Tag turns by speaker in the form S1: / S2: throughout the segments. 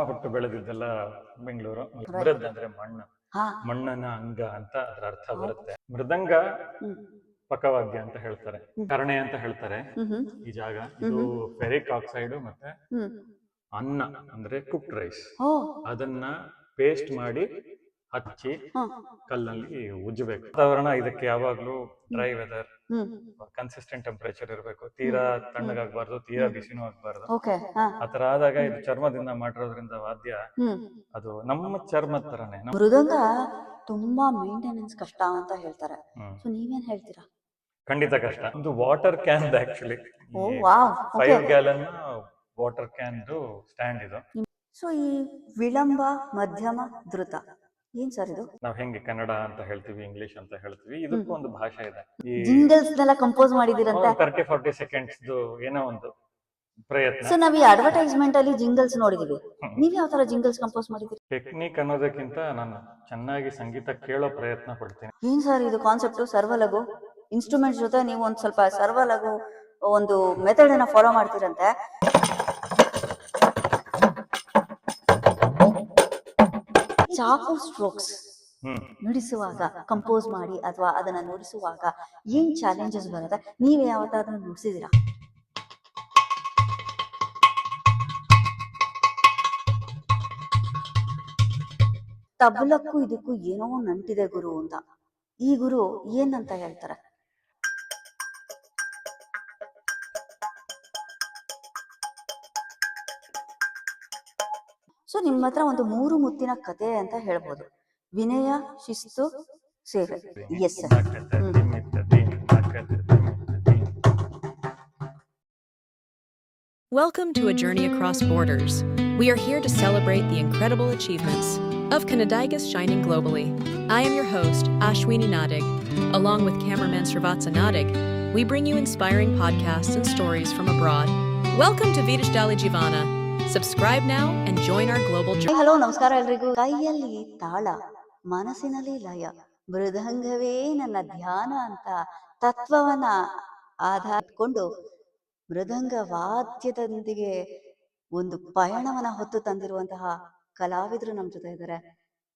S1: ಹುಟ್ಟು ಬೆಳೆದಿದ್ದೆಲ್ಲ ಬೆಂಗಳೂರು. ಮೃದ್ ಅಂದ್ರೆ ಮಣ್ಣು, ಮಣ್ಣನ ಅಂಗ ಅಂತ ಅದರ ಅರ್ಥ ಬರುತ್ತೆ. ಮೃದಂಗ ಪಕವಾದ್ಯ ಅಂತ ಹೇಳ್ತಾರೆ, ಕರ್ಣೆ ಅಂತ ಹೇಳ್ತಾರೆ ಈ ಜಾಗ. ಇದು ಫೆರಿಕ್ ಆಕ್ಸೈಡ್ ಮತ್ತೆ ಅನ್ನ ಅಂದ್ರೆ ಕುಕ್ಡ್ ರೈಸ್, ಅದನ್ನ ಪೇಸ್ಟ್ ಮಾಡಿ ಹಚ್ಚಿ ಕಲ್ಲಲ್ಲಿ ಉಜ್ಜಬೇಕು. ವಾತಾವರಣ ಇದಕ್ಕೆ ಯಾವಾಗ್ಲೂ ಡ್ರೈ ವೆದರ್, ಕನ್ಸಿಸ್ಟೆಂಟ್ ಟೆಂಪರೇಚರ್ ಇರಬೇಕು. ತೀರಾ ತಣ್ಣಗಾಗಬಾರ್ದು, ತೀರಾ ಬಿಸಿನೂ ಆಗ್ಬಾರ್ದು. ಆತರ ಆದಾಗ ಇದು ಚರ್ಮದಿಂದ ಮಾಡಿರೋದ್ರಿಂದ ವಾದ್ಯ ಅದು ನಮ್ಮ ಚರ್ಮದ ತರನೇ.
S2: ಮೃದಂಗ ತುಂಬಾ ಮೇಂಟೆನೆನ್ಸ್ ಕಷ್ಟ ಅಂತ ಹೇಳ್ತಾರೆ, ಸೊ ನೀವೇನ್ ಹೇಳ್ತೀರಾ?
S1: ಖಂಡಿತ ಕಷ್ಟ. ಇದು water can actually 5 gallon water can stand ಇದು.
S2: ಸೊ ಈ ವಿಳಂಬ, ಮಧ್ಯಮ, ದ್ರುತ ಏನ್ ಸರ್ ಇದು?
S1: ನಾವ್ ಹೆಂಗೆ ಕನ್ನಡ ಅಂತ ಹೇಳ್ತೀವಿ, ಇಂಗ್ಲಿಷ್ ಅಂತ ಹೇಳ್ತೀವಿ, ಇದಕ್ಕೂ ಒಂದು ಭಾಷೆ ಇದೆ.
S2: ಈ ಜಿಂಗಲ್ಸ್ ನೆಲ್ಲ ಕಂಪೋಸ್ ಮಾಡಿದಿರಂತೆ
S1: 30-40 ಸೆಕೆಂಡ್ಸ್ ಏನೋ ಒಂದು ಪ್ರಯತ್ನ.
S2: ಸೊ ನಾವ್ ಈ ಅಡ್ವರ್ಟೈಸ್ಮೆಂಟ್ ಅಲ್ಲಿ ಜಿಂಗಲ್ಸ್ ನೋಡಿದೀವಿ, ನೀವ್ ಯಾವ ತರ ಜಿಂಗಲ್ಸ್ ಕಂಪೋಸ್ ಮಾಡಿದಿರಿ?
S1: ಟೆಕ್ನಿಕ್ ಅನ್ನೋದಕ್ಕಿಂತ ನಾನು ಚೆನ್ನಾಗಿ ಸಂಗೀತ ಕೇಳೋ ಪ್ರಯತ್ನ ಪಡ್ತೀನಿ.
S2: ಏನ್ ಸರ್ ಇದು ಕಾನ್ಸೆಪ್ಟ್? ಸರ್ವಲಘು ಇನ್ಸ್ಟ್ರೂಮೆಂಟ್ ಜೊತೆ ನೀವು ಒಂದ್ ಸ್ವಲ್ಪ ಸರ್ವಲಘು ಒಂದು ಮೆಥಡ್ ಅನ್ನ ಫಾಲೋ ಮಾಡ್ತೀರಂತೆ. ಚಾಕು ಸ್ಟ್ರೋಕ್ಸ್ ನುಡಿಸುವಾಗ, ಕಂಪೋಸ್ ಮಾಡಿ ಅಥವಾ ಅದನ್ನ ನುಡಿಸುವಾಗ ಏನ್ ಚಾಲೆಂಜಸ್ ಬರುತ್ತೆ? ನೀವ್ ಯಾವತ್ತಾದ್ರೂ ನುಡಿಸಿದಿರಾ? ತಬಲಕ್ಕೂ ಇದಕ್ಕೂ ಏನೋ ನಂಟಿದೆ ಗುರು ಅಂತ. ಈ ಗುರು ಏನಂತ ಹೇಳ್ತಾರೆ? ಸೊ ನಿಮ್ಮ ಹತ್ರ ಒಂದು 3 ಮುತ್ತಿನ ಕತೆ ಅಂತ ಹೇಳ್ಬೋದು. ವಿನಯ, ಶಿಸ್ತು, ಸೇವೆ. Yes sir.
S3: Welcome to a journey across borders. We are here to celebrate the incredible achievements of Kannadigas shining globally. I am your host, Ashwini Nadig. Along with cameraman Srivatsa Nadig, we bring you inspiring podcasts and stories from abroad. Welcome to Vidishdali Jivana. Subscribe now and join our global journey.
S2: Hello, ನಮಸ್ಕಾರ ಎಲ್ರಿಗೂ. ಕೈಯಲ್ಲಿ ತಾಳ, ಮನಸ್ಸಿನಲ್ಲಿ ಲಯ, ಮೃದಂಗವೇ ನನ್ನ ಧ್ಯಾನ ಅಂತ ತತ್ವವನ್ನ ಆಧಾರ ಇಟ್ಕೊಂಡು ಮೃದಂಗ ವಾದ್ಯದೊಂದಿಗೆ ಒಂದು ಪಯಣವನ್ನ ಹೊತ್ತು ತಂದಿರುವಂತಹ ಕಲಾವಿದರು ನಮ್ಮ ಜೊತೆ ಇದ್ದಾರೆ,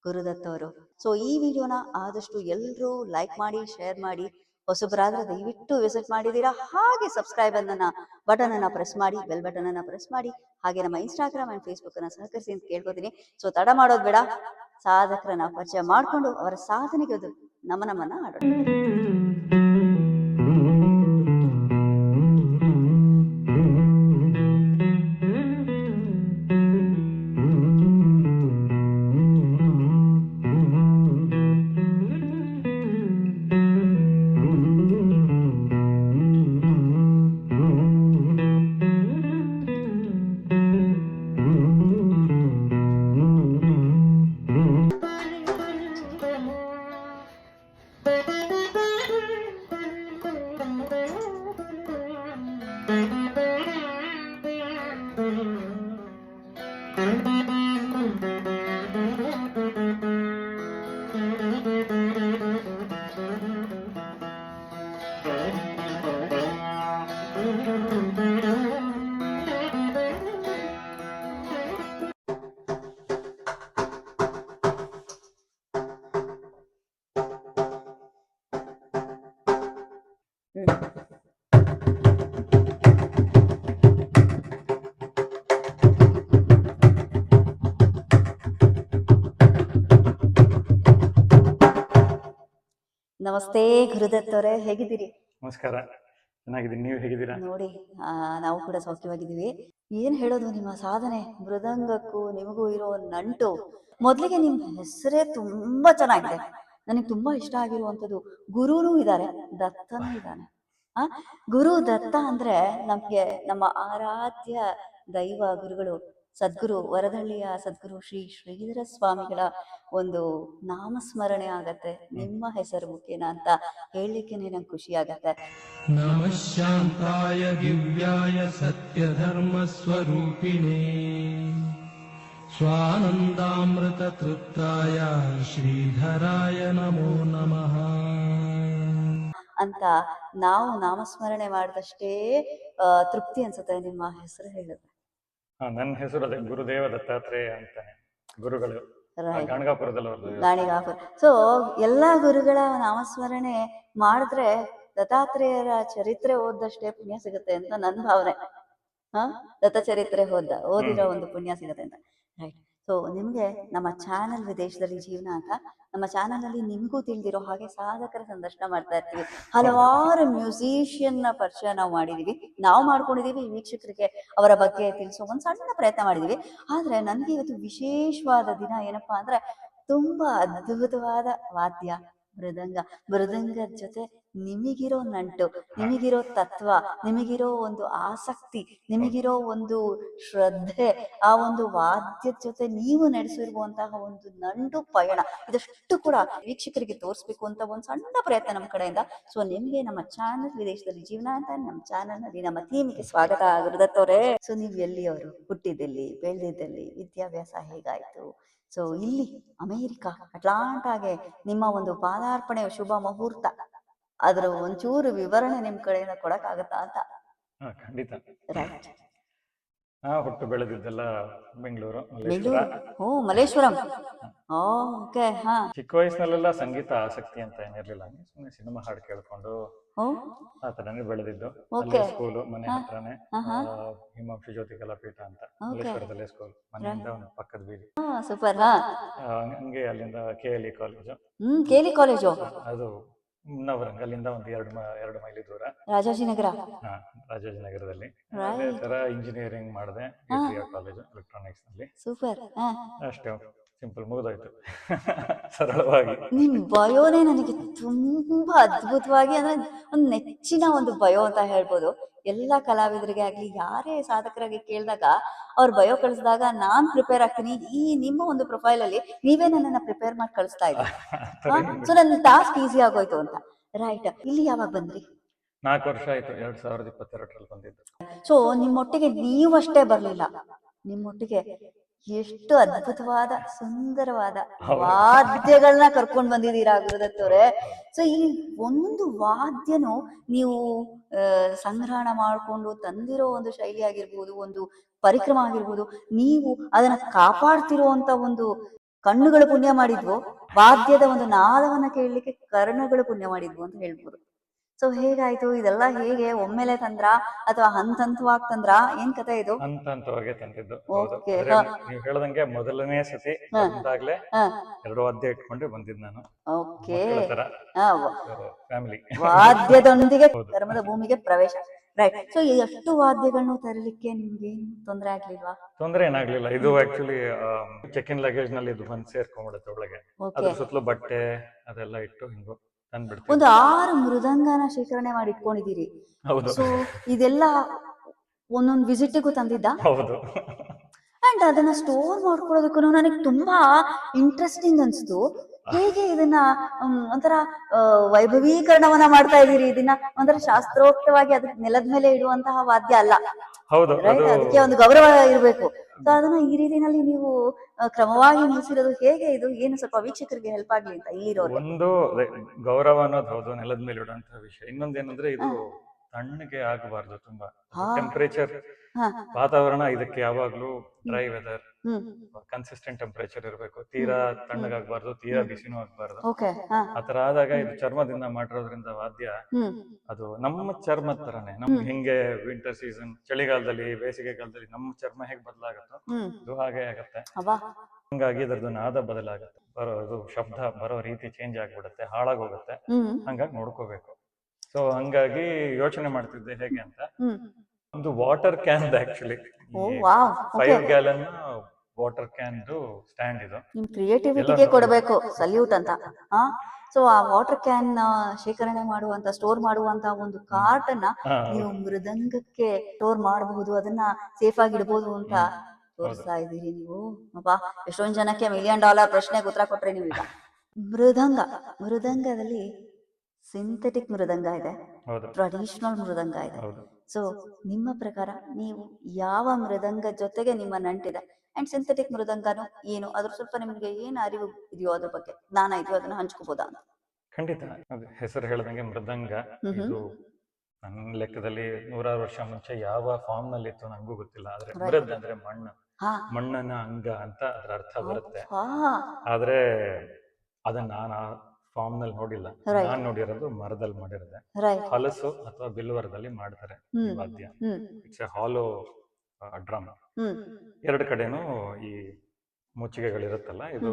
S2: ಗುರುದತ್ ಅವರು. ಸೊ ಈ ವಿಡಿಯೋನ ಆದಷ್ಟು ಎಲ್ಲರೂ ಲೈಕ್ ಮಾಡಿ, ಶೇರ್ ಮಾಡಿ. ಹೊಸಬರಾದ್ರೆ ದಯವಿಟ್ಟು ವಿಸಿಟ್ ಮಾಡಿದೀರಾ. ಹಾಗೆ ಸಬ್ಸ್ಕ್ರೈಬ್ ಬಟನ್ ಅನ್ನ ಪ್ರೆಸ್ ಮಾಡಿ, ಬೆಲ್ ಬಟನ್ ಅನ್ನ ಪ್ರೆಸ್ ಮಾಡಿ. ಹಾಗೆ ನಮ್ಮ ಇನ್ಸ್ಟಾಗ್ರಾಮ್ ಅಂಡ್ ಫೇಸ್ಬುಕ್ ಅನ್ನ ಸಹಕರಿಸಿ ಅಂತ ಕೇಳ್ಕೊತೀನಿ. ಸೊ ತಡ ಮಾಡೋದು ಬೇಡ, ಸಾಧಕರನ್ನ ಪರಿಚಯ ಮಾಡ್ಕೊಂಡು ಅವರ ಸಾಧನೆಗೆ ನಮನಮನ್ನ ಆಡೋಣ. ನಮಸ್ತೆ ಗುರುದತ್ ಅವರೇ, ಹೇಗಿದ್ದೀರಿ?
S1: ನಮಸ್ಕಾರ, ಚೆನ್ನಾಗಿದ್ದೀನಿ. ನೀವು ಹೇಗಿದ್ದೀರಾ?
S2: ನೋಡಿ, ನಾವು ಕೂಡ ಸೌಖ್ಯವಾಗಿದ್ದೀವಿ. ಏನ್ ಹೇಳೋದು, ನಿಮ್ಮ ಸಾಧನೆ, ಮೃದಂಗಕ್ಕೂ ನಿಮಗೂ ಇರೋ ನಂಟು. ಮೊದ್ಲಿಗೆ ನಿಮ್ ಹೆಸರೇ ತುಂಬಾ ಚೆನ್ನಾಗಿದೆ. ನನಗೆ ತುಂಬಾ ಇಷ್ಟ ಆಗಿರುವಂತದ್ದು, ಗುರುನೂ ಇದ್ದಾರೆ, ದತ್ತನೂ ಇದ್ದಾನೆ. ಗುರು ದತ್ತ ಅಂದ್ರೆ ನಮ್ಗೆ ನಮ್ಮ ಆರಾಧ್ಯ ದೈವ ಗುರುಗಳು ಸದ್ಗುರು ವರದಹಳ್ಳಿಯ ಸದ್ಗುರು ಶ್ರೀ ಶ್ರೀಧರ ಸ್ವಾಮಿಗಳ ಒಂದು ನಾಮಸ್ಮರಣೆ ಆಗತ್ತೆ ನಿಮ್ಮ ಹೆಸರು ಮುಖೇನ ಅಂತ ಹೇಳಲಿಕ್ಕೆ ನಂಗೆ ಖುಷಿ ಆಗತ್ತೆ.
S4: ನಮಃ ಶಾಂತಾಯ ದಿವ್ಯಾಯ ಸತ್ಯಧರ್ಮ ಸ್ವರೂಪಿಣೇ ಸ್ವಾನಂದಾಮೃತ ತೃಪ್ತಾಯ ಶ್ರೀಧರಾಯ ನಮೋ ನಮಃ
S2: ಅಂತ ನಾವು ನಾಮಸ್ಮರಣೆ ಮಾಡಿದಷ್ಟೇ ತೃಪ್ತಿ ಅನ್ಸುತ್ತೆ ನಿಮ್ಮ ಹೆಸರು ಹೇಳಿದ್ರೆ.
S1: ನನ್ನ ಹೆಸರು ಅದೇ ಗುರುದೇವ ದತ್ತಾತ್ರೇಯ ಅಂತಾನೆ, ಗುರುಗಳು ಗಾಣಗಾಪುರದಲ್ಲಿ.
S2: ಗಾಣಿಗಾಪುರ. ಸೊ ಎಲ್ಲಾ ಗುರುಗಳ ನಾಮಸ್ಮರಣೆ ಮಾಡಿದ್ರೆ ದತ್ತಾತ್ರೇಯರ ಚರಿತ್ರೆ ಓದಷ್ಟೇ ಪುಣ್ಯ ಸಿಗುತ್ತೆ ಅಂತ ನನ್ನ ಭಾವನೆ. ದತ್ತ ಚರಿತ್ರೆ ಓದಿರೋ ಒಂದು ಪುಣ್ಯ ಸಿಗುತ್ತೆ ಅಂತ. ರೈಟ್. ಸೊ ನಿಮ್ಗೆ ನಮ್ಮ ಚಾನಲ್ ವಿದೇಶದಲ್ಲಿ ಜೀವನ ಅಂತ ನಮ್ಮ ಚಾನಲ್ ಅಲ್ಲಿ ನಿಮ್ಗೂ ತಿಳಿದಿರೋ ಹಾಗೆ ಸಾಧಕರ ಸಂದರ್ಶನ ಮಾಡ್ತಾ ಇರ್ತೀವಿ. ಹಲವಾರು ಮ್ಯೂಸಿಷಿಯನ್ ನ ಪರಿಚಯ ನಾವು ಮಾಡಿದೀವಿ, ನಾವು ಮಾಡ್ಕೊಂಡಿದೀವಿ. ವೀಕ್ಷಕರಿಗೆ ಅವರ ಬಗ್ಗೆ ತಿಳಿಸೋ ಒಂದ್ ಸಣ್ಣ ಪ್ರಯತ್ನ ಮಾಡಿದೀವಿ. ಆದ್ರೆ ನನ್ಗೆ ಇವತ್ತು ವಿಶೇಷವಾದ ದಿನ ಏನಪ್ಪಾ ಅಂದ್ರೆ ತುಂಬಾ ಅದ್ಭುತವಾದ ವಾದ್ಯ ಮೃದಂಗದ ಜೊತೆ ನಿಮಗಿರೋ ನಂಟು, ನಿಮಗಿರೋ ತತ್ವ, ನಿಮಗಿರೋ ಒಂದು ಆಸಕ್ತಿ, ನಿಮಗಿರೋ ಒಂದು ಶ್ರದ್ಧೆ, ಆ ಒಂದು ವಾದ್ಯದ ಜೊತೆ ನೀವು ನಡೆಸಿರುವಂತಹ ಒಂದು ನಂಟು ಪಯಣ, ಇದಷ್ಟು ಕೂಡ ವೀಕ್ಷಕರಿಗೆ ತೋರಿಸ್ಬೇಕು ಅಂತ ಒಂದು ಸಣ್ಣ ಪ್ರಯತ್ನ ನಮ್ಮ ಕಡೆಯಿಂದ. ಸೊ ನಿಮ್ಗೆ ನಮ್ಮ ಚಾನಲ್ ವಿದೇಶದಲ್ಲಿ ಜೀವನ ಅಂತ ನಮ್ಮ ಚಾನಲ್ ನಲ್ಲಿ ನಮ್ಮ ಥೀಮಿಗೆ ಸ್ವಾಗತ ಗುರುದತ್ತವ್ರೆ. ಸೊ ನೀವು ಎಲ್ಲಿಯವರು, ಹುಟ್ಟಿದಲ್ಲಿ, ಬೆಳೆದಿದ್ದಲ್ಲಿ, ವಿದ್ಯಾಭ್ಯಾಸ ಹೇಗಾಯ್ತು? ಸೊ ಇಲ್ಲಿ ಅಮೇರಿಕಾ ಅಟ್ಲಾಂಟಾಗೆ ನಿಮ್ಮ ಒಂದು ಪಾದಾರ್ಪಣೆ ಶುಭ ಮುಹೂರ್ತ, ಅದ್ರ ಒಂಚೂರು ವಿವರಣೆ ನಿಮ್ ಕಡೆಯಿಂದ ಕೊಡಕ್ಕಾಗತ್ತಾ ಅಂತ.
S1: ಖಂಡಿತ.
S2: ರೈಟ್.
S1: ಹುಟ್ಟು ಬೆಳೆದಿದ್ದೆಲ್ಲ ಬೆಂಗಳೂರು,
S2: ಮಲ್ಲೇಶ್ವರಂ. ಓಕೆ.
S1: ಚಿಕ್ಕ ವಯಸ್ಸಿನಲ್ಲೆಲ್ಲ ಸಂಗೀತ ಆಸಕ್ತಿ ಅಂತ ಏನಿರ್ಲಿಲ್ಲ, ಸುಮ್ಮನೆ ಸಿನಿಮಾ ಹಾಡು ಕೇಳ್ಕೊಂಡು ಆ ತರನೇ ಬೆಳೆದಿದ್ದು. ಸ್ಕೂಲು ಮನೆ ಹತ್ರನೇ, ಹಿಮಾಂಶು ಜ್ಯೋತಿ ಕಲಾಪೀಠ ಅಂತ ಮಲ್ಲೇಶ್ವರದಲ್ಲೇ ಸ್ಕೂಲ್, ಮನೆಯಿಂದ ಒಂದು ಪಕ್ಕದ ಬೀದಿ.
S2: ಸೂಪರ್.
S1: ಹಂಗೆ ಅಲ್ಲಿಂದ KLE ಕಾಲೇಜು.
S2: KLE ಕಾಲೇಜು ಅದು
S1: ನವರಂಗ್, ಅಲ್ಲಿಂದ ಒಂದು 2 ಮೈಲಿ ದೂರ
S2: ರಾಜಾಜಿನಗರ.
S1: ರಾಜಾಜಿನಗರದಲ್ಲಿ ತರ ಇಂಜಿನಿಯರಿಂಗ್ ಮಾಡಿದೆ, ಕಾಲೇಜು ಎಲೆಕ್ಟ್ರಾನಿಕ್ಸ್ ನಲ್ಲಿ.
S2: ಸೂಪರ್.
S1: ಅಷ್ಟೇ, ಸಿಂಪಲ್, ಮುಗಿದೋಯ್ತು. ಸರಳವಾಗಿ.
S2: ನಿಮ್ ಬಯೋನೇ ನನಗೆ ತುಂಬಾ ಅದ್ಭುತವಾಗಿ, ಅಂದ್ರೆ ಒಂದು ನೆಚ್ಚಿನ ಒಂದು ಬಯೋ ಅಂತ ಹೇಳ್ಬೋದು. ಎಲ್ಲಾ ಕಲಾವಿದರಿಗೆ ಆಗ್ಲಿ, ಯಾರೇ ಸಾಧಕರಾಗಿ ಕೇಳಿದಾಗ ಅವ್ರ ಬಯೋ ಕಳಿಸಿದಾಗ ನಾನ್ ಪ್ರಿಪೇರ್ ಆಗ್ತೀನಿ. ಈ ನಿಮ್ಮ ಒಂದು ಪ್ರೊಫೈಲ್ ಅಲ್ಲಿ ನೀವೇ ನನ್ನನ್ನ ಪ್ರಿಪೇರ್ ಮಾಡಿ ಕಳಿಸ್ತಾ ಇದ್ದೀವಿ. ಸೊ ನನ್ನ ಟಾಸ್ಕ್ ಈಸಿ ಆಗೋಯ್ತು ಅಂತ. ರೈಟ್. ಇಲ್ಲಿ ಯಾವಾಗ ಬಂದ್ರಿ?
S1: 4 ವರ್ಷ ಆಯ್ತು, 2022ರಲ್ಲಿ ಬಂದಿದ್ದು.
S2: ಸೊ ನಿಮ್ಮೊಟ್ಟಿಗೆ ನೀವಷ್ಟೇ ಬರ್ಲಿಲ್ಲ, ನಿಮ್ಮೊಟ್ಟಿಗೆ ಎಷ್ಟು ಅದ್ಭುತವಾದ ಸುಂದರವಾದ ವಾದ್ಯಗಳನ್ನ ಕರ್ಕೊಂಡ್ ಬಂದಿದ್ದೀರಾ ಗುರುದತ್ತವ್ರೆ. ಸೊ ಈ ಒಂದು ವಾದ್ಯನು ನೀವು ಸಂಗ್ರಹಣ ಮಾಡ್ಕೊಂಡು ತಂದಿರೋ ಒಂದು ಶೈಲಿ ಆಗಿರ್ಬೋದು, ಒಂದು ಪರಿಕ್ರಮ ಆಗಿರ್ಬೋದು, ನೀವು ಅದನ್ನ ಕಾಪಾಡ್ತಿರುವಂತ ಒಂದು ಕಣ್ಣುಗಳು ಪುಣ್ಯ ಮಾಡಿದ್ವು, ವಾದ್ಯದ ಒಂದು ನಾದವನ್ನ ಕೇಳಲಿಕ್ಕೆ ಕರ್ಣಗಳು ಪುಣ್ಯ ಮಾಡಿದ್ವು ಅಂತ ಹೇಳ್ಬೋದು. ಸೊ ಹೇಗಾಯ್ತು ಇದೆಲ್ಲ? ಹೇಗೆ ಒಮ್ಮೆಲೆ ತಂದ್ರ ಅಥವಾ ಹಂತವಾಗಿ ತಂದ್ರ? ಏನ್ ಕಥೆ ಇದು?
S1: ಹಂತವಾಗಿ ತಂದಿದ್ದು. ನೀವು ಹೇಳ್ದಂಗೆ ಮೊದಲನೇ ಸತಿ ಬಂದಾಗ್ಲೇ 2 ವಾದ್ಯ ಇಟ್ಕೊಂಡೆ ಬಂದಿದ್ ನಾನು.
S2: ಓಕೆ.
S1: ಫ್ಯಾಮಿಲಿ
S2: ವಾದ್ಯದೊಂದಿಗೆ ಧರ್ಮದ ಭೂಮಿಗೆ ಪ್ರವೇಶ. ರೈಟ್. ಸೊ ಎಷ್ಟು ವಾದ್ಯಗಳನ್ನು ತರಲಿಕ್ಕೆ ನಿಮ್ಗೆ ತೊಂದರೆ ಆಗ್ಲಿಲ್ವಾ?
S1: ತೊಂದರೆ ಏನಾಗ್ಲಿಲ್ಲ. ಇದು ಆಕ್ಚುಲಿ ಚೆಕ್ ಇನ್ ಲಗೇಜ್ ನಲ್ಲಿ ಇದು ಬಂದು ಸೇರ್ಕೊಂಡ್ಬಿಡುತ್ತೆ ಒಳಗೆ. ಅದ್ರ ಸುತ್ತಲೂ ಬಟ್ಟೆ ಅದೆಲ್ಲ ಇಟ್ಟು ಹಿಂಗು
S2: ಒಂದು 6 ಮೃದಂಗನ ಶೇಖರಣೆ ಮಾಡಿ ಇಟ್ಕೊಂಡಿದ್ದೀರಿ. ಸೊ ಇದೆಲ್ಲ ಒಂದೊಂದು ವಿಸಿಟ್ಗೂ ತಂದಿದ್ದ?
S1: ಹೌದು.
S2: ಅಂಡ್ ಅದನ್ನ ಸ್ಟೋರ್ ಮಾಡ್ಕೊಳ್ಳೋದಕ್ಕೂ ನನಗೆ ತುಂಬಾ ಇಂಟ್ರೆಸ್ಟಿಂಗ್ ಅನ್ಸ್ತು. ಹೇಗೆ ಇದನ್ನ ಒಂಥರ ವೈಭವೀಕರಣವನ್ನ ಮಾಡ್ತಾ ಇದೀರಿ? ಇದನ್ನ ಒಂಥರ ಶಾಸ್ತ್ರೋಕ್ತವಾಗಿ ಅದ್ರ ನೆಲದ ಮೇಲೆ ಇಡುವಂತಹ ವಾದ್ಯ ಅಲ್ಲ.
S1: ಹೌದು.
S2: ಅದಕ್ಕೆ ಒಂದು ಗೌರವ ಇರಬೇಕು. ಸೊ ಅದನ್ನ ಈ ರೀತಿನಲ್ಲಿ ನೀವು ಕ್ರಮವಾಗಿ ನಿಲ್ಲಿಸಿರೋದು ಹೇಗೆ? ಇದು ಏನು ಸ್ವಲ್ಪ ವೀಕ್ಷಕರಿಗೆ ಹೆಲ್ಪ್ ಆಗ್ಲಿ ಅಂತ ಇಲ್ಲಿರೋರು.
S1: ಒಂದು ಗೌರವ ಅನ್ನೋದು ಹೌದು, ನೆಲದ ಮೇಲೆ ಇಡುವಂತಹ ವಿಷಯ. ಇನ್ನೊಂದೇನಂದ್ರೆ ಇದು ತಣ್ಣಗೆ ಆಗಬಾರ್ದು. ತುಂಬಾ ಟೆಂಪರೇಚರ್, ವಾತಾವರಣ ಇದಕ್ಕೆ ಯಾವಾಗ್ಲೂ ಡ್ರೈ ವೆದರ್, ಕನ್ಸಿಸ್ಟೆಂಟ್ ಟೆಂಪರೇಚರ್ ಇರಬೇಕು. ತೀರಾ ತಣ್ಣಗಾಗಬಾರ್ದು, ತೀರಾ ಬಿಸಿನೂ ಆಗ್ಬಾರ್ದು. ಆತರ ಆದಾಗ ಇದು ಚರ್ಮದಿಂದ ಮಾಡಿರೋದ್ರಿಂದ ವಾದ್ಯ ಅದು ನಮ್ಮ ಚರ್ಮದ ತರನೇ. ನಮ್ಗೆ ಹೆಂಗೆ ವಿಂಟರ್ ಸೀಸನ್, ಚಳಿಗಾಲದಲ್ಲಿ, ಬೇಸಿಗೆ ಕಾಲದಲ್ಲಿ ನಮ್ಮ ಚರ್ಮ ಹೇಗೆ ಬದಲಾಗುತ್ತೋ ಇದು ಹಾಗೆ ಆಗತ್ತೆ. ಹಂಗಾಗಿ ಇದ್ರದ್ದು ನಾದ ಬದಲಾಗತ್ತೆ, ಬರೋದು ಶಬ್ದ ಬರೋ ರೀತಿ ಚೇಂಜ್ ಆಗ್ಬಿಡುತ್ತೆ, ಹಾಳಾಗೋಗುತ್ತೆ. ಹಂಗಾಗಿ ನೋಡ್ಕೋಬೇಕು. ಸೊ ಹಂಗಾಗಿ ಯೋಚನೆ ಮಾಡ್ತಿದ್ದೆ ಹೇಗೆ ಅಂತ. ಒಂದು water can actually 5 gallon water can stand ಇದು.
S2: ನಿಮ್ ಕ್ರಿಯೇಟಿವಿಟಿಗೆ ಕೊಡಬೇಕು ಸಲ್ಯೂಟ್ ಅಂತ. ಸೊ ಆ ವಾಟರ್ ಕ್ಯಾನ್ ಶೇಖರಣೆ ಮಾಡುವಂತ, ಸ್ಟೋರ್ ಮಾಡುವಂತ ಒಂದು ಕಾರ್ಟ್ ಅನ್ನ ನೀವು ಮೃದಂಗಕ್ಕೆ ಸ್ಟೋರ್ ಮಾಡಬಹುದು, ಅದನ್ನ ಸೇಫ್ ಆಗಿ ಇಡಬಹುದು ಅಂತ ತೋರಿಸ್ತಾ ಇದ್ದೀರಿ ನೀವು. ಅಬ್ಬಾ, ಎಷ್ಟೊಂದ್ ಜನಕ್ಕೆ $1,000,000 ಪ್ರಶ್ನೆಗೆ ಉತ್ತರ ಕೊಟ್ರಿ ನೀವು ಈಗ. ಮೃದಂಗದಲ್ಲಿ ಸಿಂಥೆಟಿಕ್ ಮೃದಂಗ ಇದೆ,
S1: ಹೌದು
S2: ಟ್ರೆಡಿಷನಲ್ ಮೃದಂಗ ಇದೆ.
S1: ಹೌದು.
S2: ಸೊ ನಿಮ್ಮ ಪ್ರಕಾರ ನೀವು ಯಾವ ಮೃದಂಗ ಜೊತೆಗೆ ನಿಮ್ಮ ನಂಟಿದೆ, ಅಂಡ್ ಸಿಂಥೆಟಿಕ್ ಮೃದಂಗನು ಏನು, ಅದ್ರ ಸ್ವಲ್ಪ ನಿಮ್ಗೆ ಏನು ಅರಿವು ಇದೆಯೋ ಅದ್ರ ಬಗ್ಗೆ, ಜ್ಞಾನ ಇದೆಯೋ ಅದನ್ನ ಹಂಚ್ಕೋಬೋದಾ ಅಂತ.
S1: ಖಂಡಿತ. ಅದು ಹೆಸರು ಹೇಳ್ದಂಗೆ ಮೃದಂಗ, ಇದು ನನ್ನ ಲೆಕ್ಕದಲ್ಲಿ 100 ವರ್ಷ ಮುಂಚೆ ಯಾವ ಫಾರ್ಮ್ ನಲ್ಲಿ ಇತ್ತು ನಂಗೂ ಗೊತ್ತಿಲ್ಲ. ಆದ್ರೆ ಮೃದ್ ಅಂದ್ರೆ ಮಣ್ಣು, ಮಣ್ಣನ ಅಂಗ ಅಂತ ಅದ್ರ ಅರ್ಥ ಬರುತ್ತೆ. ಆದ್ರೆ ಅದನ್ನ ನಾನು ಆ ಫಾರ್ಮ್ ನಲ್ಲಿ ನೋಡಿಲ್ಲ. ನಾನ್ ನೋಡಿರೋದು ಮರದಲ್ಲಿ ಮಾಡಿರೋದೆ, ಹಲಸು ಅಥವಾ ಬಿಲ್ವರದಲ್ಲಿ ಮಾಡ್ತಾರೆ ಈ ವಾದ್ಯ. It's a hollow drum. ಎರಡು ಕಡೆನೂ ಈ ಮುಚ್ಚಿಗೆಗಳಿರುತ್ತಲ್ಲ, ಇದು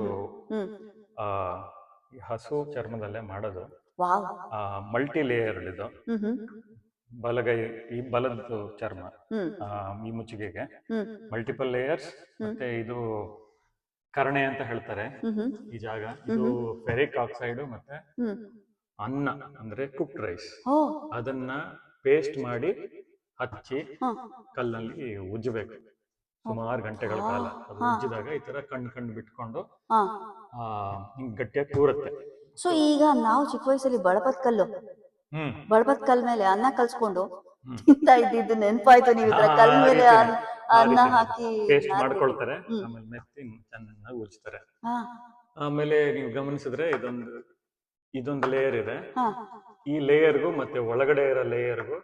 S1: ಈ ಹಸು ಚರ್ಮದಲ್ಲೇ ಮಾಡೋದು. ಮಲ್ಟಿ ಲೇಯರ್ ಇದು. ಬಲಗೈ ಈ ಬಲದ್ದು ಚರ್ಮ, ಈ ಮುಚ್ಚಿಗೆಗೆ ಮಲ್ಟಿಪಲ್ ಲೇಯರ್ಸ್. ಮತ್ತೆ ಇದು ಕರ್ಣೆ ಅಂತ ಹೇಳ್ತಾರೆ ಈ ಜಾಗ. ಇದು ಫೆರಿಕ್ ಆಕ್ಸೈಡ್ ಮತ್ತೆ ಅನ್ನ ಅಂದ್ರೆ ಕುಕ್ಡ್ ರೈಸ್, ಅದನ್ನ ಪೇಸ್ಟ್ ಮಾಡಿ ಹಚ್ಚಿ ಕಲ್ಲಲ್ಲಿ ಉಜ್ಜಬೇಕು ಸುಮಾರು ಗಂಟೆಗಳ ಕಾಲ. ಅದು ಉಜ್ಜಿದಾಗ ಈ ತರ ಕಣ್ಣು ಬಿಟ್ಕೊಂಡು ಹಿಂಗ್ ಗಟ್ಟಿಯಾಗಿ ಕೂರುತ್ತೆ.
S2: ಸೊ ಈಗ ನಾವು ಚಿಕ್ಕ ವಯಸ್ಸಲ್ಲಿ ಬಳಪದ ಕಲ್ ಮೇಲೆ ಅನ್ನ ಕಲ್ಸ್ಕೊಂಡು ತಿಂತಾ ಇದ್ದಿದ್ದು ನೆನಪಾಯ್ತು. ನೀವು ಕಲ್ ಮೇಲೆ ಅನ್ನ ಹಾಕಿ
S1: ಪೇಸ್ಟ್ ಮಾಡ್ಕೊಳ್ತಾರೆ, ಆಮೇಲೆ ಮೆತ್ತಿ ಚೆನ್ನಾಗಿ ಉಜ್ತಾರೆ. ಆಮೇಲೆ ನೀವು ಗಮನಿಸಿದ್ರೆ ಇದೊಂದು ಲೇಯರ್ ಇದೆ, ಈ ಲೇಯರ್ಗೂ ಮತ್ತೆ ಒಳಗಡೆ ಇರೋ ಲೇಯರ್ಗೂ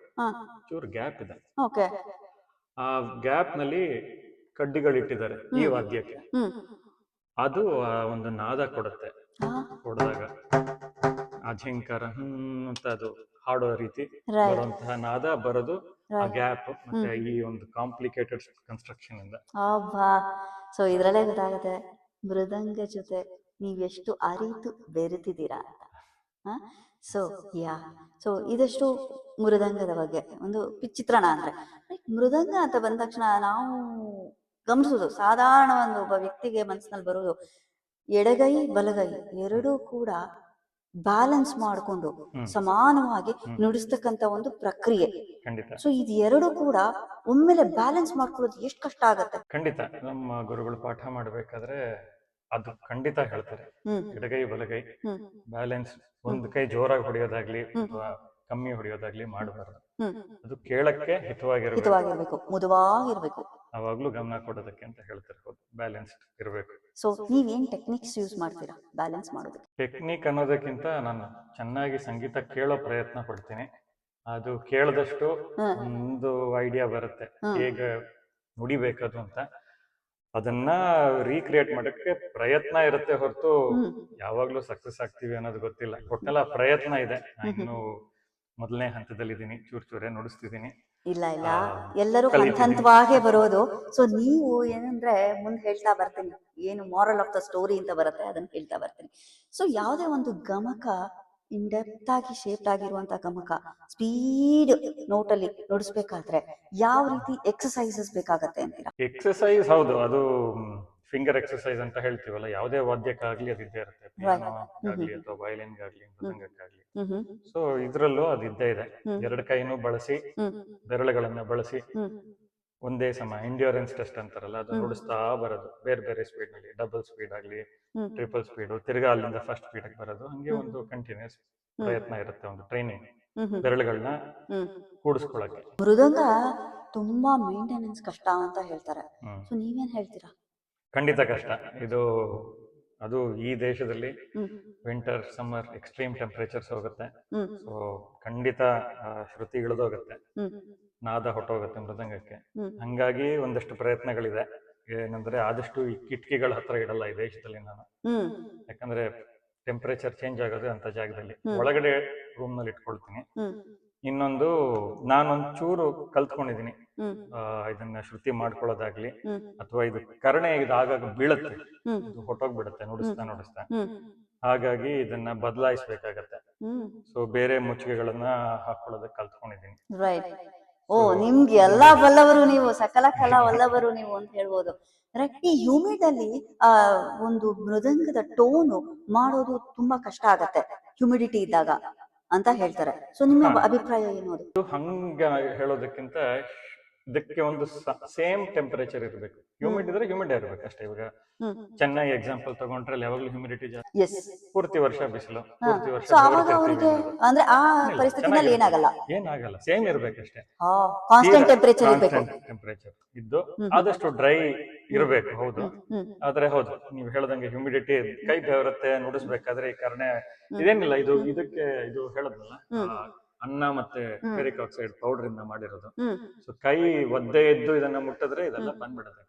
S1: ಚೂರು ಗ್ಯಾಪ್ ಇದೆ. ಆ ಗ್ಯಾಪ್ ನಲ್ಲಿ ಕಡ್ಡಿಗಳಿಟ್ಟಿದ್ದಾರೆ ಈ ವಾದ್ಯಕ್ಕೆ. ಅದು ಒಂದು ನಾದ ಕೊಡುತ್ತೆ. ಹೊಡೆದಾಗ ಅಜಿಂಕಾರ ಅಂತ ಅದು ಹಾಡೋ ರೀತಿ ಬರುವಂತಹ ನಾದ ಬರೋದು ಆ ಗ್ಯಾಪ್ ಮತ್ತೆ ಈ ಒಂದು ಕಾಂಪ್ಲಿಕೇಟೆಡ್ ಕನ್ಸ್ಟ್ರಕ್ಷನ್ ಇಂದ.
S2: ಸೊ ಇದ್ರಲ್ಲೇ ಗೊತ್ತಾಗುತ್ತೆ ಮೃದಂಗ ಜೊತೆ ನೀವೆಷ್ಟು ಅರಿತು ಬೆರೆತಿದ್ದೀರಾ ಅಂತ. ಸೊ ಇದಷ್ಟು ಮೃದಂಗದ ಬಗ್ಗೆ ಒಂದು ಚಿತ್ರಣ. ಅಂದ್ರೆ ಮೃದಂಗ ಅಂತ ಬಂದ ತಕ್ಷಣ ನಾವು ಗಮನಿಸೋದು ಸಾಧಾರಣ ಒಬ್ಬ ವ್ಯಕ್ತಿಗೆ ಮನಸ್ಸಿನಲ್ಲಿ ಬರೋದು ಎಡಗೈ ಬಲಗೈ ಎರಡೂ ಕೂಡ ಬ್ಯಾಲೆನ್ಸ್ ಮಾಡಿಕೊಂಡು ಸಮಾನವಾಗಿ ನುಡಿಸ್ತಕ್ಕಂತ ಒಂದು ಪ್ರಕ್ರಿಯೆ. ಸೊ ಇದು ಎರಡು ಕೂಡ ಒಮ್ಮೆಲೆ ಬ್ಯಾಲೆನ್ಸ್ ಮಾಡ್ಕೊಳ್ಳೋದು ಎಷ್ಟು ಕಷ್ಟ ಆಗತ್ತೆ.
S1: ಖಂಡಿತ ನಮ್ಮ ಗುರುಗಳು ಪಾಠ ಮಾಡ್ಬೇಕಾದ್ರೆ ಅದು ಖಂಡಿತ ಹೇಳ್ತಾರೆ, ಎಡಗೈ ಬಲಗೈ ಬ್ಯಾಲೆನ್ಸ್. ಒಂದು ಕೈ ಜೋರಾಗಿ ಹೊಡೆಯೋದಾಗ್ಲಿ ಅಥವಾ ಕಮ್ಮಿ ಹೊಡೆಯೋದಾಗ್ಲಿ ಮಾಡಬಾರ್ದು. ಅದು ಕೇಳಕ್ಕೆ ಹಿತವಾಗಿರ್ಬೇಕು,
S2: ಮುದವಾಗಿರ್ಬೇಕು,
S1: ಅವಾಗ್ಲೂ ಗಮನ ಕೊಡೋದಕ್ಕೆ ಅಂತ ಹೇಳ್ತಾರೆ. ಬ್ಯಾಲೆನ್ಸ್ ಇರಬೇಕು.
S2: ಸೊ ನೀವೇನ್ ಟೆಕ್ನಿಕ್ಸ್ ಯೂಸ್ ಮಾಡ್ತೀರಾ ಬ್ಯಾಲೆನ್ಸ್ ಮಾಡೋದಕ್ಕೆ?
S1: ಟೆಕ್ನಿಕ್ ಅನ್ನೋದಕ್ಕಿಂತ ನಾನು ಚೆನ್ನಾಗಿ ಸಂಗೀತ ಕೇಳೋ ಪ್ರಯತ್ನ ಪಡ್ತೀನಿ. ಅದು ಕೇಳದಷ್ಟು ಒಂದು ಐಡಿಯಾ ಬರುತ್ತೆ ಹೇಗೆ ನುಡಿಬೇಕದು ಅಂತ. ಅದನ್ನ ರೀಕ್ರಿಯೇಟ್ ಮಾಡಕ್ಕೆ ಪ್ರಯತ್ನ ಇರುತ್ತೆ ಹೊರತು ಯಾವಾಗ್ಲೂ ಸಕ್ಸಸ್ ಆಗ್ತೀವಿ ಅನ್ನೋದು ಗೊತ್ತಿಲ್ಲ. ಒಟ್ಟೆಲ್ಲ ಪ್ರಯತ್ನ ಇದೆ. ಇನ್ನು ಮೊದಲನೇ ಹಂತದಲ್ಲಿದ್ದೀನಿ, ಚೂರೇ ನುಡಿಸ್ತಿದ್ದೀನಿ.
S2: ಇಲ್ಲ ಎಲ್ಲರೂ ಹಂತವಾಗಿ ಬರೋದು. ಸೊ ನೀವು ಏನಂದ್ರೆ ಮುಂದೆ ಹೇಳ್ತಾ ಬರ್ತೀನಿ, ಏನು ಮಾರಲ್ ಆಫ್ ದ ಸ್ಟೋರಿ ಅಂತ ಬರುತ್ತೆ ಅದನ್ನ ಹೇಳ್ತಾ ಬರ್ತೀನಿ. ಸೊ ಯಾವುದೇ ಒಂದು ಗಮಕ ಇನ್ ಡೆಪ್ತ್ ಆಗಿ ಶೇಪ್ ಆಗಿರುವಂತ ಗಮಕ ಸ್ಪೀಡ್ ನೋಟಲ್ಲಿ ನುಡಿಸ್ಬೇಕಾದ್ರೆ ಯಾವ ರೀತಿ ಎಕ್ಸಸೈಸಸ್ ಬೇಕಾಗತ್ತೆ ಅಂತೀರಾ?
S1: ಎಕ್ಸಸೈಸ್ ಹೌದು, ಅದು ಫಿಂಗರ್ ಎಕ್ಸಸೈಸ್ ಅಂತ ಹೇಳ್ತೀವಲ್ಲ, ಯಾವುದೇ ವಾದ್ಯಕ್ಕಾಗ್ಲಿ ಅದು ಇದ್ದೇ ಇರುತ್ತೆ. ಪಿಯಾನೋಗಾಗ್ಲಿ ಅಥವಾ ವಯಲಿನ್ಗಾಗ್ಲಿ ಮೃದಂಗಕ್ಕಾಗ್ಲಿ. ಸೊ ಇದ್ರಲ್ಲೂ ಅದು ಇದ್ದೇ ಇದೆ. ಎರಡು ಕೈನೂ ಬಳಸಿ ಬೆರಳುಗಳನ್ನ ಬಳಸಿ ಒಂದೇ ಸಮ ಎಂಡ್ಯೂರೆನ್ಸ್ ಟೆಸ್ಟ್ ಅಂತಾರಲ್ಲ, ಅದು ನುಡಿಸ್ತಾ ಬರೋದು ಬೇರೆ ಬೇರೆ ಸ್ಪೀಡ್ ನಲ್ಲಿ. ಡಬಲ್ ಸ್ಪೀಡ್ ಆಗ್ಲಿ, ಟ್ರಿಪಲ್ ಸ್ಪೀಡ್, ತಿರ್ಗಾ ಅಲ್ಲಿಂದ ಫಸ್ಟ್ ಸ್ಪೀಡ್ ಬರೋದು. ಹಂಗೆ ಒಂದು ಕಂಟಿನ್ಯೂಸ್ ಪ್ರಯತ್ನ ಇರುತ್ತೆ, ಒಂದು ಟ್ರೈನಿಂಗ್ ಬೆರಳುಗಳನ್ನ ಕೂಡಿಸ್ಕೊಳಕ್ಕೆ.
S2: ಮೃದಂಗ ತುಂಬಾ ಮೇಂಟೆನೆನ್ಸ್ ಕಷ್ಟ ಅಂತ ಹೇಳ್ತಾರೆ. ಸೊ ನೀವೇನ್ ಹೇಳ್ತೀರಾ?
S1: ಖಂಡಿತ ಕಷ್ಟ ಇದು. ಅದು ಈ ದೇಶದಲ್ಲಿ ವಿಂಟರ್ ಸಮ್ಮರ್ ಎಕ್ಸ್ಟ್ರೀಮ್ ಟೆಂಪರೇಚರ್ಸ್ ಹೋಗುತ್ತೆ. ಸೊ ಖಂಡಿತ ಶ್ರುತಿ ಇಳಿದೋಗುತ್ತೆ, ನಾದ ಹೊಟ್ಟೋಗುತ್ತೆ ಮೃದಂಗಕ್ಕೆ. ಹಂಗಾಗಿ ಒಂದಷ್ಟು ಪ್ರಯತ್ನಗಳಿದೆ. ಏನಂದ್ರೆ ಆದಷ್ಟು ಈ ಕಿಟಕಿಗಳ ಹತ್ರ ಇಡಲ್ಲ ಈ ದೇಶದಲ್ಲಿ ನಾನು. ಯಾಕಂದ್ರೆ ಟೆಂಪರೇಚರ್ ಚೇಂಜ್ ಆಗೋದು ಅಂತ ಜಾಗದಲ್ಲಿ. ಒಳಗಡೆ ರೂಮ್ ನಲ್ಲಿ ಇಟ್ಕೊಳ್ತೀನಿ. ಇನ್ನೊಂದು ನಾನೊಂಚೂರು ಕಲ್ತ್ಕೊಂಡಿದೀನಿ, ಇದನ್ನ ಶ್ರುತಿ ಮಾಡ್ಕೊಳ್ಳೋದಾಗ್ಲಿ ಅಥವಾ ಇದು ಕರ್ಣೆ ಇದಾಗಾಗ ಬೀಳುತ್ತೆ, ಇದು ಹೊಟ್ಟೋಗ್ಬಿಡುತ್ತೆ ನುಡಿಸ್ತಾ. ಹಾಗಾಗಿ ಇದನ್ನ ಬದಲಾಯಿಸ್ಬೇಕಾಗತ್ತೆ. ಸೊ ಬೇರೆ ಮುಚ್ಚಿಗೆಗಳನ್ನ ಹಾಕೊಳ್ಳೋದಕ್ಕೆ ಕಲ್ತ್ಕೊಂಡಿದೀನಿ.
S2: ನಿಮ್ಗೆ ಎಲ್ಲಾ ಬಲ್ಲವರು ನೀವು, ಸಕಲ ಕಲಾ ವಲ್ಲವರು ನೀವು ಅಂತ ಹೇಳ್ಬೋದು. ಈ ಹ್ಯೂಮಿಡ್ ಅಲ್ಲಿ ಒಂದು ಮೃದಂಗದ ಟೋನು ಮಾಡೋದು ತುಂಬಾ ಕಷ್ಟ ಆಗತ್ತೆ ಹ್ಯೂಮಿಡಿಟಿ ಇದ್ದಾಗ ಅಂತ ಹೇಳ್ತಾರೆ. ಸೊ ನಿಮ್ಮ ಅಭಿಪ್ರಾಯ ಏನು?
S1: ಹಂಗ ಹೇಳೋದಕ್ಕಿಂತ ಇದಕ್ಕೆ ಒಂದು ಸೇಮ್ ಟೆಂಪರೇಚರ್ ಇರಬೇಕು. ಹ್ಯೂಮಿಡ್ ಇದ್ರೆ ಹ್ಯೂಮಿಡ್ ಇರ್ಬೇಕು ಅಷ್ಟೇ. ಇವಾಗ ಚೆನ್ನೈ ಎಕ್ಸಾಂಪಲ್ ತಗೊಂಡ್ರೆ ಅಲ್ಲಿ ಯಾವಾಗ್ಲೂ ಹ್ಯೂಮಿಡಿಟಿ ಜಾಸ್ತಿ,
S2: ಎಸ್.
S1: ಪೂರ್ತಿ ವರ್ಷ ಬಿಸಿಲು, ಪೂರ್ತಿ ವರ್ಷ
S2: ಸೊ ಅವಾಗ ಅವರಿಗೆ ಅಂದ್ರೆ ಆ ಪರಿಸ್ಥಿತಿನಲ್ಲಿ ಏನಾಗಲ್ಲ,
S1: ಏನಾಗಲ್ಲ, ಸೇಮ್ ಇರ್ಬೇಕಷ್ಟೇ.
S2: ಕಾನ್ಸ್ಟೆಂಟ್ ಟೆಂಪರೇಚರ್ ಇರಬೇಕು.
S1: ಟೆಂಪರೇಚರ್ ಇದ್ದು ಆದಷ್ಟು ಡ್ರೈ ಇರಬೇಕು. ಹೌದು, ಆದ್ರೆ ಹೌದು ನೀವು ಹೇಳ್ದಂಗೆ ಹ್ಯೂಮಿಡಿಟಿ ಕೈ ಬೆವರುತ್ತೆ ನುಡಿಸ್ಬೇಕಾದ್ರೆ. ಈ ಕಾರಣ ಇದೇನಿಲ್ಲ, ಇದು ಇದಕ್ಕೆ ಇದು ಹೇಳದ್ನಲ್ಲ, ಅನ್ನ ಮತ್ತೆ ಫೆರಿಕ್ ಆಕ್ಸೈಡ್ ಪೌಡರ್ ಇಂದ ಮಾಡಿರೋದು. ಸೊ ಕೈ ಒದ್ದೆ ಎದ್ದು ಇದನ್ನ ಮುಟ್ಟಿದ್ರೆ ಇದೆಲ್ಲ ಬಂದ್ಬಿಡುತ್ತೆ,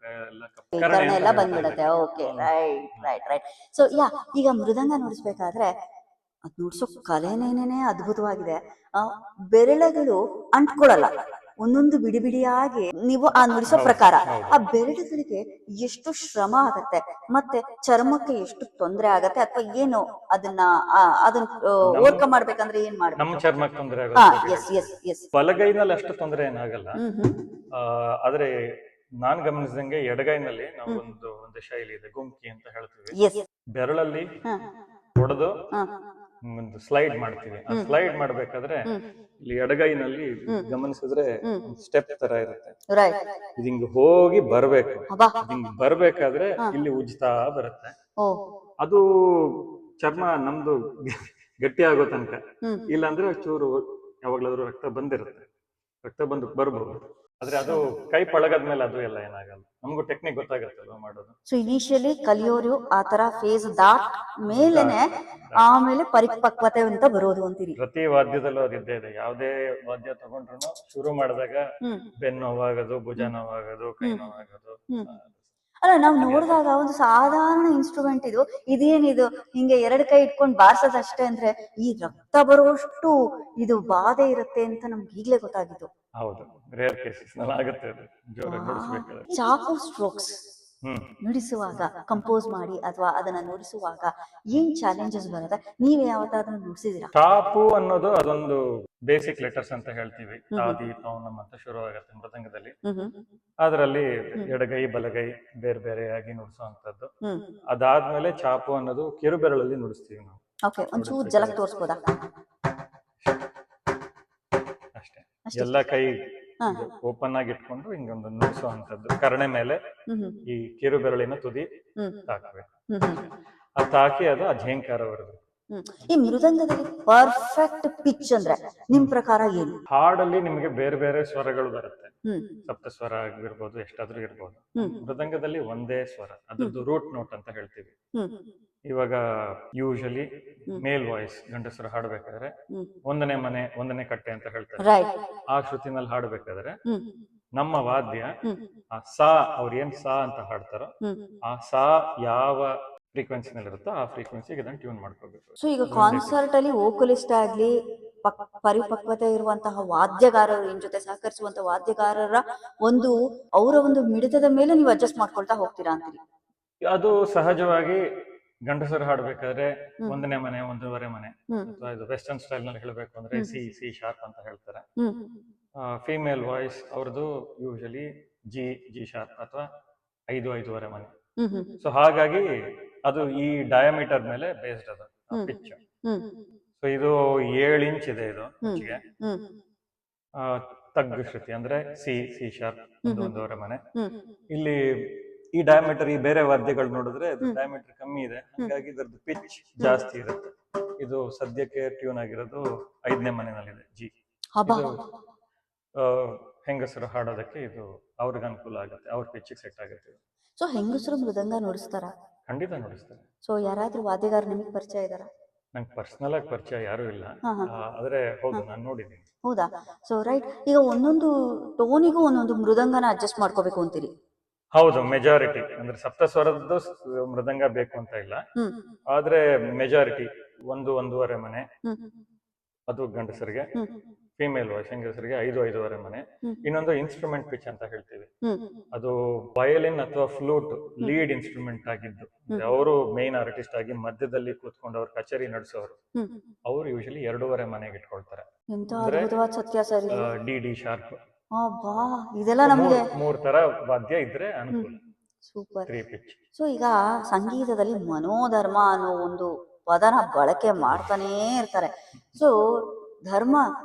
S1: ಕೈ
S2: ಎಲ್ಲ ಬಂದ್ಬಿಡುತ್ತೆ. Okay, right right right. So ಈಗ ಮೃದಂಗ ನುಡಿಸ್ಬೇಕಾದ್ರೆ ಅದ್ ನುಡ್ಸೋ ಕಲೆನೇನೆ ಅದ್ಭುತವಾಗಿದೆ. ಬೆರಳುಗಳು ಅಂಟ್ಕೊಳಲ್ಲ, ಒಂದೊಂದು ಬಿಡಿ ಬಿಡಿಯಾಗಿ ನೀವು ಆ ನುಡಿಸೋ ಪ್ರಕಾರ ಆ ಬೆರಳುಗಳಿಗೆ ಎಷ್ಟು ಶ್ರಮ ಆಗತ್ತೆ, ಮತ್ತೆ ಚರ್ಮಕ್ಕೆ ಎಷ್ಟು ತೊಂದರೆ ಆಗತ್ತೆ, ಅಥವಾ ಏನು ಅದನ್ನ ಓವರ್ಕಮ್ ಮಾಡ್ಬೇಕಂದ್ರೆ ಏನ್ ಮಾಡ್ಬೇಕು?
S1: ನಮ್ಮ ಚರ್ಮಕ್ಕೆ ತೊಂದರೆ
S2: ಎಸ್ ಎಸ್ ಎಸ್.
S1: ಬಲಗೈನಲ್ಲಿ ಅಷ್ಟು ತೊಂದರೆ ಏನಾಗಲ್ಲ, ಆದ್ರೆ ನಾನ್ ಗಮನಿಸಿದಂಗೆ ಎಡಗೈನಲ್ಲಿ ನಾವು ಒಂದು ಶೈಲಿ ಇದೆ, ಗುಂಕಿ ಅಂತ ಹೇಳ್ತೀವಿ. ಬೆರಳಲ್ಲಿ ಹೊಡೆದು ಒಂದು ಸ್ಲೈಡ್ ಮಾಡ್ತೀವಿ. ಆ ಸ್ಲೈಡ್ ಮಾಡ್ಬೇಕಾದ್ರೆ ಇಲ್ಲಿ ಎಡಗೈನಲ್ಲಿ ಗಮನಿಸಿದ್ರೆ ಸ್ಟೆಪ್ ತರ ಇರುತ್ತೆ, ಇದು ಹಿಂಗ್ ಹೋಗಿ ಬರ್ಬೇಕು. ಹಿಂಗ್ ಬರ್ಬೇಕಾದ್ರೆ ಇಲ್ಲಿ ಉಜ್ತಾ ಬರುತ್ತೆ. ಅದು ಚರ್ಮ ನಮ್ದು ಗಟ್ಟಿ ಆಗೋ ತನಕ, ಇಲ್ಲಾಂದ್ರೆ ಚೂರು ಯಾವಾಗ್ಲಾದ್ರೂ ರಕ್ತ ಬಂದಿರುತ್ತೆ, ರಕ್ತ ಬಂದು ಬರ್ಬಹುದು. ಆದ್ರೆ ಅದು ಕೈ ಪಳಗದ್ಮೇಲೆ ಅದು ಎಲ್ಲ ಏನಾಗಲ್ಲ. ನಮಗೂ ಟೆಕ್ನಿಕ್ ಗೊತ್ತಾಗತ್ತಲ್ವ ಮಾಡೋದು.
S2: ಸೊ ಇನಿಷಿಯಲಿ ಕಲಿಯೋರು ಆ ತರ ಫೇಸ್ ದಾಟ್ ಮೇಲೆನೆ ಆಮೇಲೆ ಪರಿಪಕ್ವತೆ ಅಂತ ಬರೋದು ಅಂತೀರಿ.
S1: ಪ್ರತಿ ವಾದ್ಯದಲ್ಲೂ ಅದಿದ್ದೇ ಇದೆ. ಯಾವ್ದೇ ವಾದ್ಯ ತಗೊಂಡ್ರು ಶುರು ಮಾಡಿದಾಗ ಬೆನ್ನು ನೋವಾಗೋದು, ಭುಜ ನೋವಾಗೋದು, ಕೈ ನೋವಾಗೋದು.
S2: ಅಲ್ಲ, ನಾವು ನೋಡಿದಾಗ ಒಂದು ಸಾಧಾರಣ ಇನ್ಸ್ಟ್ರೂಮೆಂಟ್ ಇದೇನಿದು ಹಿಂಗೆ ಎರಡು ಕೈ ಇಟ್ಕೊಂಡು ಬಾರ್ಸೋದಷ್ಟೇ ಅಂದ್ರೆ ಈ ರಕ್ತ ಬರುವಷ್ಟು ಇದು ಬಾಧೆ ಇರುತ್ತೆ ಅಂತ ನಮ್ಗೆ ಈಗ್ಲೇ ಗೊತ್ತಾಗಿತ್ತು.
S1: ಹೌದು, ರೇರ್ ಕೇಸಸ್ ಆಗುತ್ತೆ ಅದು ಜೋರಾಗಿ ನುಡಿಸಬೇಕಾದ್ರೆ.
S2: ಚಾಕು ಸ್ಟ್ರೋಕ್ಸ್ ನುಡಿಸುವಾಗ, ಕಂಪೋಸ್ ಮಾಡಿ ಅಥವಾ ಅದನ್ನ ನುಡಿಸುವಾಗ ಏನ್ ಚಾಲೆಂಜಸ್ ಬರುತ್ತೆ? ನೀವ್ ಯಾವತ್ತಾದ್ರೂ ನುಡಿಸಿದಿರಾ?
S1: ಚಾಪು ಅನ್ನೋದು ಅದೊಂದು ಬೇಸಿಕ್ ಲೆಟರ್ಸ್ ಅಂತ ಹೇಳ್ತೀವಿ. ತಾದಿ ತೌನಂ ಅಂತ ಶುರು ಆಗತ್ತೆ ಮೃದಂಗದಲ್ಲಿ. ಅದರಲ್ಲಿ ಎಡಗೈ ಬಲಗೈ ಬೇರೆ ಬೇರೆಯಾಗಿ ನುಡಿಸುವಂತದ್ದು. ಅದಾದ್ಮೇಲೆ ಚಾಪು ಅನ್ನೋದು ಕಿರುಬೆರಳಲ್ಲಿ ನುಡಿಸ್ತೀವಿ ನಾವು.
S2: ಓಕೆ, ಒಂಚೂರು ಜಲಕ್ ತೋರಿಸ್ಬೋದಾ?
S1: ಅಷ್ಟೇ, ಎಲ್ಲ ಕೈ ಓಪನ್ ಆಗಿ ಇಟ್ಕೊಂಡು ಹಿಂಗೊಂದು ನುಡಿಸುವಂತದ್ದು. ಕರಣೆ ಮೇಲೆ ಈ ಕಿರು ಬೆರಳಿನ ತುದಿ ತಾಕಬೇಕು. ಅದು ತಾಕಿ ಅದು ಅಝೇಂಕಾರ ಬರಬೇಕು.
S2: ಈ ಮೃದಂಗದಲ್ಲಿ ಪರ್ಫೆಕ್ಟ್ ಪಿಚ್ ಅಂದ್ರೆ ನಿಮ್ ಪ್ರಕಾರ ಏನು?
S1: ಹಾಡಲ್ಲಿ ನಿಮಗೆ ಬೇರೆ ಬೇರೆ ಸ್ವರಗಳು ಬರುತ್ತೆ. ಸಪ್ತ ಸ್ವರ ಆಗಿರ್ಬೋದು, ಎಷ್ಟಾದ್ರೂ ಇರ್ಬೋದು. ಮೃದಂಗದಲ್ಲಿ ಒಂದೇ ಸ್ವರ, ಅದ್ರದ್ದು ರೂಟ್ ನೋಟ್ ಅಂತ ಹೇಳ್ತೀವಿ. ಇವಾಗ ಯೂಶಲಿ ಮೇಲ್ ವಾಯ್ಸ್ ಗಂಡಸರು ಹಾಡ್ಬೇಕಾದ್ರೆ ಒಂದನೇ ಮನೆ ಒಂದನೇ ಕಟ್ಟೆ ಅಂತ ಹೇಳ್ತಾರೆ. ಆ ಶ್ರುತಿನಲ್ಲಿ ಹಾಡ್ಬೇಕಾದ್ರೆ ನಮ್ಮ ವಾದ್ಯ ಆ ಸಾ, ಅವ್ರು ಏನ್ ಸಾ ಅಂತ ಹಾಡ್ತಾರೋ ಆ ಸಾ ಯಾವ ಫ್ರೀಕ್ವೆನ್ಸಿನಲ್ಲಿ ಇರುತ್ತೋ ಆ ಫ್ರೀಕ್ವೆನ್ಸಿಗೆ ಇದನ್ನ ಟ್ಯೂನ್ ಮಾಡ್ಕೋಬೇಕು.
S2: ಸೊ ಈಗ ಕಾನ್ಸರ್ಟ್ ಅಲ್ಲಿ ವೋಕಲಿಸ್ಟ್ ಆಗ್ಲಿ, ಪರಿಪಕ್ವತೆ ಇರುವಂತಹ ವಾದ್ಯಗಾರರು, ನಿಮ್ ಜೊತೆ ಸಹಕರಿಸುವಂತಹ ವಾದ್ಯಗಾರರ ಅವರ ಒಂದು ಮಿಡಿತದ ಮೇಲೆ ನೀವು ಅಡ್ಜಸ್ಟ್ ಮಾಡ್ಕೊಳ್ತಾ ಹೋಗ್ತೀರಾ ಅಂತೀರಿ?
S1: ಅದು ಸಹಜವಾಗಿ ಗಂಡಸರು ಹಾಡ್ಬೇಕಾದ್ರೆ ಒಂದನೇ ಮನೆ ಒಂದೂವರೆ ಮನೆ, ಅಥವಾ ಇದು ವೆಸ್ಟರ್ನ್ ಸ್ಟೈಲ್ ನಲ್ಲಿ ಹೇಳ್ಬೇಕು ಅಂದ್ರೆ ಸಿ ಶಾರ್ಪ್ ಅಂತ ಹೇಳ್ತಾರೆ. ಫೀಮೇಲ್ ವಾಯ್ಸ್ ಅವ್ರದ್ದು ಯೂಶಲಿ ಜಿ ಶಾರ್ಪ್ ಅಥವಾ 5-5.5 ಮನೆ. ಸೊ ಹಾಗಾಗಿ ಅದು ಈ ಡಯಾಮೀಟರ್ ಮೇಲೆ ಬೇಸ್ಡ್ ಅದು ಪಿಚ್. ಸೊ ಇದು 7 ಇಂಚ್ ಇದೆ ಇದು ಪಿಚ್ಗೆ. ತಗ್ಗು ಶ್ರುತಿ ಅಂದ್ರೆ ಸಿ ಶಾರ್ಪ್ 1-1.5 ಮನೆ. ಇಲ್ಲಿ ಈ ಡಯಾಮೀಟರ್, ಈ ಬೇರೆ ವಾದ್ಯಗಳು ನೋಡಿದ್ರೆ ಡಯಾಮೀಟರ್ ಕಮ್ಮಿ ಇದೆ, ಹಾಗಾಗಿ ಇದರದ್ದು ಪಿಚ್ ಜಾಸ್ತಿ ಇರುತ್ತೆ. ಇದು ಸದ್ಯಕ್ಕೆ ಟ್ಯೂನ್ ಆಗಿರೋದು 5ನೇ ಮನೆಯಲ್ಲಿದೆ ಜಿ. ಹೆಂಗಸರು ಹಾಡೋದಕ್ಕೆ ಇದು ಅವ್ರಿಗೆ ಅನುಕೂಲ ಆಗುತ್ತೆ, ಅವ್ರ ಪಿಚ್ ಸೆಟ್ ಆಗುತ್ತೆ.
S2: ಸೊ ಹೆಂಗಸರು ಮೃದಂಗ ನುಡಿಸ್ತಾರ?
S1: ಖಂಡಿತ ನುಡಿಸ್ತಾರೆ.
S2: ಸೊ ಯಾರಾದ್ರೂ ವಾದ್ಯಗಾರ ನಿಮಗೆ ಪರಿಚಯ ಇದಾರ?
S1: ನಂಗೆ ಪರ್ಸನಲ್ ಆಗಿ ಪರಿಚಯ ಯಾರು ಇಲ್ಲ, ಆದ್ರೆ ಹೌದು ನಾನು ನೋಡಿದ್ದೀನಿ.
S2: ಹೌದಾ? ಸೊ ರೈಟ್, ಈಗ ಒಂದೊಂದು ಟೋನಿಗೂ ಒಂದೊಂದು ಮೃದಂಗನ ಅಡ್ಜಸ್ಟ್ ಮಾಡ್ಕೋಬೇಕು ಅಂತೀರಿ?
S1: ಹೌದು, ಮೆಜಾರಿಟಿ ಅಂದ್ರೆ ಸಪ್ತಸ್ವರದ್ದು ಮೃದಂಗ ಬೇಕು ಅಂತ ಇಲ್ಲ, ಆದ್ರೆ ಮೆಜಾರಿಟಿ 1-1.5 ಮನೆ ಅದು ಗಂಡಸರಿಗೆ, ಫಿಮೇಲ್ ವಾಯ್ಸ್ ಹೆಂಗಸರಿಗೆ 5-5.5 ಮನೆ. ಇನ್ನೊಂದು ಇನ್ಸ್ಟ್ರೂಮೆಂಟ್ ಪಿಚ್ ಅಂತ ಹೇಳ್ತೀವಿ, ಅದು ವಯಲಿನ್ ಅಥವಾ ಫ್ಲೂಟ್ ಲೀಡ್ ಇನ್ಸ್ಟ್ರೂಮೆಂಟ್ ಆಗಿದ್ದು, ಅವರು ಮೇನ್ ಆರ್ಟಿಸ್ಟ್ ಆಗಿ ಮಧ್ಯದಲ್ಲಿ ಕೂತ್ಕೊಂಡು ಅವ್ರ ಕಚೇರಿ ನಡೆಸೋರು, ಅವ್ರು ಯೂಶಲಿ 2.5 ಮನೆಗೆ ಇಟ್ಕೊಳ್ತಾರೆ. ಡಿ ಶಾರ್ಪ್,
S2: ಇದೆಲ್ಲ ನಮಗೆ
S1: 3 ತರ ವಾದ್ಯ ಇದ್ರೆ ಅನುಕೂಲ.
S2: ಸೂಪರ್. ಸೊ ಈಗ ಸಂಗೀತದಲ್ಲಿ ಮನೋಧರ್ಮ ಅನ್ನೋ ಒಂದು ಪದನ ಬಳಕೆ ಮಾಡ್ತಾನೇ ಇರ್ತಾರೆ. ಸೊ ಧರ್ಮ,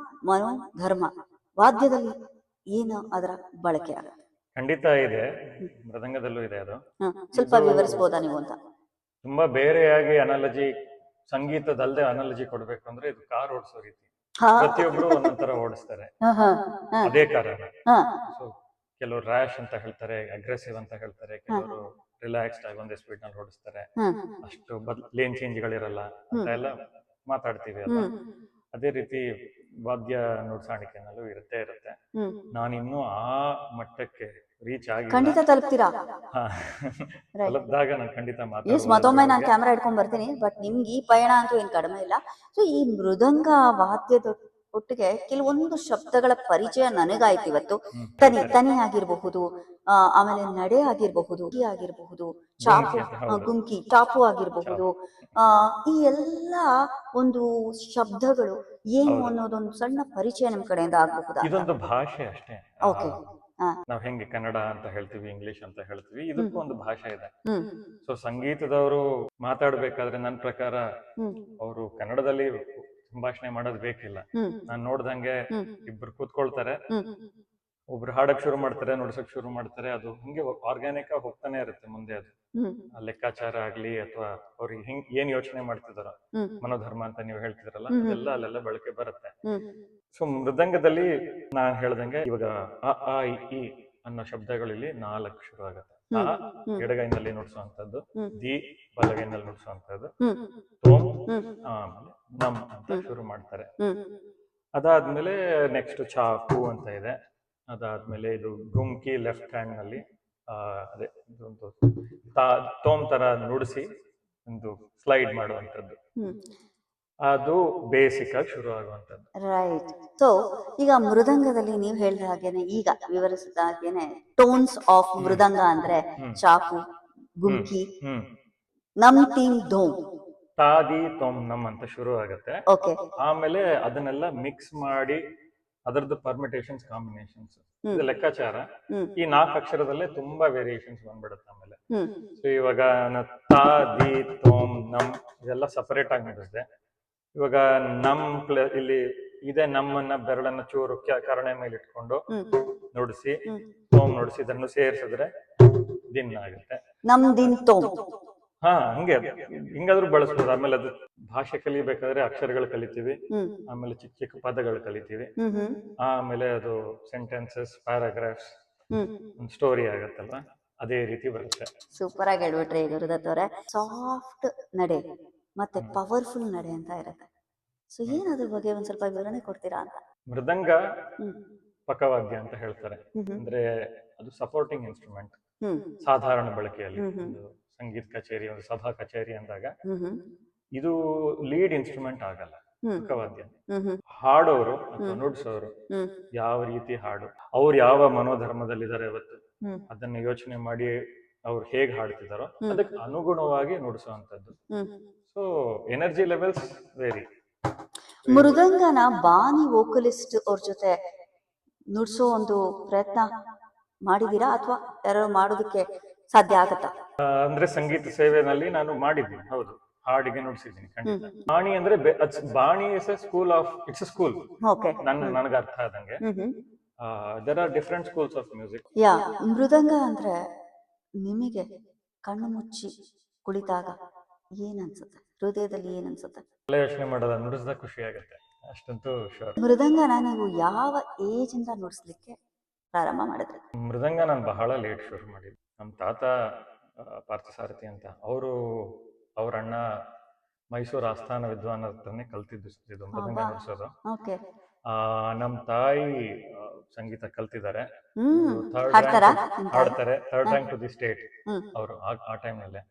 S2: ಮನೋಧರ್ಮ ವಾದ್ಯದಲ್ಲಿ ಏನು ಅದರ ಬಳಕೆ ಆಗುತ್ತೆ?
S1: ಖಂಡಿತ ಇದೆ, ಮೃದಂಗದಲ್ಲೂ ಇದೆ ಅದು.
S2: ಸ್ವಲ್ಪ ವಿವರಿಸ್ಬೋದಾ ನೀವು ಅಂತ?
S1: ತುಂಬಾ ಬೇರೆಯಾಗಿ ಅನಾಲಜಿ, ಸಂಗೀತದಲ್ಲದೆ ಅನಾಲಜಿ ಕೊಡ್ಬೇಕು ಅಂದ್ರೆ ಇದು ಕಾರ್ ಓಡಿಸೋ ರೀತಿ. ಪ್ರತಿಯೊಬ್ರು ಒಂದೊಂದರ ಓಡಿಸ್ತಾರೆ, ಅದೇ ಕಾರಣ. ಸೊ ಕೆಲವರು ರ್ಯಾಶ್ ಅಂತ ಹೇಳ್ತಾರೆ, ಅಗ್ರೆಸಿವ್ ಅಂತ ಹೇಳ್ತಾರೆ, ಕೆಲವರು ರಿಲ್ಯಾಕ್ಸ್ಡ್ ಆಗಿ ಒಂದೇ ಸ್ಪೀಡ್ ನಲ್ಲಿ ಓಡಿಸ್ತಾರೆ, ಅಷ್ಟು ಲೇನ್ ಚೇಂಜ್ಗಳಿರಲ್ಲ ಅಂತ ಎಲ್ಲ ಮಾತಾಡ್ತೀವಿ ಅಲ್ಲ. ಅದೇ ರೀತಿ ವಾದ್ಯ ನುಡಿಸಾಣಿಕೆನಲ್ಲೂ ಇರುತ್ತೆ. ನಾನಿನ್ನೂ ಆ ಮಟ್ಟಕ್ಕೆ ರೀಚ್ ಆಗಿ
S2: ಖಂಡಿತ ತಲುಪ್ತೀರಾ.
S1: ತಲುಪಿದಾಗ ನಾನು ಖಂಡಿತ
S2: ಮತ್ತೊಮ್ಮೆ ನಾನು ಕ್ಯಾಮ್ರಾ ಇಟ್ಕೊಂಡ್ ಬರ್ತೀನಿ. ಬಟ್ ನಿಮ್ಗೆ ಈ ಪಯಣ ಅಂತೂ ಏನ್ ಕಡಿಮೆ ಇಲ್ಲ. ಸೊ ಈ ಮೃದಂಗ ವಾದ್ಯದ ಒಟ್ಟಿಗೆ ಕೆಲವೊಂದು ಶಬ್ದಗಳ ಪರಿಚಯ ನನಗಾಯ್ತು ಇವತ್ತು. ತನಿ ಆಗಿರಬಹುದು, ಆಮೇಲೆ ನಡೆ ಆಗಿರಬಹುದು, ಚಾಪು, ಗುಂಕಿ, ಚಾಪು ಆಗಿರಬಹುದು. ಈ ಎಲ್ಲ ಒಂದು ಶಬ್ದಗಳು ಏನು ಅನ್ನೋದೊಂದು ಸಣ್ಣ ಪರಿಚಯ ನಿಮ್ ಕಡೆಯಿಂದ ಆಗಬಹುದಾ?
S1: ಇದೊಂದು ಭಾಷೆ ಅಷ್ಟೇ.
S2: ಓಕೆ.
S1: ನಾವ್ ಹೆಂಗೆ ಕನ್ನಡ ಅಂತ ಹೇಳ್ತೀವಿ, ಇಂಗ್ಲಿಷ್ ಅಂತ ಹೇಳ್ತೀವಿ, ಇದಕ್ಕೂ ಒಂದು ಭಾಷೆ ಇದೆ. ಸೊ ಸಂಗೀತದವರು ಮಾತಾಡ್ಬೇಕಾದ್ರೆ ನನ್ನ ಪ್ರಕಾರ ಅವರು ಕನ್ನಡದಲ್ಲಿ ಸಂಭಾಷಣೆ ಮಾಡೋದು ಬೇಕಿಲ್ಲ. ನಾನ್ ನೋಡ್ದಂಗೆ ಇಬ್ರು ಕೂತ್ಕೊಳ್ತಾರೆ, ಒಬ್ರು ಹಾಡಕ್ ಶುರು ಮಾಡ್ತಾರೆ, ನುಡ್ಸಕ್ ಶುರು ಮಾಡ್ತಾರೆ, ಅದು ಹಿಂಗೆ ಆರ್ಗ್ಯಾನಿಕ್ ಆಗಿ ಹೋಗ್ತಾನೆ ಇರುತ್ತೆ ಮುಂದೆ. ಅದು ಲೆಕ್ಕಾಚಾರ ಆಗ್ಲಿ ಅಥವಾ ಅವ್ರಿಗೆ ಹಿಂಗ್ ಏನ್ ಯೋಚನೆ ಮಾಡ್ತಿದಾರೋ, ಮನೋಧರ್ಮ ಅಂತ ನೀವು ಹೇಳ್ತಿದ್ರಲ್ಲ, ಅದೆಲ್ಲ ಅಲ್ಲೆಲ್ಲ ಬಳಕೆ ಬರುತ್ತೆ. ಸೊ ಮೃದಂಗದಲ್ಲಿ ನಾನ್ ಹೇಳ್ದಂಗೆ ಇವಾಗ ಅ ಆ ಇ ಅನ್ನೋ ಶಬ್ದಗಳಲ್ಲಿ 4 ಶುರು ಆಗುತ್ತೆ. ಆ ಎಡಗೈನಲ್ಲಿ ನುಡ್ಸುವಂತದ್ದು, ದಿ ಬಲಗೈನಲ್ಲಿ ನುಡ್ಸುವಂತದ್ದು, ತೋಮ್ ಆಮೇಲೆ ನಮ್ ಅಂತ ಶುರು ಮಾಡ್ತಾರೆ. ಅದಾದ್ಮೇಲೆ ನೆಕ್ಸ್ಟ್ ಚಾಪು ಅಂತ ಇದೆ. ಅದಾದ್ಮೇಲೆ ಇದು ಗುಮ್ಕಿ ಲೆಫ್ಟ್ ಹ್ಯಾಂಡ್ ನಲ್ಲಿ ಅದೇ ಇದೊಂದು ತೋಮ್ ತರ ನುಡಿಸಿ ಒಂದು ಸ್ಲೈಡ್ ಮಾಡುವಂತದ್ದು, ಅದು ಬೇಸಿಕ್ ಆಗಿ ಶುರು ಆಗುವಂತದ್ದು.
S2: ರೈಟ್. ಸೊ ಈಗ ಮೃದಂಗದಲ್ಲಿ ನೀವು ಹೇಳಿದ ಹಾಗೇನೆ, ಈಗ ವಿವರಿಸಿದ ಹಾಗೇನೆ ಟೋನ್ಸ್ ಆಫ್ ಮೃದಂಗ ಅಂದ್ರೆ ಚಾಪು, ಗುಮ್ಕಿ, ನಮ್ ತೀಮ್ ಧೋಮ್,
S1: ತಾದಿ ತೋಮ್ ನಮ್ ಅಂತ ಶುರು ಆಗುತ್ತೆ.
S2: ಓಕೆ.
S1: ಆಮೇಲೆ ಅದನ್ನೆಲ್ಲ ಮಿಕ್ಸ್ ಮಾಡಿ ಅದರದ್ದು ಪರ್ಮಿಟೇಷನ್ಸ್, ಕಾಂಬಿನೇಷನ್ಸ್, ಇದು ಲೆಕ್ಕಾಚಾರ. ಈ 4 ಅಕ್ಷರದಲ್ಲೇ ತುಂಬಾ ವೇರಿಯೇಷನ್ಸ್ ಬಂದ್ಬಿಡುತ್ತೆ ಆಮೇಲೆ. ಸೊ ಇವಾಗ ತಾ ದಿ ತೋಮ್ ನಮ್ ಇದೆಲ್ಲ ಸಪರೇಟ್ ಆಗಿ ನಡೆಸಿದೆ. ಇವಾಗ ನಮ್ ಇಲ್ಲಿ ಇದೇ ನಮ್ಮನ್ನ ಬೆರಳನ್ನ ಚೂರು ಕರಣೆ ಮೇಲೆ ಇಟ್ಕೊಂಡು ನುಡಿಸಿ ತೋಮ್ ನುಡಿಸಿ ಇದನ್ನು ಸೇರಿಸಿದ್ರೆ ದಿನ್ ಆಗುತ್ತೆ.
S2: ನಮ್ ದಿನ್ ತೋಮ್.
S1: ಹಂಗೆ ಹಿಂಗಾದ್ರೂ ಬಳಸ್ಬೋದು. ಆಮೇಲೆ ಅದು ಭಾಷೆ ಕಲಿಬೇಕಾದ್ರೆ ಅಕ್ಷರಗಳು ಕಲಿತೀವಿ, ಆಮೇಲೆ ಚಿಕ್ಕ ಚಿಕ್ಕ ಪದಗಳು ಕಲಿತೀವಿ, ಆಮೇಲೆ ಅದು ಸೆಂಟೆನ್ಸಸ್, ಪ್ಯಾರಾಗ್ರಾಫ್ಸ್, ಒಂದು ಸ್ಟೋರಿ ಆಗತ್ತಲ್ವಾ, ಅದೇ ರೀತಿ ಬರುತ್ತೆ.
S2: ಸೂಪರ್ ಆಗಿ ಹೇಳ್ಬಿಟ್ರಿ ಗುರುದತ್ ಅವರೇ. ಸಾಫ್ಟ್ ನಡೆ ಮತ್ತೆ ಪವರ್ಫುಲ್ ನಡೆ ಅಂತ ಇರುತ್ತೆ. ಸೊ ಏನಾದ್ರ ಬಗ್ಗೆ ಒಂದ್ ಸ್ವಲ್ಪ ವಿವರಣೆ ಕೊಡ್ತೀರಾ ಅಂತ?
S1: ಮೃದಂಗ ಪಕವಾದ್ಯ ಅಂತ ಹೇಳ್ತಾರೆ. ಅಂದ್ರೆ ಅದು ಸಪೋರ್ಟಿಂಗ್ ಇನ್ಸ್ಟ್ರೂಮೆಂಟ್ ಸಾಧಾರಣ ಬಳಕೆಯಲ್ಲಿ. ಒಂದು ಸಂಗೀತ ಕಚೇರಿ, ಒಂದು ಸಭಾ ಕಚೇರಿ ಅಂದಾಗ ಇದು ಲೀಡ್ ಇನ್ಸ್ಟ್ರೂಮೆಂಟ್ ಆಗಲ್ಲ. ಪಕವಾದ್ಯ ಹಾಡೋರು ಅಥವಾ ನುಡ್ಸೋರು ಯಾವ ರೀತಿ ಹಾಡು, ಅವ್ರು ಯಾವ ಮನೋಧರ್ಮದಲ್ಲಿದ್ದಾರೆ ಇವತ್ತು, ಅದನ್ನ ಯೋಚನೆ ಮಾಡಿ ಅವ್ರು ಹೇಗ್ ಹಾಡ್ತಿದಾರೋ ಅದಕ್ಕೆ ಅನುಗುಣವಾಗಿ ನುಡಿಸುವಂತದ್ದು. So energy levels vary.
S2: ಮೃದಂಗನ ಬಾನಿ ವೋಕಲಿಸ್ಟ್ ಅವ್ರ ಜೊತೆ ನುಡ್ಸೋ ಒಂದು ಪ್ರಯತ್ನ ಮಾಡಿದೀರಾ ಅಥವಾ ಯಾರು ಮಾಡೋದಕ್ಕೆ ಸಾಧ್ಯ ಆಗತ್ತಾ?
S1: ಅಂದ್ರೆ ಸಂಗೀತ ಸೇವೆನಲ್ಲಿ ನಾನು ಮಾಡಿದ್ದೀನಿ, ಹೌದು, ಹಾಡಿಗೆ ನುಡಿಸಿದ್ದೀನಿ ಖಂಡಿತ. ಬಾಣಿ ಅಂದ್ರೆ ಬಾಣಿ is a school of, it's a school. ನನಗೆ ಅರ್ಥ ಆದಂಗೆ there are different schools of music.
S2: Yeah, ಮೃದಂಗ ಅಂದ್ರೆ ನಿಮಗೆ ಕಣ್ಣು ಮುಚ್ಚಿ ಕುಳಿತಾಗ ಏನ್ ಅನ್ಸುತ್ತೆ, ಹೃದಯದಲ್ಲಿ ಏನ್ ಅನ್ಸುತ್ತೆ?
S1: ಯೋಚನೆ ಮಾಡೋದ, ನುಡಿಸಿದಾಗ ಖುಷಿ ಆಗುತ್ತೆ, ಅಷ್ಟಂತೂ ಶೋರ್.
S2: ಮೃದಂಗನ ನೀವು ಯಾವ ಏಜ್ ಇಂದ ನುಡಿಸ್ಲಿಕ್ಕೆ ಪ್ರಾರಂಭ ಮಾಡಿದ್ರಿ?
S1: ಮೃದಂಗ ನಾನು ಬಹಳ ಲೇಟ್ ಶುರು ಮಾಡಿದ್ದೆ. ನಮ್ಮ ತಾತ ಪಾರ್ಥಸಾರಥಿ ಅಂತ, ಅವ್ರ ಅಣ್ಣ ಮೈಸೂರು ಆಸ್ಥಾನ ವಿದ್ವಾನ್ ಹತ್ರನೇ ಕಲ್ತಿದ್ದು ಮೃದಂಗ ನುಡಿಸೋದು. ನಮ್ ತಾಯಿ ಸಂಗೀತ ಕಲ್ತಿದ್ದಾರೆ, ಹಾಡ್ತಾರೆ, 3rd rank to the state ಅವರು ಆ ಟೈಮ್ ನಲ್ಲೇ.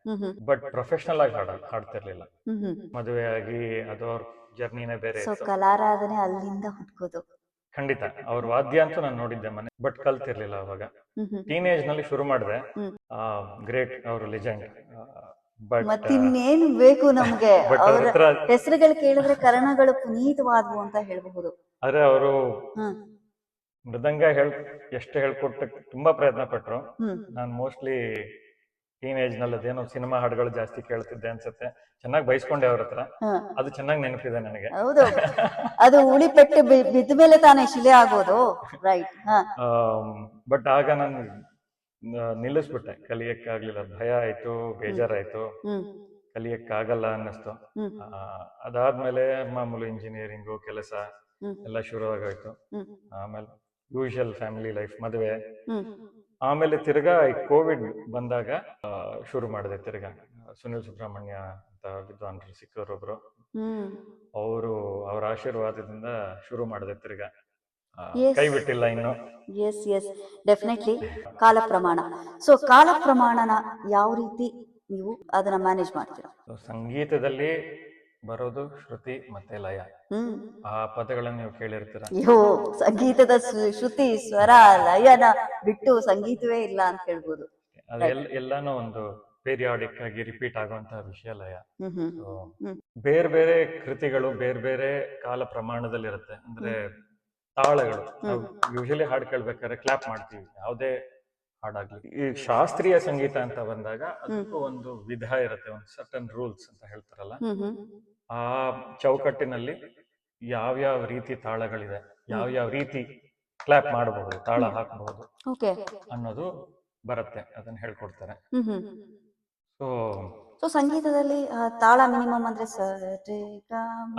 S1: ಬಟ್ ಪ್ರೊಫೆಷನಲ್ ಆಗಿ ಹಾಡ್ತಿರ್ಲಿಲ್ಲ. ಮದುವೆ ಆಗಿ ಅದು ಅವ್ರ ಜರ್ನಿನೇ ಬೇರೆ.
S2: ಕಲಾರಾಧನೆ ಅಲ್ಲಿಂದ ಹುಟ್ಕೋದು.
S1: ಖಂಡಿತ ಅವ್ರ ವಾದ್ಯ ಅಂತೂ ನಾನು ನೋಡಿದ್ದೆ ಮನೆ, ಬಟ್ ಕಲ್ತಿರ್ಲಿಲ್ಲ ಅವಾಗ. ಟೀನೇಜ್ ನಲ್ಲಿ ಶುರು ಮಾಡಿದೆ. ಗ್ರೇಟ್, ಅವರು ಲೆಜೆಂಡ್.
S2: ಬಟ್ ಇನ್ನೇನು ಬೇಕು ನಮ್ಗೆ, ಅವರ ಹೆಸರುಗಳು ಕೇಳಿದ್ರೆ ಕರ್ಣಗಳು ಪುನೀತವಾದವು ಅಂತ ಹೇಳಬಹುದು.
S1: ಆದ್ರೆ ಅವರು ಮೃದಂಗ ಎಷ್ಟು ಹೇಳ್ಕೊಟ್ಟ ತುಂಬಾ ಪ್ರಯತ್ನ ಪಟ್ರು. ನಾನು ಮೋಸ್ಟ್ಲಿ ಟೀನೇಜ್ ನಲ್ಲಿ ಅದೇನೋ ಸಿನಿಮಾ ಹಾಡುಗಳು ಜಾಸ್ತಿ ಕೇಳ್ತಿದ್ದೆ ಅನ್ಸುತ್ತೆ. ಚೆನ್ನಾಗಿ ಬೈಸ್ಕೊಂಡೆ ಅವ್ರ ಹತ್ರ. ಅದು ಚೆನ್ನಾಗಿ ನೆನಪಿದೆ ನನಗೆ.
S2: ಹೌದು, ಅದು ಉಳಿ ಪೆಟ್ಟು ಬಿದ್ದ ಮೇಲೆ ತಾನೇ ಶಿಲೆ ಆಗೋದು. ರೈಟ್.
S1: ಬಟ್ ಆಗ ನಾನು ನಿಲ್ಲಿಸ್ಬಿಟ್ಟೆ, ಕಲಿಯಕ್ಕಾಗ್ಲಿಲ್ಲ. ಭಯ ಆಯ್ತು, ಬೇಜಾರಾಯ್ತು, ಕಲಿಯಕ್ಕಾಗಲ್ಲ ಅನ್ನಿಸ್ತು. ಅದಾದ್ಮೇಲೆ ಮಾಮೂಲು ಇಂಜಿನಿಯರಿಂಗು, ಕೆಲಸ ಎಲ್ಲ ಶುರುವಾಗೋಯ್ತು. ಆಮೇಲೆ ಯೂಶುವಲ್ ಫ್ಯಾಮಿಲಿ ಲೈಫ್, ಮದುವೆ. ಆಮೇಲೆ ತಿರ್ಗಾ ಈ ಕೋವಿಡ್ ಬಂದಾಗ ಶುರು ಮಾಡಿದೆ ತಿರ್ಗಾ. ಸುನಿಲ್ ಸುಬ್ರಹ್ಮಣ್ಯ ಅಂತ ವಿದ್ವಾಂಸರು ಸಿಕ್ಕರೊಬ್ರು, ಅವ್ರ ಆಶೀರ್ವಾದದಿಂದ ಶುರು ಮಾಡಿದೆ ತಿರ್ಗಾ. ಕೈ ಬಿಟ್ಟಿಲ್ಲ ಇನ್ನು.
S2: Yes yes definitely. ಕಾಲ ಪ್ರಮಾಣ. ಸೊ ಕಾಲ ಪ್ರಮಾಣನ ಯಾವ ರೀತಿ ನೀವು ಅದನ್ನ ಮ್ಯಾನೇಜ್ ಮಾಡ್ತೀರಾ?
S1: ಸಂಗೀತದಲ್ಲಿ ಬರೋದು ಶ್ರುತಿ ಮತ್ತೆ ಲಯ. ಆ ಪದಗಳನ್ನು ನೀವು ಕೇಳಿರ್ತೀರ.
S2: ಅಯ್ಯೋ, ಸಂಗೀತದ ಶ್ರುತಿ, ಸ್ವರ, ಲಯನ ಬಿಟ್ಟು ಸಂಗೀತವೇ ಇಲ್ಲ ಅಂತ ಹೇಳ್ಬೋದು.
S1: ಎಲ್ಲಾನು ಒಂದು ಪೀರಿಯಾಡಿಕ್ ಆಗಿ ರಿಪೀಟ್ ಆಗುವಂತಹ ವಿಷಯ ಲಯ. ಬೇರೆ ಬೇರೆ ಕೃತಿಗಳು ಬೇರೆ ಬೇರೆ ಕಾಲ ಪ್ರಮಾಣದಲ್ಲಿರುತ್ತೆ. ಅಂದ್ರೆ ತಾಳಗಳು, ನಾವು ಯೂಶಲಿ ಹಾಡು ಕೇಳ್ಬೇಕಾದ್ರೆ ಕ್ಲಾಪ್ ಮಾಡ್ತೀವಿ, ಯಾವುದೇ ಹಾಡಾಗ್ಲಿ. ಈ ಶಾಸ್ತ್ರೀಯ ಸಂಗೀತ ಅಂತ ಬಂದಾಗ ಅದಕ್ಕೂ ಒಂದು ವಿಧ ಇರುತ್ತೆ, ಒಂದು ಸರ್ಟನ್ ರೂಲ್ಸ್ ಅಂತ ಹೇಳ್ತಾರಲ್ಲ. ಆ ಚೌಕಟ್ಟಿನಲ್ಲಿ ಯಾವ್ಯಾವ ರೀತಿ ತಾಳಗಳಿದೆ, ಯಾವ್ಯಾವ ರೀತಿ ಕ್ಲಾಪ್ ಮಾಡಬಹುದು, ತಾಳ ಹಾಕಬಹುದು ಅನ್ನೋದು ಬರುತ್ತೆ, ಅದನ್ನ ಹೇಳ್ಕೊಡ್ತಾರೆ.
S2: ಸೊ ಸಂಗೀತದಲ್ಲಿ ತಾಳ ಮಿನಿಮಮ್ ಅಂದ್ರೆ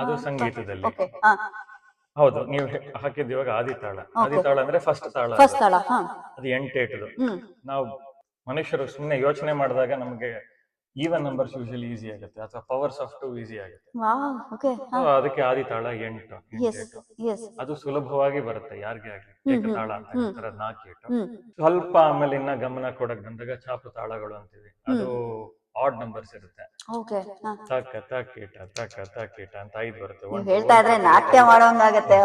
S1: ಅದು ಸಂಗೀತದಲ್ಲಿ ಹೌದು. ನೀವು ಹಾಕಿದ್ ಇವಾಗ ಆದಿತಾಳ. ಆದಿತಾಳ ಅಂದ್ರೆ ಫಸ್ಟ್ ತಾಳ. ಅದು 8 ಏಟದು. ನಾವು ಮನುಷ್ಯರು ಸುಮ್ಮನೆ ಯೋಚನೆ ಮಾಡಿದಾಗ ನಮ್ಗೆ ಈವನ್ ನಂಬರ್ಸ್ ಯೂಶಲಿ ಈಸಿ ಆಗುತ್ತೆ, ಅಥವಾ ಪವರ್ಸ್ ಆಫ್ 2 ಈಸಿ ಆಗುತ್ತೆ. ಅದಕ್ಕೆ ಆದಿತಾಳ 8. ಅದು ಸುಲಭವಾಗಿ ಬರುತ್ತೆ ಯಾರಿಗೆ ಆಗ್ಲಿ. ಏಕತಾಳ ಅಂತ ಹೇಳ್ತಾರೆ, 4 ಏಟು. ಸ್ವಲ್ಪ ಆಮೇಲೆ ಇನ್ನ ಗಮನ ಕೊಡಕ್ ಬಂದಾಗ ಚಾಪು ತಾಳಗಳು ಅಂತೀವಿ, ಅದು ಆಡ್ ನಂಬರ್ಸ್ ಇರುತ್ತೆ. ತಕ ತಕೀಟ ತಕ ತಕೀಟ ಅಂತ 5 ಬರುತ್ತೆ.
S2: ಹೇಳ್ತಾ ಇದ್ರೆ ನಾಟ್ಯ ಮಾಡೋಂಗಾಗತ್ತೆ.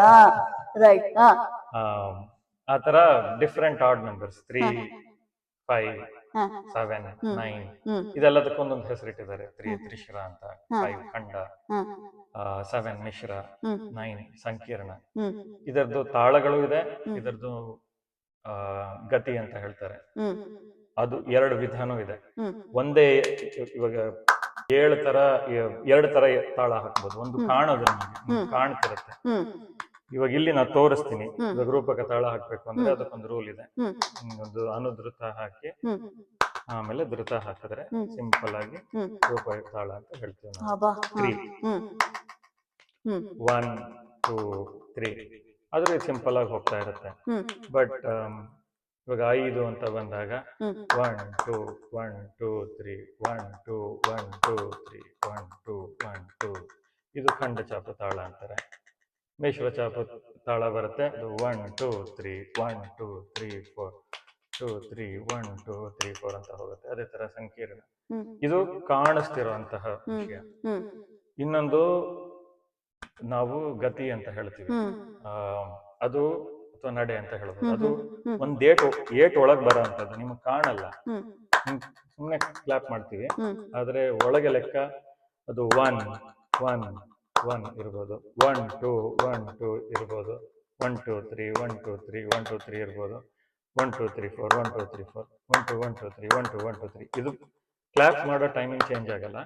S1: ಆತರ ಡಿಫ್ರೆಂಟ್ ಆಡ್ ನಂಬರ್ಸ್ 3, 5, 7, 9 ಇದೆಲ್ಲದಕ್ಕೊಂದೊಂದು ಹೆಸರಿಟ್ಟಿದ್ದಾರೆ. 3 ತ್ರಿಶ್ರ ಅಂತ, 5 ಖಂಡ, 7 ಮಿಶ್ರ, 9 ಸಂಕೀರ್ಣ. ಇದರದ್ದು ತಾಳಗಳು ಇದೆ, ಇದರದ್ದು ಗತಿ ಅಂತ ಹೇಳ್ತಾರೆ. ಅದು 2 ವಿಧಾನೂ ಇದೆ. ಒಂದೇ ಇವಾಗ 2 ತರ ತಾಳ ಹಾಕ್ಬೋದು. ಒಂದು ಕಾಣೋದು ನಮಗೆ ಕಾಣ್ತಿರುತ್ತೆ. ಇವಾಗ ಇಲ್ಲಿ ನಾವು ತೋರಿಸ್ತೀನಿ, ಇವಾಗ ರೂಪಕ ತಾಳ ಹಾಕ್ಬೇಕು ಅಂದ್ರೆ ಅದಕ್ಕೊಂದು ರೂಲ್ ಇದೆ. ಒಂದು ಅನುಧೃತ ಹಾಕಿ ಆಮೇಲೆ ಧೃತ ಹಾಕಿದ್ರೆ ಸಿಂಪಲ್ ಆಗಿ ರೂಪಕ ತಾಳ ಅಂತ ಹೇಳ್ತೀವಿ ನಾವು. 3 1 2 3 ಆದ್ರೆ ಸಿಂಪಲ್ ಆಗಿ ಹೋಗ್ತಾ ಇರುತ್ತೆ. ಬಟ್ ಇವಾಗ 5 ಅಂತ ಬಂದಾಗ 1 2 1 2 3 1 2 1 2 3 1 2 1 2 ಇದು ಖಂಡ ಚಾಪ ತಾಳ ಅಂತಾರೆ. ಮಿಶ್ರ ಚಾಪ ತಾಳ ಬರುತ್ತೆ, ಅದು 1 2 3 1 2 3 4 2 3 1 2 3 4 ಅಂತ ಹೋಗುತ್ತೆ. ಅದೇ ತರ ಸಂಕೀರ್ಣ. ಇದು ಕಾಣಿಸ್ತಿರುವಂತಹ ವಿಷಯ. ಇನ್ನೊಂದು ನಾವು ಗತಿ ಅಂತ ಹೇಳ್ತೀವಿ, ಅದು ಅಥವಾ ನಡೆ ಅಂತ ಹೇಳ್ಬೋದು. ಅದು ಒಂದ್ ಏಟ್ ಒಳಗ್ ಬರೋ ಅಂತದ್ದು, ನಿಮ್ಗೆ ಕಾಣಲ್ಲ, ಸುಮ್ನೆ ಕ್ಲಾಪ್ ಮಾಡ್ತೀವಿ. ಆದ್ರೆ ಒಳಗೆ ಲೆಕ್ಕ ಅದು 1 1 1 ಇರ್ಬೋದು, 1 2 1 2 ಇರ್ಬೋದು, 1 2 3 1 2 3 1 2 3 ಇರ್ಬೋದು, 1 2 3 4 1 2 3 4 1 2 1 2 3 1 2 1 2 3. ಇದು ಕ್ಲಾಪ್ ಮಾಡೋ ಟೈಮಿಂಗ್ ಚೇಂಜ್ ಆಗಲ್ಲ,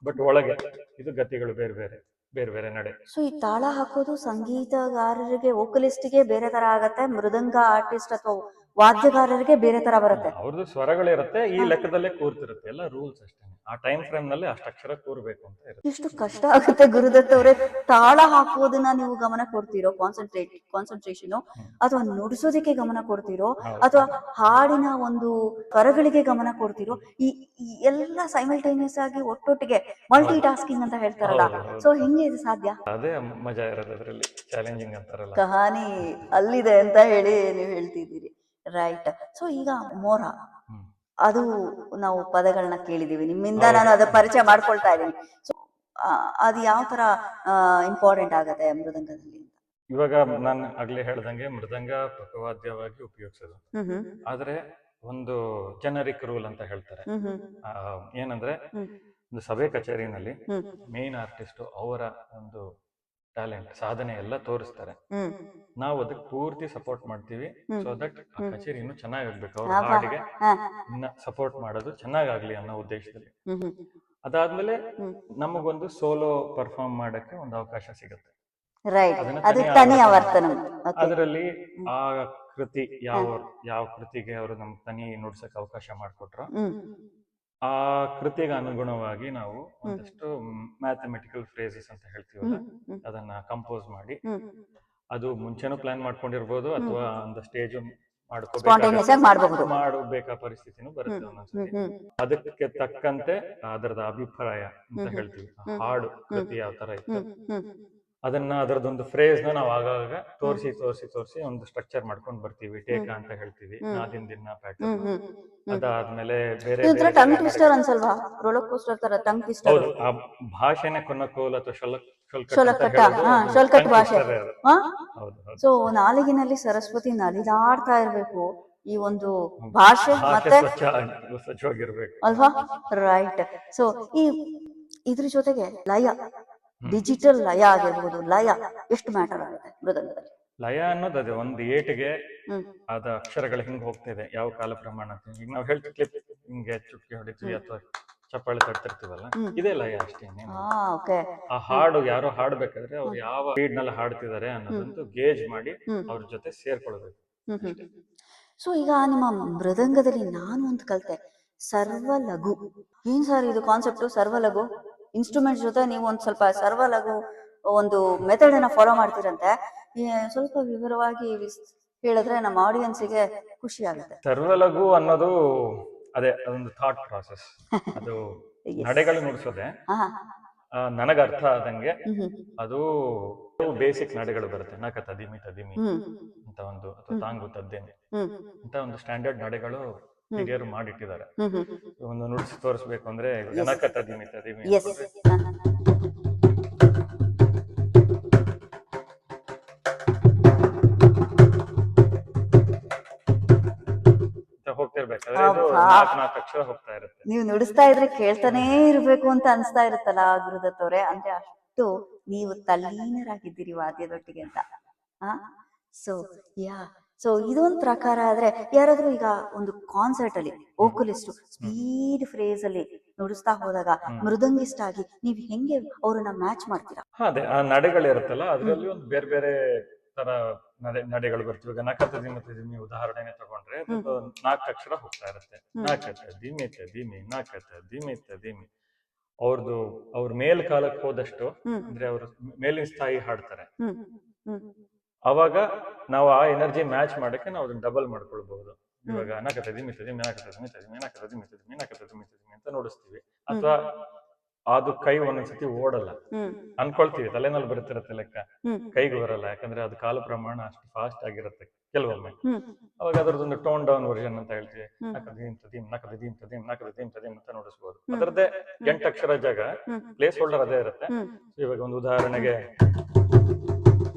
S1: ಬಟ್ ಒಳಗೆ ಇದು ಗತಿಗಳು ಬೇರೆ ಬೇರೆ ನಡೆ.
S2: ಸೊ ಈ ತಾಳ ಹಾಕೋದು ಸಂಗೀತಗಾರರಿಗೆ, ವೋಕಲಿಸ್ಟ್ಗೆ ಬೇರೆ ತರ ಆಗತ್ತೆ, ಮೃದಂಗ ಆರ್ಟಿಸ್ಟ್ ಅಥವಾ ವಾದ್ಯಗಾರರಿಗೆ ಬೇರೆ ತರ ಬರುತ್ತೆ.
S1: ಅವ್ರದ್ದು ಸ್ವರಗಳಿರುತ್ತೆ, ಈ ಲೆಕ್ಕದಲ್ಲೇ ಕೂರ್ತಿರುತ್ತೆ. ಎಲ್ಲ ರೂಲ್ಸ್ ಅಷ್ಟೇ. ಆ ಟೈಮ್ ಫ್ರೇಮ್ ನಲ್ಲಿ ಅಷ್ಟಕ್ಷರ ಕೂರ್ಬೇಕು ಅಂತ ಇರುತ್ತೆ.
S2: ಎಷ್ಟು ಕಷ್ಟ ಆಗುತ್ತೆ ಗುರುದತ್ ಅವರೇ. ತಾಳ ಹಾಕೋದನ್ನ ನೀವು ಗಮನ ಕೊಡ್ತೀರೋ, ಕಾನ್ಸಂಟ್ರೇಷನ್, ಅಥವಾ ನುಡಿಸೋದಕ್ಕೆ ಗಮನ ಕೊಡ್ತೀರೋ, ಅಥವಾ ಹಾಡಿನ ಒಂದು ಸ್ವರಗಳಿಗೆ ಗಮನ ಕೊಡ್ತೀರೋ, ಈ ಎಲ್ಲ ಸೈಮಲ್ಟೇನಿಯಸ್ ಆಗಿ ಒಟ್ಟೊಟ್ಟಿಗೆ ಮಲ್ಟಿ ಟಾಸ್ಕಿಂಗ್ ಅಂತ ಹೇಳ್ತಾರಲ್ಲ. ಸೊ ಹೆಂಗೆ ಇದು ಸಾಧ್ಯ?
S1: ಅದೇ ಮಜಾ ಇರೋದು ಅದರಲ್ಲಿ, ಚಾಲೆಂಜಿಂಗ್ ಅಂತಾರಲ್ಲ.
S2: ಕಹಾನಿ ಅಲ್ಲಿದೆ ಅಂತ ಹೇಳಿ ನೀವು ಹೇಳ್ತಿದ್ದೀರಿ. ರೈಟ್. ಸೊ ಈಗ ಮೋರ, ಅದು ನಾವು ಪದಗಳನ್ನ ಕೇಳಿದೀವಿ ನಿಮ್ಮಿಂದ, ನಾನು ಅದ ಪರಿಚಯ ಮಾಡ್ಕೊಳ್ತಾ ಇದ್ದೀನಿ. ಸೊ ಅದು ಯಾವ ತರ ಇಂಪಾರ್ಟೆಂಟ್ ಆಗತ್ತೆ ಮೃದಂಗದಲ್ಲಿ?
S1: ಇವಾಗ ನಾನು ಆಗ್ಲೇ ಹೇಳ್ದಂಗೆ ಮೃದಂಗ ಪಕವಾದ್ಯವಾಗಿ ಉಪಯೋಗಿಸೋದು. ಆದ್ರೆ ಒಂದು ಜನರಿಕ್ ರೂಲ್ ಅಂತ ಹೇಳ್ತಾರೆ. ಏನಂದ್ರೆ ಒಂದು ಸಭೆ ಕಚೇರಿನಲ್ಲಿ ಮೇನ್ ಆರ್ಟಿಸ್ಟ್ ಅವರ ಒಂದು ಟ್ಯಾಲೆಂಟ್ ಸಾಧನೆ ಎಲ್ಲ ತೋರಿಸ್ತಾರೆ.
S2: ಹ್ಮ್
S1: ನಾವು ಅದಕ್ಕೆ ಪೂರ್ತಿ ಸಪೋರ್ಟ್ ಮಾಡ್ತೀವಿ.
S2: ಹ್ಮ್.
S1: ಸೊ ದಟ್ ಆ
S2: ಹ್ಮ್.
S1: ಕಚೇರಿ ಇನ್ನೂ ಚೆನ್ನಾಗಾಗ್ಬೇಕು, ಅವ್ರ
S2: ಆಹಾ.
S1: ಹಾಡಿಗೆ
S2: ಹಾ.
S1: ಇನ್ನ ಸಪೋರ್ಟ್ ಮಾಡೋದು ಚೆನ್ನಾಗಾಗ್ಲಿ ಅನ್ನೋ ಉದ್ದೇಶದಲ್ಲಿ.
S2: ಹ್ಮ್ ಹ್ಮ್
S1: ಅದಾದ್ಮೇಲೆ
S2: ಹ್ಮ್.
S1: ನಮಗೊಂದು ಸೋಲೋ ಪರ್ಫಾರ್ಮ್ ಮಾಡಕ್ಕೆ ಒಂದು ಅವಕಾಶ ಸಿಗುತ್ತೆ.
S2: ರೈಟ್,
S1: ಅದನ್ನ
S2: ಅದು
S1: ತನಿ
S2: ತನಿ
S1: ಆವರ್ತನ.
S2: ಆವರ್ತನ. ಓಕೆ.
S1: ಅದರಲ್ಲಿ ಆ ಕೃತಿ ಯಾವ ಕೃತಿಗೆ ಅವರು ನಮ್ಗೆ ತನಿ ನುಡ್ಸಕ್ ಅವಕಾಶ ಮಾಡಿಕೊಟ್ರೋ
S2: ಹ್ಮ್
S1: ಆ ಕೃತಿಗೆ ಅನುಗುಣವಾಗಿ ನಾವು ಒಂದಷ್ಟು ಮ್ಯಾಥಮೆಟಿಕಲ್ ಫ್ರೇಸಸ್ ಅಂತ ಹೇಳ್ತೀವಲ್ಲ,
S2: ಹ್ಮ್
S1: ಅದನ್ನ ಕಂಪೋಸ್ ಮಾಡಿ,
S2: ಹ್ಮ್
S1: ಅದು ಮುಂಚೆನೂ ಪ್ಲಾನ್ ಮಾಡ್ಕೊಂಡಿರ್ಬೋದು ಅಥವಾ ಒಂದು ಸ್ಟೇಜ್
S2: ಸ್ಪಾಂಟೇನಿಯಸ್ ಆಗಿ ಮಾಡಬಹುದು.
S1: ಮಾಡಬೇಕಾ ಪರಿಸ್ಥಿತಿನೂ ಬರುತ್ತೆ ಒಂದೊಂದ್ಸತಿ. ಅದಕ್ಕೆ ತಕ್ಕಂತೆ ಅದರದ ಅಭಿಪ್ರಾಯ ಅಂತ ಹೇಳ್ತೀವಿ, ಹಾಡು ಕೃತಿ ಯಾವ ತರ ಇತ್ತು ಅದನ್ನ ಅದರದೊಂದು ಫ್ರೇಸ್ ನ ನಾವು ಆಗಾಗ ತೋರಿಸಿ ಒಂದು ಸ್ಟ್ರಕ್ಚರ್ ಮಾಡ್ಕೊಂಡು ಬರ್ತೀವಿ. ಟೇಕ ಅಂತ ಹೇಳ್ತೀವಿ, ನಾದಿನ ದಿನ ಪ್ಯಾಟರ್ನ್. ಅದಾದ್ಮೇಲೆ ಬೇರೆ
S2: ಇದೊಂಥರ ಟಂಗ್ ಟ್ವಿಸ್ಟರ್ ಅನ್ಸಲ್ವಾ? ರೋಲರ್ ಕೋಸ್ಟರ್ ತರ ಟಂಗ್ ಟ್ವಿಸ್ಟರ್.
S1: ಹೌದು, ಆ ಭಾಷೆನೆ ಕೊನಕೋಲ್ ಅಥವಾ
S2: ಶೊಲಕಟ್ಟ, ಶೊಲ್ಕಟ್ ಭಾಷೆ.
S1: ಹೌದು.
S2: ಸೊ ನಾಲಿಗಿನಲ್ಲಿ ಸರಸ್ವತಿ ನಲಿದಾಡ್ತಾ ಇರ್ಬೇಕು ಈ ಒಂದು ಭಾಷೆ, ಮತ್ತೆ
S1: ಸ್ವಚ್ಛವಾಗಿರ್ಬೇಕು
S2: ಅಲ್ವಾ? ರೈಟ್. ಸೊ ಈ ಇದ್ರ ಜೊತೆಗೆ ಲಯ, ಡಿಜಿಟಲ್ ಲಯ ಆಗಿರ್ಬೋದು, ಲಯ ಎಷ್ಟು ಮ್ಯಾಟರ್ ಆಗುತ್ತೆ ಮೃದಂಗದಲ್ಲಿ?
S1: ಲಯ ಅನ್ನೋದು ಅದೇ ಒಂದು ಏಟಿಗೆ ಅದ ಅಕ್ಷರಗಳು ಹಿಂಗ್ ಹೋಗ್ತಾ ಇದೆ, ಯಾವ ಕಾಲ ಪ್ರಮಾಣ ಅಂತ. ಈಗ ನಾವು ಹೇಳ್ತೀವಿ ಕ್ಲಿಪ್ ಹಿಂಗೆ ಚುಕ್ಕಿ ಹೊಡಿತೀವಿ ಅಥವಾ ಚಪ್ಪಾಳೆ ತಡ್ತಿರ್ತೀವಲ್ಲ, ಇದೇ ಲಯ ಅಷ್ಟೇ. ಆ ಹಾಡು ಯಾರೋ ಹಾಡ್ಬೇಕಾದ್ರೆ ಅವ್ರು ಯಾವ ಸ್ಪೀಡ್ ನಲ್ಲಿ ಹಾಡ್ತಿದ್ದಾರೆ ಅನ್ನೋದಂತೂ ಗೇಜ್ ಮಾಡಿ ಅವ್ರ ಜೊತೆ ಸೇರ್ಕೊಳ್ಬೇಕು.
S2: ಸೊ ಈಗ ನಿಮ್ಮ ಮೃದಂಗದಲ್ಲಿ ನಾನು ಅಂತ ಕಲ್ತೆ ಸರ್ವಲಘು. ಏನ್ ಸರ್ ಇದು ಕಾನ್ಸೆಪ್ಟ್ ಸರ್ವಲಘು? ಇನ್ಸ್ಟ್ರೂಮೆಂಟ್ ಜೊತೆ ನೀವು ಒಂದ್ ಸ್ವಲ್ಪ ಸರ್ವಲಘು ಒಂದು ಮೆಥಡ್ ಅನ್ನ ಫಾಲೋ ಮಾಡ್ತೀರಂತೆ. ಸ್ವಲ್ಪ ವಿವರವಾಗಿ ಹೇಳಿದ್ರೆ ನಮ್ಮ ಆಡಿಯನ್ಸ್ಗೆ ಖುಷಿ ಆಗುತ್ತೆ.
S1: ಸರ್ವಲಘು ಅನ್ನೋದು ಅದೇ ಅದೊಂದು ಥಾಟ್ ಪ್ರಾಸೆಸ್. ಅದು ನಡೆಗಳು ನುಡಿಸೋದೆ. ನನಗ ಅರ್ಥ ಆದಂಗೆ ಅದು ಬೇಸಿಕ್ ನಡೆಗಳು ಬರುತ್ತೆ. ನಕ ತದಿಮಿ ತದಿಮಿ ಅಂತ ಒಂದು, ಅಥವಾ ತಾಂಗು ತದ್ದೇನೆ ಅಂತ ಒಂದು ಸ್ಟ್ಯಾಂಡರ್ಡ್ ನಡೆಗಳು ಹಿರಿಯರು ಮಾಡಿಟ್ಟಿದ್ದಾರೆ. ಒಂದು ನುಡಿಸಿ ತೋರಿಸ್ಬೇಕು ಅಂದ್ರೆ ನಕ ತದಿಮಿ ತದಿಮಿ ಹೋಗ್ತಿರ್ಬೇಕಾದ್ರೆ ನಾಲ್ಕು ಅಕ್ಷರ ಹೋಗ್ತಾ ಇರುತ್ತೆ.
S2: ನೀವು ನುಡಿಸ್ತಾ ಇದ್ರೆ ಕೇಳ್ತಾನೇ ಇರ್ಬೇಕು ಅಂತ ಅನ್ಸ್ತಾ ಇರುತ್ತಲ್ಲ ಗುರುದತ್ ಅವ್ರೆ. ಅಂದ್ರೆ ಅಷ್ಟು ನೀವು ತಲ್ಲೀನರಾಗಿದ್ದೀರಿ ವಾದ್ಯದೊಟ್ಟಿಗೆ ಅಂತ. ಸೊ ಇದೊಂದು ಪ್ರಕಾರ ಆದ್ರೆ, ಯಾರಾದ್ರೂ ಈಗ ಒಂದು ಕಾನ್ಸರ್ಟ್ ಅಲ್ಲಿ ವೋಕಲಿಸ್ಟ್ ಸ್ಪೀಡ್ ಫ್ರೇಸ್ ಅಲ್ಲಿ ನುಡಿಸ್ತಾ ಹೋದಾಗ ಮೃದಂಗಿಸ್ಟ್ ಆಗಿ ನೀವ್ ಹೆಂಗೆ ಅವ್ರನ್ನ ಮ್ಯಾಚ್ ಮಾಡ್ತೀರಾ?
S1: ಅದೇ ಆ ನಡೆಗಳಿರುತ್ತಲ್ಲ, ಅದ್ರಲ್ಲಿ ಒಂದು ಬೇರೆ ಬೇರೆ ತರ ನಡೆಗಳು ಬರ್ತೀವಿ. ಈಗ ನಕ ತದಿಮಿ ತದಿಮಿ ಉದಾಹರಣೆನೆ ತಗೊಂಡ್ರೆ ಅದು 4 ಅಕ್ಷರ ಹೋಗ್ತಾ ಇರುತ್ತೆ. ನಕ ತದಿಮಿ ತದಿಮಿ ನಕ ತದಿಮಿ ತದಿಮಿ. ಅವ್ರ ಮೇಲ್ ಕಾಲಕ್ಕೆ ಹೋದಷ್ಟು, ಅಂದ್ರೆ ಅವ್ರ ಮೇಲಿನ ಸ್ಥಾಯಿ ಹಾಡ್ತಾರೆ, ಅವಾಗ ನಾವು ಆ ಎನರ್ಜಿ ಮ್ಯಾಚ್ ಮಾಡಕ್ಕೆ ನಾವು ಅದನ್ನ ಡಬಲ್ ಮಾಡ್ಕೊಳ್ಬಹುದು. ಇವಾಗ ನಕ ತದಿಮಿ ತದಿಮಿ ನಕ ತದಿಮಿ ತದಿಮಿ ನಕ ತದಿಮಿ ತದಿಮಿ ನಕ ತದಿಮಿ ತದಿಮಿ ಅಂತ ನೋಡಿಸ್ತೀವಿ. ಅಥವಾ ಅದು ಕೈ ಒಂದೊಂದ್ಸತಿ ಓಡಲ್ಲ, ಅನ್ಕೊಳ್ತೀವಿ, ತಲೆನಲ್ಲಿ ಬರ್ತಿರತ್ತೆ ಲೆಕ್ಕ, ಕೈಗೆ ಬರಲ್ಲ, ಯಾಕಂದ್ರೆ ಅದು ಕಾಲ ಪ್ರಮಾಣ ಅಷ್ಟು ಫಾಸ್ಟ್ ಆಗಿರುತ್ತೆ ಕೆಲವೊಮ್ಮೆ. ಅವಾಗ ಅದ್ರದ್ದೊಂದು ಟೋನ್ ಡೌನ್ ವರ್ಷನ್ ಅಂತ ಹೇಳ್ತೀವಿ. ನಕದೀಮ್ ತದೀಮ್ ನಕದೀಮ್ ತದೀಮ್ ನಕದೀಮ್ ತದೀಮ್ ಅಂತ ನೋಡಿಸ್ಬೋದು. ಅದರದ್ದೇ 8 ಅಕ್ಷರ ಜಾಗ ಪ್ಲೇಸ್ ಹೋಲ್ಡರ್ ಅದೇ ಇರುತ್ತೆ. ಇವಾಗ ಒಂದು ಉದಾಹರಣೆಗೆ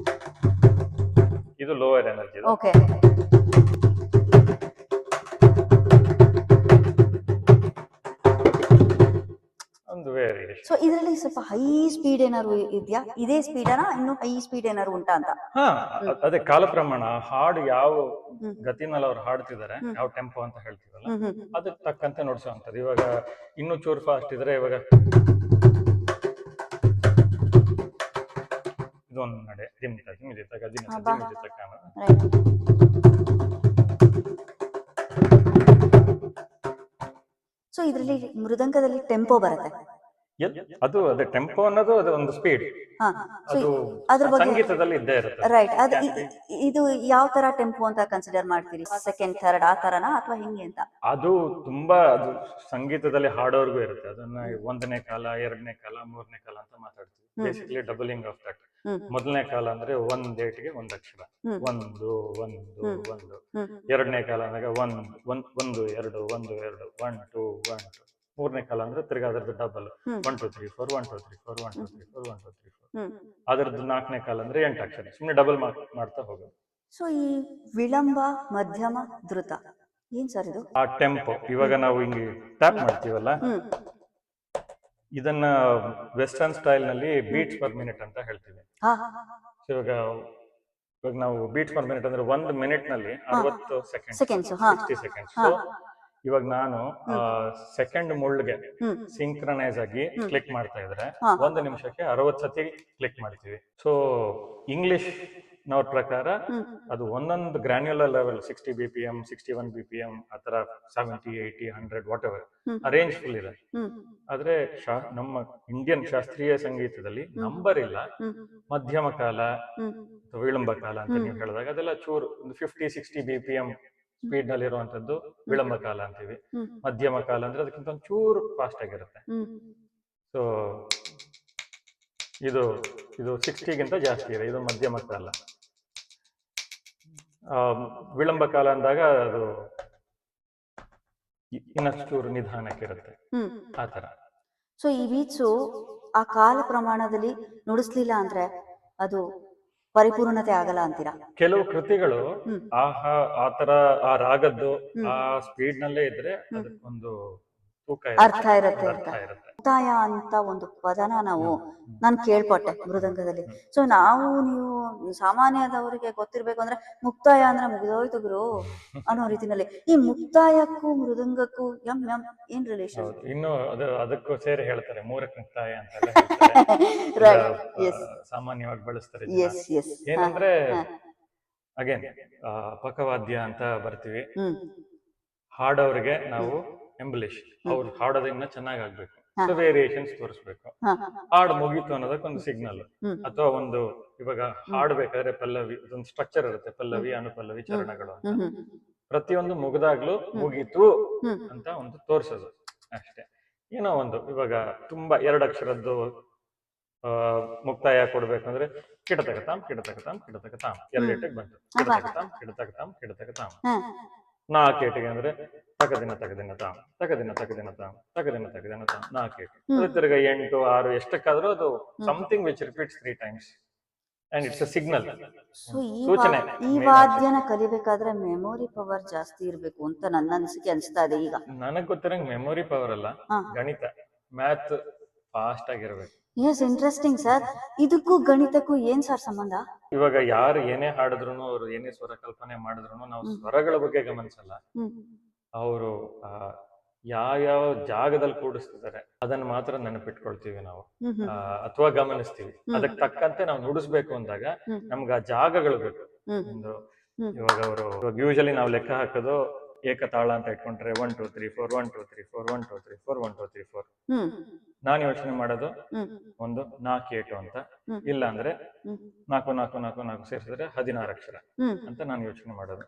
S1: ಇದು ಲೋವರ್ ಎನರ್ಜಿ, ಒಂದು ವೇರಿಯೇಷನ್.
S2: ಸೊ ಇದರಲ್ಲಿ ಸ್ವಲ್ಪ ಹೈ ಸ್ಪೀಡ್ ಏನಾದ್ರು ಇದೆಯಾ? ಇದೇ ಸ್ಪೀಡನಾ ಇನ್ನು ಹೈ ಸ್ಪೀಡ್ ಏನಾದ್ರು ಉಂಟಾ ಅಂತ?
S1: ಅದೇ ಕಾಲ ಪ್ರಮಾಣ, ಹಾಡು ಯಾವ ಗತಿನಲ್ಲಿ ಅವ್ರು ಹಾಡ್ತಿದ್ದಾರೆ, ಯಾವ ಟೆಂಪೋ ಅಂತ ಹೇಳ್ತೀವಲ್ಲ, ಅದಕ್ಕೆ ತಕ್ಕಂತೆ ನೋಡ್ಸೋಂಥದ್ದು. ಇವಾಗ ಇನ್ನೂ ಚೂರು ಫಾಸ್ಟ್ ಇದ್ರೆ, ಇವಾಗ ಇದೊಂದು ನಡೆ ದಿಮಿತ ದಿಮಿತ ಗದಿಮಿತ ದಿಮಿತ ಕಾಣ.
S2: ಸೊ ಇದರಲ್ಲಿ ಮೃದಂಗದಲ್ಲಿ ಟೆಂಪೋ ಬರುತ್ತೆ.
S1: ಅದು ಅದೇ ಟೆಂಪೋ ಅನ್ನೋದು ಅದು ಒಂದು ಸ್ಪೀಡ್,
S2: ಅದ್ರ ಬಗ್ಗೆ
S1: ಸಂಗೀತದಲ್ಲಿ ಇದ್ದೇ ಇರುತ್ತೆ.
S2: ರೈಟ್. ಅದು ಇದು ಯಾವ ತರ ಟೆಂಪೋ ಅಂತ ಕನ್ಸಿಡರ್ ಮಾಡ್ತೀರಿ? ಸೆಕೆಂಡ್, ಥರ್ಡ್ ಆ ತರನಾ ಅಥವಾ ಹೆಂಗೆ ಅಂತ? ಅದು
S1: ತುಂಬಾ ಅದು ಸಂಗೀತದಲ್ಲಿ ಹಾಡೋರ್ಗು ಇರುತ್ತೆ. ಅದನ್ನ 1ನೇ ಕಾಲ, 2ನೇ ಕಾಲ, 3ನೇ ಕಾಲ ಅಂತ ಮಾತಾಡ್ತೀವಿ. Basically doubling of that. ಮೊದಲನೇ ಕಾಲ ಅಂದ್ರೆ 1 ಏಟಿಗೆ 1 ಅಕ್ಷರ, 1 1 1. 2ನೇ ಕಾಲ ಅಂದಾಗ 1 1 2 1 2 1 2 1 2. 3ನೇ ಕಾಲ ಅಂದ್ರೆ ತಿರ್ಗಾ ಅದ್ರದ್ದು ಡಬಲ್ 1 2 3 4 1 2 3 4 1 2 3 4 1 2 3 4. ಅದ್ರದ್ದು 4ನೇ ಕಾಲ ಅಂದ್ರೆ 8 ಅಕ್ಷರ, ಸುಮ್ಮನೆ ಡಬಲ್ ಮಾಡ್ತಾ ಹೋಗೋದು.
S2: ಸೊ ಈ ವಿಳಂಬ, ಮಧ್ಯಮ, ದ್ರುತ ಏನ್ ಸರ್ ಇದು?
S1: ಆ ಟೆಂಪೋ ಇವಾಗ ನಾವು ಹಿಂಗೆ ಟ್ಯಾಪ್ ಮಾಡ್ತೀವಲ್ಲ, ಇದನ್ನ ವೆಸ್ಟರ್ನ್ ಸ್ಟೈಲ್ ನಲ್ಲಿ ಬೀಟ್ಸ್ ಪರ್ ಮಿನಿಟ್ ಅಂತ ಹೇಳ್ತೀವಿ.
S2: ಹಾ
S1: So ಇವಾಗ ನಾವು ಬೀಟ್ಸ್ ಪರ್ ಮಿನಿಟ್ ಅಂದ್ರೆ 1 ಮಿನಿಟ್ ನಲ್ಲಿ 60 ಸೆಕೆಂಡ್,
S2: ಸೆಕೆಂಡ್ಸ್. ಹಾ
S1: 60 ಸೆಕೆಂಡ್ಸ್.
S2: ಹಾ.
S1: ಇವಾಗ ನಾನು ಸೆಕೆಂಡ್ ಮುಳ್ಳಿಗೆ
S2: ಹ್ಮ್
S1: ಸಿಂಕ್ರನೈಸ್ ಆಗಿ ಕ್ಲಿಕ್ ಮಾಡ್ತಾ ಇದ್ರೆ
S2: ಹಾ.
S1: 1 ನಿಮಿಷಕ್ಕೆ 60 ಸತಿ ಕ್ಲಿಕ್ ಮಾಡ್ತೀವಿ. ಸೊ ಇಂಗ್ಲಿಷ್ ನವ್ರ ಪ್ರಕಾರ ಅದು ಒಂದೊಂದು ಗ್ರಾನ್ಯುಲರ್ ಲೆವೆಲ್ 60 BPM, 61 BPM, ಆ ತರ 70, 80, 100 ವಾಟ್ ಎವರ್ ಆ ರೇಂಜ್ ಫುಲ್ ಇದೆ. ಆದ್ರೆ ನಮ್ಮ ಇಂಡಿಯನ್ ಶಾಸ್ತ್ರೀಯ ಸಂಗೀತದಲ್ಲಿ ನಂಬರ್ ಇಲ್ಲ. ಮಧ್ಯಮ ಕಾಲ, ವಿಳಂಬ ಕಾಲ ಅಂತ ನೀವು ಹೇಳಿದಾಗ ಅದೆಲ್ಲ ಚೂರು ಒಂದು 50-60 BPM ಸ್ಪೀಡ್ ನಲ್ಲಿ ಇರುವಂತದ್ದು ವಿಳಂಬ ಕಾಲ ಅಂತೀವಿ. ಮಧ್ಯಮ ಕಾಲ ಅಂದ್ರೆ ಅದಕ್ಕಿಂತ ಒಂದು ಚೂರು ಫಾಸ್ಟ್ ಆಗಿರುತ್ತೆ. ಸೊ ಇದು 60ಗಿಂತ ಜಾಸ್ತಿ ಇದೆ, ಇದು ಮಧ್ಯಮ ಕಾಲ. ವಿಳಂಬ ಕಾಲ ಅಂದಾಗ ಅದು ಇನ್ನಷ್ಟು ಚೂರು ನಿಧಾನಕ್ಕಿರುತ್ತೆ, ಆ ತರ.
S2: ಸೊ ಈ ಬೀಟ್ಸು ಆ ಕಾಲ ಪ್ರಮಾಣದಲ್ಲಿ ನುಡಿಸ್ಲಿಲ್ಲ ಅಂದ್ರೆ ಅದು ಪರಿಪೂರ್ಣತೆ ಆಗಲ್ಲ ಅಂತೀರಾ?
S1: ಕೆಲವು ಕೃತಿಗಳು ಆ ತರ ಆ ರಾಗದ್ದು ಆ ಸ್ಪೀಡ್ ನಲ್ಲೇ ಇದ್ರೆ ಅದಕ್ಕೊಂದು ತೂಕ
S2: ಅರ್ಥ ಇರುತ್ತೆ. ಮುಕ್ತಾಯ ಅಂತ ಒಂದು ಪದನ ನಾನು ಕೇಳ್ಪಟ್ಟೆ ಮೃದಂಗದಲ್ಲಿ. ಸೊ ನೀವು ಸಾಮಾನ್ಯದವರಿಗೆ ಗೊತ್ತಿರ್ಬೇಕು ಅಂದ್ರೆ ಮುಕ್ತಾಯ ಅಂದ್ರೆ ಮುಗಿದೋಯ್ತು ಗುರು ಅನ್ನೋ ರೀತಿನಲ್ಲಿ, ಈ ಮುಕ್ತಾಯಕ್ಕೂ ಮೃದಂಗಕ್ಕೂ ಏನ್ ರಿಲೇಷನ್?
S1: ಇನ್ನು ಅದಕ್ಕೂ ಸೇರಿ ಹೇಳ್ತಾರೆ, ಮೂರಕ್ಕೆ ಮುಕ್ತಾಯ ಅಂತ ಸಾಮಾನ್ಯವಾಗಿ ಬಳಸ್ತಾರೆ. ಏನಂದ್ರೆ ಅಗೇನ್ ಪಕವಾದ್ಯ ಅಂತ ಬರ್ತೀವಿ. ಹಾಡೋರಿಗೆ ನಾವು ಎಂಬಲಿಶ್, ಅವ್ರು ಹಾಡೋದನ್ನ ಚೆನ್ನಾಗ್ ಆಗ್ಬೇಕು, ವೇರಿಯೇಷನ್ಸ್ ತೋರಿಸ್ಬೇಕು. ಹಾಡು ಮುಗೀತು ಅನ್ನೋದಕ್ಕೊಂದು ಸಿಗ್ನಲ್. ಅಥವಾ ಒಂದು ಇವಾಗ ಹಾಡ್ಬೇಕಾದ್ರೆ ಪಲ್ಲವಿ, ಒಂದು ಸ್ಟ್ರಕ್ಚರ್ ಇರುತ್ತೆ, ಪಲ್ಲವಿ, ಅನುಪಲ್ಲವಿ, ಚರಣಗಳು ಅಂತ. ಪ್ರತಿಯೊಂದು ಮುಗಿದಾಗ್ಲೂ ಮುಗೀತು ಅಂತ ಒಂದು ತೋರ್ಸೋದು ಅಷ್ಟೇ. ಏನೋ ಒಂದು ಇವಾಗ ತುಂಬಾ 2 ಅಕ್ಷರದ್ದು ಮುಕ್ತಾಯ ಕೊಡ್ಬೇಕಂದ್ರೆ ಕಿಡತಕತಾಂ ಕಿಡತಕತಾಂ ಕಿಡತಕತಾಂ 2 ಏಟಿಗೆ ಬಂತು, ಕಿಡತಕತಾಂ ಕಿಡತಕತಾಂ ಕಿಡತಕತಾಂ. 4 ಏಟಿಗೆ ಅಂದ್ರೆ ತಕದಿನ ತಕದಿನ ತಾಂ ತಕದಿನ ತಕದಿನ ತಾಂ ತಕದಿನ ತಕದಿನ ತಾಂ 4 ಏಟು. ತಿರ್ಗ 8, 6 ಎಷ್ಟಕ್ಕಾದ್ರೂ ಅದು something which repeats 3 times and it's a signal. ಸೂಚನೆ.
S2: ಈ ವಾದ್ಯನ ಕಲಿಬೇಕಾದ್ರೆ ಮೆಮೊರಿ ಪವರ್ ಜಾಸ್ತಿ ಇರ್ಬೇಕು ಅಂತ ನನ್ನ ಅನಿಸಿಕೆ ಅನಿಸ್ತಾ ಇದೆ ಈಗ.
S1: ನನಗ್ ಗೊತ್ತಿರಂಗ್ ಮೆಮೊರಿ ಪವರ್ ಅಲ್ಲ, ಗಣಿತ, ಮ್ಯಾಥ್ ಫಾಸ್ಟ್ ಆಗಿರ್ಬೇಕು.
S2: Yes, interesting sir. ಇದಕ್ಕೂ ಗಣಿತಕ್ಕೂ ಏನ್ ಸರ್ ಸಂಬಂಧ?
S1: ಇವಾಗ ಯಾರು ಏನೇ ಹಾಡಿದ್ರು, ಅವ್ರು ಏನೇ ಸ್ವರ ಕಲ್ಪನೆ ಮಾಡಿದ್ರು, ನಾವು ಸ್ವರಗಳ ಬಗ್ಗೆ ಗಮನಿಸಲ್ಲ. ಅವರು ಯಾವ ಜಾಗದಲ್ಲಿ ಕೂಡಿಸ್ತಿದ್ದಾರೆ ಅದನ್ನ ಮಾತ್ರ ನೆನಪಿಟ್ಕೊಳ್ತೀವಿ ನಾವು, ಅಥವಾ ಗಮನಿಸ್ತೀವಿ. ಅದಕ್ಕೆ ತಕ್ಕಂತೆ ನಾವು ನುಡಿಸ್ಬೇಕು ಅಂದಾಗ ನಮ್ಗೆ ಆ ಜಾಗಗಳು ಬೇಕು. ಒಂದು ಇವಾಗ ಅವರು ಯೂಶಲಿ ನಾವು ಲೆಕ್ಕ ಹಾಕೋದು ಏಕತಾಳ ಅಂತ ಇಟ್ಕೊಂಡ್ರೆ 1 2 3 4 1 2 3 4 1 2 3 4 1 2 3 4. ನಾನು ಯೋಚನೆ ಮಾಡೋದು ಒಂದು 4 ಏಟು ಅಂತ, ಇಲ್ಲ ಅಂದ್ರೆ 4 4 4 4 ಸೇರಿಸಿದ್ರೆ 16 ಅಕ್ಷರ ಅಂತ ನಾನು ಯೋಚನೆ ಮಾಡೋದು.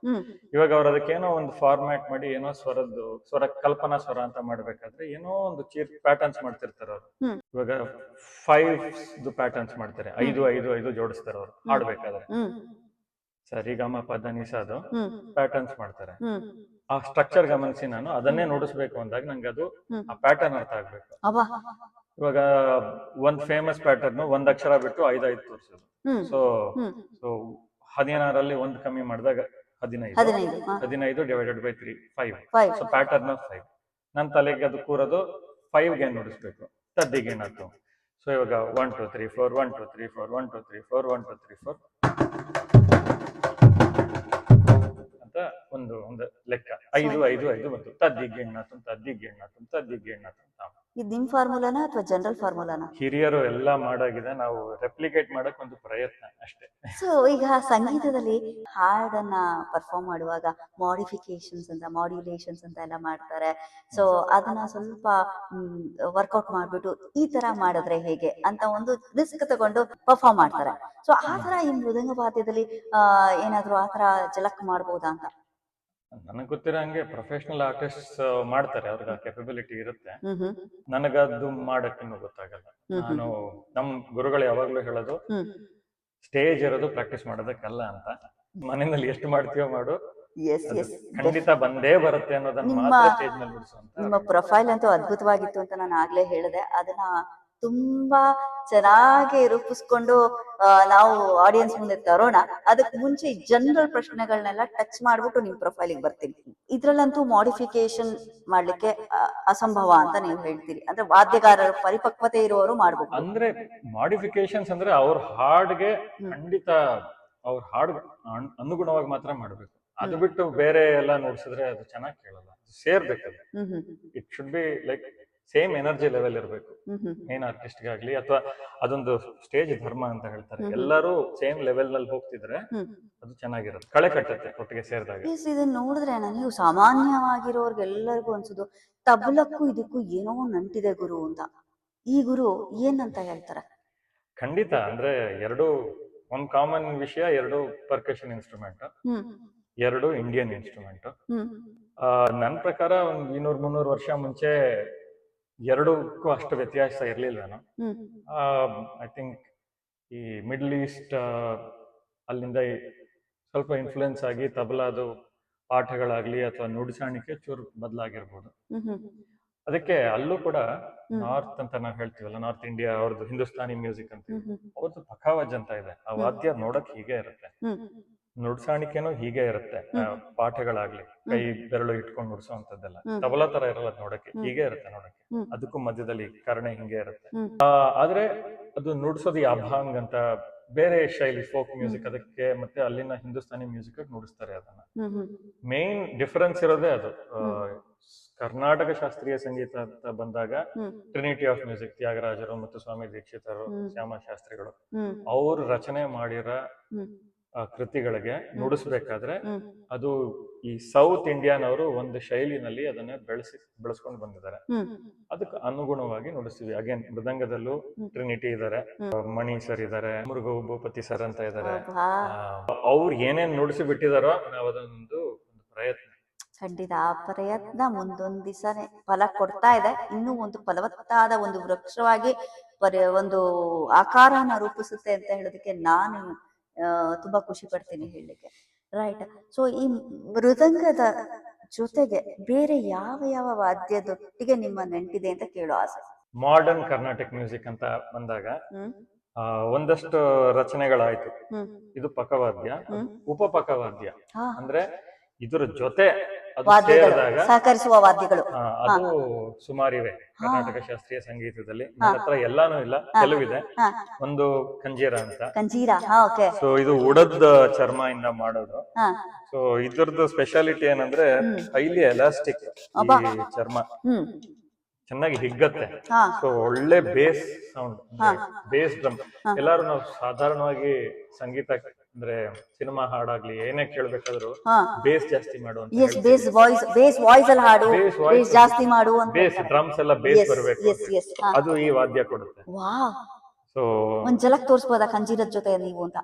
S1: ಇವಾಗ ಅವ್ರು ಅದಕ್ಕೇನೋ ಒಂದು ಫಾರ್ಮ್ಯಾಟ್ ಮಾಡಿ ಏನೋ ಸ್ವರ ಕಲ್ಪನಾ ಸ್ವರ ಅಂತ ಮಾಡ್ಬೇಕಾದ್ರೆ ಏನೋ ಒಂದು ಪ್ಯಾಟರ್ನ್ಸ್ ಮಾಡ್ತಿರ್ತಾರೆ ಅವ್ರು. ಇವಾಗ 5 ಪ್ಯಾಟರ್ನ್ಸ್ ಮಾಡ್ತಾರೆ, 5 5 5 ಜೋಡಿಸ್ತಾರೆ ಅವ್ರು ಹಾಡ್ಬೇಕಾದ್ರೆ. ಸರಿ ಗಮ ಪದ ನಿಸಾದು ಪ್ಯಾಟರ್ನ್ಸ್ ಮಾಡ್ತಾರೆ. ಆ ಸ್ಟ್ರಕ್ಚರ್ ಗಮನಿಸಿ ನಾನು ಅದನ್ನೇ ನೋಡಿಸ್ಬೇಕು ಅಂದಾಗ ನಂಗೆ ಅದು ಆ ಪ್ಯಾಟರ್ನ್ ಅರ್ಥ ಆಗ್ಬೇಕು. ಇವಾಗ ಒಂದ್ ಫೇಮಸ್ ಪ್ಯಾಟರ್ನ್ 1 ಅಕ್ಷರ ಬಿಟ್ಟು 5 5 ತೋರಿಸೋದು. ಸೊ 16ರಲ್ಲಿ 1 ಕಮ್ಮಿ ಮಾಡಿದಾಗ 15 ಡಿವೈಡೆಡ್ ಬೈ 3 5. So pattern 5. ನನ್ನ ತಲೆಗೆ ಅದು ಕೂರೋದು 5ಗೆ ನೋಡಿಸ್ಬೇಕು, ತದ್ದಿಗೆ ಏನಾಯ್ತು. ಸೊ ಇವಾಗ 1 2 3 4 1 2 3 4 1 2 3 4 1 2 3 4 ಅಂತ ಒಂದು ಲೆಕ್ಕ. 5 5 5 ಬಂತು, ತದ್ದಿಗೆ ಎಣ್ಣಾತು ತದ್ದಿಗೆ ಎಣ್ಣಾತು ತದ್ದಿಗೆ ಎಣ್ಣಾತು ಅಂತ.
S2: ಇದು ನಿಮ್ ಫಾರ್ಮುಲಾನ ಅಥವಾ ಜನರಲ್ ಫಾರ್ಮುಲಾನ?
S1: ಹಿರಿಯರು ಎಲ್ಲ ಮಾಡಾಗಿದೆ, ನಾವು ರೆಪ್ಲಿಕೇಟ್ ಮಾಡಕ್ ಒಂದು ಪ್ರಯತ್ನ ಅಷ್ಟೇ.
S2: ಸೊ ಈಗ ಸಂಗೀತದಲ್ಲಿ ಹಾಡನ್ನ ಪರ್ಫಾರ್ಮ್ ಮಾಡುವಾಗ ಮಾಡಿಫಿಕೇಶನ್ಸ್ ಅಂತ, ಮಾಡ್ಯುಲೇಷನ್ಸ್ ಅಂತ ಎಲ್ಲ ಮಾಡ್ತಾರೆ. ಸೊ ಅದನ್ನ ಸ್ವಲ್ಪ ವರ್ಕೌಟ್ ಮಾಡ್ಬಿಟ್ಟು ಈ ತರ ಮಾಡಿದ್ರೆ ಹೇಗೆ ಅಂತ ಒಂದು ರಿಸ್ಕ್ ತಗೊಂಡು ಪರ್ಫಾರ್ಮ್ ಮಾಡ್ತಾರೆ. ಸೊ ಆ ತರ ಈ ಮೃದಂಗ ವಾದ್ಯದಲ್ಲಿ ಏನಾದ್ರು ಆ ತರ ಜಲಕ್ ಮಾಡ್ಬೋದಾ ಅಂತ?
S1: ನನಗ್ ಗೊತ್ತಿರೋ ಹಂಗೆ ಪ್ರೊಫೆಷನಲ್ ಆರ್ಟಿಸ್ಟ್ ಮಾಡ್ತಾರೆ, ಅವ್ರಿಗೆ ಆ ಕೆಪಬಿಲಿಟಿ ಇರುತ್ತೆ. ನನಗದು ಮಾಡಕ್ ಇನ್ನೂ ಗೊತ್ತಾಗಲ್ಲ. ನಾನು ನಮ್ ಗುರುಗಳು ಯಾವಾಗ್ಲೂ ಹೇಳೋದು, ಸ್ಟೇಜ್ ಇರೋದು ಪ್ರಾಕ್ಟೀಸ್ ಮಾಡೋದಕ್ಕಲ್ಲ ಅಂತ. ಮನೆಯಲ್ಲಿ ಎಷ್ಟು ಮಾಡ್ತೀವೋ ಮಾಡು, ಖಂಡಿತ ಬಂದೇ ಬರುತ್ತೆ ಅನ್ನೋದನ್ನ ಮಾತ್ರ ಸ್ಟೇಜ್ ಮೇಲೆ ಬಿಡಿಸುವಂತ.
S2: ನಿಮ್ಮ ಪ್ರೊಫೈಲ್ ಅಂತೂ ಅದ್ಭುತವಾಗಿತ್ತು ಅಂತ ನಾನು ಆಗ್ಲೇ ಹೇಳಿದೆ. ಅದನ್ನ ತುಂಬಾ ಚೆನ್ನಾಗಿ ರೂಪಿಸ್ಕೊಂಡು ನಾವು ಆಡಿಯನ್ಸ್ ಮುಂದೆ ತರೋಣ. ಅದಕ್ಕೆ ಮುಂಚೆ ಜನರಲ್ ಪ್ರಶ್ನೆಗಳನ್ನೆಲ್ಲ ಟಚ್ ಮಾಡ್ಬಿಟ್ಟು ನಿಮ್ ಪ್ರೊಫೈಲಿಗೆ ಬರ್ತೀನಿ. ಇದ್ರಲ್ಲಂತೂ ಮಾಡಿಫಿಕೇಶನ್ ಮಾಡ್ಲಿಕ್ಕೆ ಅಸಂಭವ ಅಂತ ನೀವು ಹೇಳ್ತೀರಿ, ಅಂದ್ರೆ ವಾದ್ಯಗಾರರ ಪರಿಪಕ್ವತೆ ಇರುವವರು ಮಾಡ್ಬೇಕು.
S1: ಅಂದ್ರೆ ಮಾಡಿಫಿಕೇಶನ್ಸ್ ಅಂದ್ರೆ ಅವ್ರ ಹಾಡ್ಗೆ ಖಂಡಿತ ಅವ್ರ ಹಾಡ್ ಅನುಗುಣವಾಗಿ ಮಾತ್ರ ಮಾಡ್ಬೇಕು. ಅದು ಬಿಟ್ಟು ಬೇರೆ ಎಲ್ಲ ನೋಡ್ಸಿದ್ರೆ ಅದು ಚೆನ್ನಾಗಿ ಕೇಳಲ್ಲ, ಸೇರ್ಬೇಕದು. It should be like same energy level ಇರಬೇಕು ಮೇನ್ ಆರ್ಟಿಸ್ಟ್ ಆಗ್ಲಿ, ಅಥವಾ ಅದೊಂದು ಸ್ಟೇಜ್ ಧರ್ಮ ಅಂತ ಹೇಳ್ತಾರೆ, ಎಲ್ಲರೂ ಸೇಮ್ ಲೆವೆಲ್ ನಲ್ಲಿ ಹೋಗ್ತಿದ್ರೆ ಅದು ಚೆನ್ನಾಗಿರುತ್ತೆ, ಕಳೆ ಕಟ್ಟುತ್ತೆ ಒಟ್ಟಿಗೆ ಸೇರಿದಾಗ.
S2: ಇದನ್ನ ನೋಡಿದ್ರೆ ನೀವು ಸಾಮಾನ್ಯವಾಗಿರೋರ್ಗೆಲ್ಲರಿಗೂ ಅನ್ಸುದು ತಬಲಕ್ಕೂ ಇದಕ್ಕೂ ಏನೋ ನಂಟಿದೆ ಗುರು ಅಂತ. ಈ ಗುರು ಏನಂತ ಹೇಳ್ತಾರೆ?
S1: ಖಂಡಿತ, ಅಂದ್ರೆ ಎರಡು ಒಂದ್ ಕಾಮನ್ ವಿಷಯ, ಎರಡು ಪರ್ಕಷನ್ ಇನ್ಸ್ಟ್ರೂಮೆಂಟ್, ಎರಡು ಇಂಡಿಯನ್ ಇನ್ಸ್ಟ್ರೂಮೆಂಟ್. ನನ್ನ ಪ್ರಕಾರ ಒಂದ್ 200-300 ವರ್ಷ ಮುಂಚೆ ಎರಡಕ್ಕೂ ಅಷ್ಟು ವ್ಯತ್ಯಾಸ ಇರ್ಲಿಲ್ವೇನೋ. ಐ ಥಿಂಕ್ ಈ ಮಿಡ್ಲ್ ಈಸ್ಟ್ ಅಲ್ಲಿಂದ ಸ್ವಲ್ಪ ಇನ್ಫ್ಲುಯೆನ್ಸ್ ಆಗಿ ತಬಲಾದು ಪಾಠಗಳಾಗ್ಲಿ ಅಥವಾ ನುಡಿಸಾಣಿಕೆ ಚೂರು ಬದಲಾಗಿರ್ಬೋದು. ಅದಕ್ಕೆ ಅಲ್ಲೂ ಕೂಡ ನಾರ್ತ್ ಅಂತ ನಾವು ಹೇಳ್ತೀವಲ್ಲ, ನಾರ್ತ್ ಇಂಡಿಯಾ ಅವ್ರದ್ದು ಹಿಂದೂಸ್ತಾನಿ ಮ್ಯೂಸಿಕ್ ಅಂತ, ಅವ್ರದ್ದು ಪಖಾವಜ್ ಅಂತ ಇದೆ. ಆ ವಾದ್ಯ ನೋಡಕ್ ಹೀಗೆ ಇರುತ್ತೆ, ನುಡ್ಸಾಣಿಕೆನೂ ಹೀಗೆ ಇರುತ್ತೆ, ಪಾಠಗಳಾಗ್ಲಿ ಕೈ ಬೆರಳು ಇಟ್ಕೊಂಡು ನುಡ್ಸೋಂಥದ್ದೆಲ್ಲ ತಬಲಾ ತರ ಇರಲ್ಲ ನೋಡಕ್ಕೆ, ಹೀಗೆ ಇರುತ್ತೆ ನೋಡಕ್ಕೆ. ಅದಕ್ಕೂ ಮಧ್ಯದಲ್ಲಿ ಕರ್ಣೆ ಹಿಂಗೆ ಇರುತ್ತೆ. ಆದ್ರೆ ಅದು ನುಡ್ಸೋದು ಈ ಅಭಾಂಗ್ ಅಂತ ಬೇರೆ ಶೈಲಿ, ಫೋಕ್ ಮ್ಯೂಸಿಕ್, ಅದಕ್ಕೆ ಮತ್ತೆ ಅಲ್ಲಿನ ಹಿಂದೂಸ್ತಾನಿ ಮ್ಯೂಸಿಕ್ ನುಡಿಸ್ತಾರೆ. ಅದನ್ನ ಮೇನ್ ಡಿಫರೆನ್ಸ್ ಇರೋದೇ ಅದು. ಕರ್ನಾಟಕ ಶಾಸ್ತ್ರೀಯ ಸಂಗೀತ ಅಂತ ಬಂದಾಗ ಟ್ರಿನಿಟಿ ಆಫ್ ಮ್ಯೂಸಿಕ್, ತ್ಯಾಗರಾಜರು ಮತ್ತು ಸ್ವಾಮಿ ದೀಕ್ಷಿತರು, ಶ್ಯಾಮ ಶಾಸ್ತ್ರಿಗಳು ಅವರು ರಚನೆ ಮಾಡಿರೋ ಕೃತಿಗಳಿಗೆ ನುಡಿಸ್ಬೇಕಾದ್ರೆ ಅದು ಈ ಸೌತ್ ಇಂಡಿಯನ್ ಅವರು ಒಂದು ಶೈಲಿನಲ್ಲಿ ಅದನ್ನ ಬೆಳೆಸ್ಕೊಂಡು ಬಂದಿದ್ದಾರೆ. ಅದಕ್ಕೆ ಅನುಗುಣವಾಗಿ ನುಡಿಸ್ತೀವಿ. ಅಗೇನ್ ಮೃದಂಗದಲ್ಲೂ ಟ್ರಿನಿಟಿ ಇದಾರೆ, ಮಣಿ ಸರ್ ಇದಾರೆ, ಮುರುಘ ಭೂಪತಿ ಸರ್ ಅಂತ ಇದಾರೆ. ಅವ್ರು ಏನೇನ್ ನುಡಿಸಿ ಬಿಟ್ಟಿದಾರೋ ನಾವು ಅದೊಂದು ಪ್ರಯತ್ನ,
S2: ಖಂಡಿತ ಆ ಪ್ರಯತ್ನ ಮುಂದೊಂದ್ ದಿವಸನೇ ಫಲ ಕೊಡ್ತಾ ಇದೆ. ಇನ್ನೂ ಒಂದು ಫಲವತ್ತಾದ ಒಂದು ವೃಕ್ಷವಾಗಿ ಒಂದು ಆಕಾರನ ರೂಪಿಸುತ್ತೆ ಅಂತ ಹೇಳೋದಕ್ಕೆ ನಾನು ತುಂಬಾ ಖುಷಿ ಪಡ್ತೀನಿ ಹೇಳಲಿಕ್ಕೆ. ರೈಟ್. ಸೊ ಈ ಮೃದಂಗದ ಜೊತೆಗೆ ಬೇರೆ ಯಾವ ಯಾವ ವಾದ್ಯದೊಟ್ಟಿಗೆ ನಿಮ್ಮ ನೆಂಟಿದೆ ಅಂತ ಕೇಳೋ ಆಸೆ.
S1: ಮಾಡರ್ನ್ ಕರ್ನಾಟಿಕ್ ಮ್ಯೂಸಿಕ್ ಅಂತ ಬಂದಾಗ ಒಂದಷ್ಟು ರಚನೆಗಳಾಯ್ತು. ಇದು ಪಕವಾದ್ಯ, ಉಪಪಕವಾದ್ಯ ಅಂದ್ರೆ ಇದರ ಜೊತೆ
S2: ಸಹಕರಿಸುವ ವಾದ್ಯಗಳು,
S1: ಅದು ಸುಮಾರಿವೆ ಕರ್ನಾಟಕ ಶಾಸ್ತ್ರೀಯ ಸಂಗೀತದಲ್ಲಿ. ನನ್ನ ಹತ್ರ ಎಲ್ಲಾನು ಇಲ್ಲ, ಕೆಲವಿದೆ. ಒಂದು ಕಂಜೀರ ಅಂತ. ಸೊ ಇದು ಉಡದ ಚರ್ಮ ಇಂದ ಮಾಡೋದು. ಸೊ ಇದ್ರದ್ದು ಸ್ಪೆಷಾಲಿಟಿ ಏನಂದ್ರೆ ಹೈಲಿ ಎಲಾಸ್ಟಿಕ್ ಈ ಚರ್ಮ, ಚೆನ್ನಾಗಿ ಹಿಗ್ಗತ್ತೆ. ಸೊ ಒಳ್ಳೆ ಬೇಸ್ ಸೌಂಡ್, ಬೇಸ್ ಡ್ರಮ್. ಎಲ್ಲಾರು ನಾವು ಸಾಧಾರಣವಾಗಿ ಸಂಗೀತ ಅಂದ್ರೆ ಸಿನಿಮಾ ಹಾಡಾಗ್ಲಿ ಏನೇ ಕೇಳ್ಬೇಕಾದ್ರು ಬೇಸ್ ಜಾಸ್ತಿ ಮಾಡುವಂತ, ಬೇಸ್ ಡ್ರಮ್ಸ್ ಎಲ್ಲ ಬೇಸ್ ಬರ್ಬೇಕು, ಅದು ಈ ವಾದ್ಯ ಕೊಡುತ್ತೆ. ಸೊ
S2: ಒಂದ್ ಜಲಕ್ ತೋರಿಸಬಹುದಾ ಕಂಜೀರದ ಜೊತೆ ನೀವು ಅಂತ?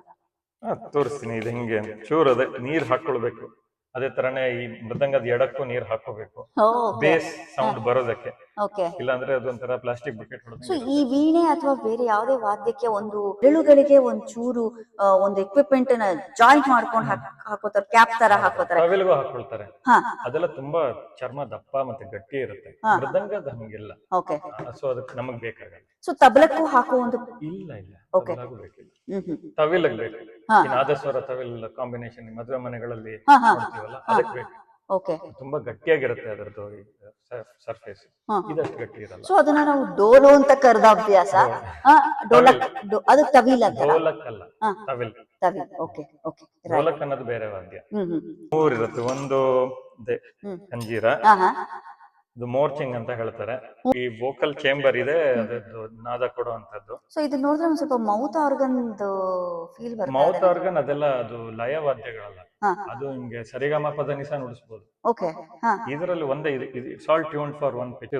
S1: ತೋರಿಸ್ತೀನಿ. ಇದು ಹಿಂಗೆ ಚೂರ್ ಅದೇ ನೀರ್ ಹಾಕೊಳ್ಬೇಕು, ಅದೇ ತರನೇ ಈ ಮೃದಂಗದ ಎಡಕ್ಕೂ ನೀರ್ ಹಾಕೋಬೇಕು ಬೇಸ್ ಸೌಂಡ್ ಬರೋದಕ್ಕೆ. ಇಲ್ಲಾಂದ್ರೆ ಅದೊಂಥರ ಪ್ಲಾಸ್ಟಿಕ್ ಬಕೆಟ್ ಹೊಡೆದು.
S2: ಸೊ ಈ ವೀಣೆ ಅಥವಾ ಬೇರೆ ಯಾವುದೇ ವಾದ್ಯಕ್ಕೆ ಒಂದು ಬೆರಳುಗಳಿಗೆ ಒಂದ್ ಚೂರು ಒಂದು ಎಕ್ವಿಪ್ಮೆಂಟ್ ನ ಜಾಯಿಂಟ್ ಮಾಡ್ಕೊಂಡು ಹಾಕೋತಾರೆ, ಕ್ಯಾಪ್ ತರ ಹಾಕೋತಾರೆ,
S1: ಟವೆಲ್ಗೂ ಹಾಕೊಳ್ತಾರೆ. ಅದೆಲ್ಲ ತುಂಬಾ ಚರ್ಮ ದಪ್ಪ ಮತ್ತೆ ಗಟ್ಟಿ ಇರುತ್ತೆ. ಮೃದಂಗದ ಹಂಗಿಲ್ಲ. ಸೊ ಅದಕ್ಕೆ ನಮಗ್ ಬೇಕಾಗಲ್ಲ.
S2: ಸೊ ತಬಲಕ್ಕೂ ಹಾಕೋ ಒಂದು
S1: ಇಲ್ಲ ಬೇಕಿಲ್ಲ, ತವಿಲ್ ಬೇಕು. ನಾದಸ್ವರ ತವಿಲ್ ಕಾಂಬಿನೇಷನ್ ಮದುವೆ ಮನೆಗಳಲ್ಲಿ ನೋಡ್ತೀವಲ್ಲ, ಅದಕ್ಕೆ ಬೇಕು. ತುಂಬಾ ಗಟ್ಟಿಯಾಗಿರುತ್ತೆ ಅದರದ್ದು ಸರ್ಫೇಸ್, ಇದಷ್ಟು ಗಟ್ಟಿ ಇರಲ್ಲ.
S2: ಸೊ ಅದನ್ನ ನಾವು ಡೋಲು ಅಂತ ಕರೆದ ಅಭ್ಯಾಸ. ಅದು ತವಿಲ್ ಅಂತ.
S1: ಡೋಲಕ್ ಅಲ್ಲ, ತವಿಲ್. ಡೋಲಕ್ ಅನ್ನೋದು ಬೇರೆ ವಾದ್ಯ. ಮೂರಿರುತ್ತೆ. ಒಂದು ಕಂಜೀರ, ಇದು ಮೋರ್ಚಿಂಗ್ ಅಂತ ಹೇಳ್ತಾರೆ. ಈ ವೋಕಲ್ ಚೇಂಬರ್ ಇದೆ, ಅದದ್ದು ನಾದ ಕೊಡುವಂತದ್ದು.
S2: ಸೊ ಇದು ನೋಡಿದ್ರೆ ಒಂದ್ ಸ್ವಲ್ಪ ಮೌತ್ ಆರ್ಗನ್ ಫೀಲ್ ಬರುತ್ತೆ.
S1: ಮೌತ್ ಆರ್ಗನ್ ಅದೆಲ್ಲ ಅದು ಲಯ ವಾದ್ಯಗಳಲ್ಲ, ಅದು ಹಿಂಗೆ ಸರಿಗಮ ಪದ ನಿಸ ನುಡಿಸಬಹುದು. ಇದರಲ್ಲಿ ಒಂದೇ ಸಾಲ್ ಟ್ಯೂನ್ ಫಾರ್ ಒನ್ ಪಿಚ್,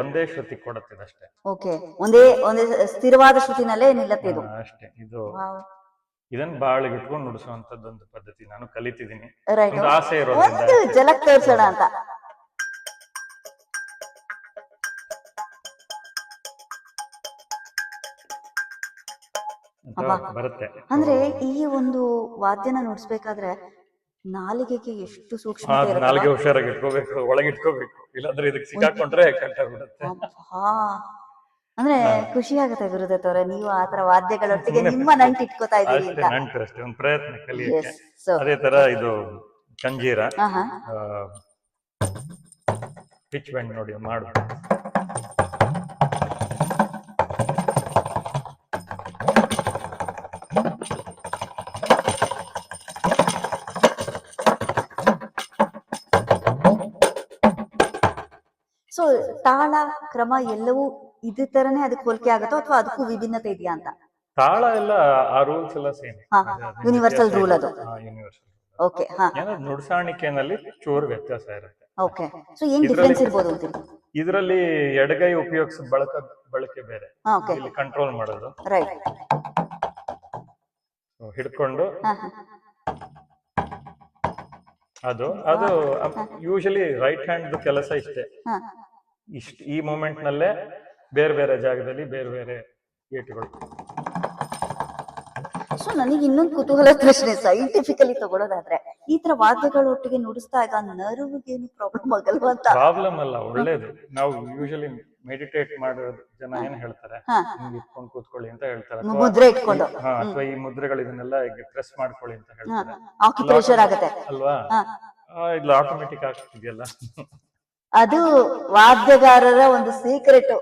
S1: ಒಂದೇ ಶ್ರುತಿ ಕೊಡುತ್ತೆ ಅಷ್ಟೇ.
S2: ಒಂದೇ ಸ್ಥಿರವಾದ ಶ್ರುತಿನಲ್ಲೇ ನಿಲ್ಲತ್ತೆ ಇದು
S1: ಅಷ್ಟೇ. ಇದು ಇದನ್ನ ಬಾಳ ಇಟ್ಕೊಂಡು ನುಡಿಸುವಂತದ್ದು ಒಂದು ಪದ್ಧತಿ, ನಾನು ಕಲಿತಿದ್ದೀನಿ. ಆಸೆ
S2: ಇರೋದ್ರಿಂದ ಜಲಕ್ ತೋರ್ಸೋಣ ಅಂತ.
S1: ಬರುತ್ತೆ.
S2: ಅಂದ್ರೆ ಈ ಒಂದು ವಾದ್ಯನ ನುಡಿಸ್ಬೇಕಾದ್ರೆ ನಾಲಿಗೆಗೆ ಎಷ್ಟು ಸೂಕ್ಷ್ಮ,
S1: ನಾಲಿಗೆ ಹುಷಾರಾಗಿ ಇಟ್ಕೋಬೇಕು, ಒಳಗೆ ಇಟ್ಕೋಬೇಕು, ಇಲ್ಲಾಂದ್ರೆ ಇದಕ್ಕೆ ಸಿಕ್ಕಾಕೊಂಡ್ರೆ ಕಟ್ಟಾಗ್ಬಿಡುತ್ತೆ.
S2: ಅಂದ್ರೆ ಖುಷಿ ಆಗುತ್ತೆ ಗುರುದತ್ ಅವರೇ, ನೀವು ಆತರ ವಾದ್ಯಗಳೊಟ್ಟಿಗೆ
S1: ಸುಮ್ನೆ
S2: ನಿಮ್ಮ ನಂಟು ಇಟ್ಕೋತಾ ಇದ್ದೀರಿ
S1: ಅಷ್ಟೇ
S2: ಅಂತ.
S1: ನಂಟು, ಅಷ್ಟೇ ಒಂದು ಪ್ರಯತ್ನ ಕಲಿಯಕ್ಕೆ.
S2: ಎಸ್. ಸೊ
S1: ಅದೇ ತರ ಇದು ಕಂಜೀರ,
S2: ಹಾ
S1: ಪಿಚ್ ಬೆಂಡ್ ನೋಡಿ ಮಾಡು.
S2: ಸೊ ತಾಳ ಕ್ರಮ ಎಲ್ಲವೂ ಇದೇ ತರನೇ ಅದಕ್ಕೆ ಹೋಲಿಕೆ ಆಗುತ್ತೋ ಅಥವಾ ಅದಕ್ಕೂ ವಿಭಿನ್ನತೆ ಇದೆಯಾ ಅಂತ?
S1: ತಾಳ ಎಲ್ಲ ಆ ರೂಲ್ಸ್ ಎಲ್ಲ ಸೇಮ್,
S2: ಹಾ ಯೂನಿವರ್ಸಲ್ ರೂಲ್ ಅದು.
S1: ಯೂನಿವರ್ಸಲ್.
S2: ಓಕೆ. ಹಾ
S1: ಏನೋ ನುಡಿಸಾಣಿಕೆನಲ್ಲಿ ಚೂರು ವ್ಯತ್ಯಾಸ ಇರುತ್ತೆ.
S2: ಓಕೆ. ಸೊ ಏನ್ ಡಿಫ್ರೆನ್ಸ್ ಇರ್ಬೋದು ಅಂತೀರಿ?
S1: ಇದರಲ್ಲಿ ಎಡಗೈ ಉಪಯೋಗಿಸೋ ಬಳಕೆ ಬೇರೆ,
S2: ಓಕೆ.
S1: ಇಲ್ಲಿ ಕಂಟ್ರೋಲ್ ಮಾಡೋದು.
S2: ರೈಟ್.
S1: ಹಿಡ್ಕೊಂಡು
S2: ಹಾ
S1: ಅದು ಅದು ಯೂಶಲಿ ರೈಟ್ ಹ್ಯಾಂಡ್ ಕೆಲಸ ಇಷ್ಟೇ.
S2: ಹಾ
S1: ಈ ಮೂಮೆಂಟ್ ನಲ್ಲೇ ಬೇರೆ ಬೇರೆ ಜಾಗದಲ್ಲಿ ಬೇರೆ ಬೇರೆ ಏಟುಗಳು.
S2: ಸೊ ನನಗೆ ಇನ್ನೊಂದು ಕುತೂಹಲ ಪ್ರಶ್ನೆ, ಸೈಂಟಿಫಿಕಲಿ ತಗೊಳ್ಳೋದಾದ್ರೆ ಈ ತರ ವಾದ್ಯಗಳೊಟ್ಟಿಗೆ ನುಡಿಸಿದಾಗ ನರ್ವ್ಗೇನು ಪ್ರಾಬ್ಲಮ್ ಆಗಲ್ವಾ ಅಂತ?
S1: ಪ್ರಾಬ್ಲಮ್ ಅಲ್ಲ, ಒಳ್ಳೇದು. ನಾವು ಯೂಶಲಿ ಮೆಡಿಟೇಟ್ ಮಾಡೋ ಜನ ಏನ್ ಹೇಳ್ತಾರೆ, ಹಿಂಗ್ ಇಟ್ಕೊಂಡು ಕೂತ್ಕೊಳ್ಳಿ ಅಂತ ಹೇಳ್ತಾರೆ,
S2: ಮುದ್ರೆ ಇಟ್ಕೊಂಡು.
S1: ಅಥವಾ ಈ ಮುದ್ರೆಗಳು ಇದನ್ನೆಲ್ಲ ಪ್ರೆಸ್ ಮಾಡ್ಕೊಳ್ಳಿ ಅಂತ ಹೇಳ್ತಾರೆ
S2: ಆಕ್ಯುಪ್ರೆಷರ್ ಆಗುತ್ತೆ
S1: ಅಲ್ವಾ. ಇಲ್ಲ ಆಟೋಮೆಟಿಕ್ ಆಗ್ತಿದೆಯಲ್ಲ.
S2: ಅದು ವಾದ್ಯಗಾರರ ಒಂದು ಸೀಕ್ರೆಟ್,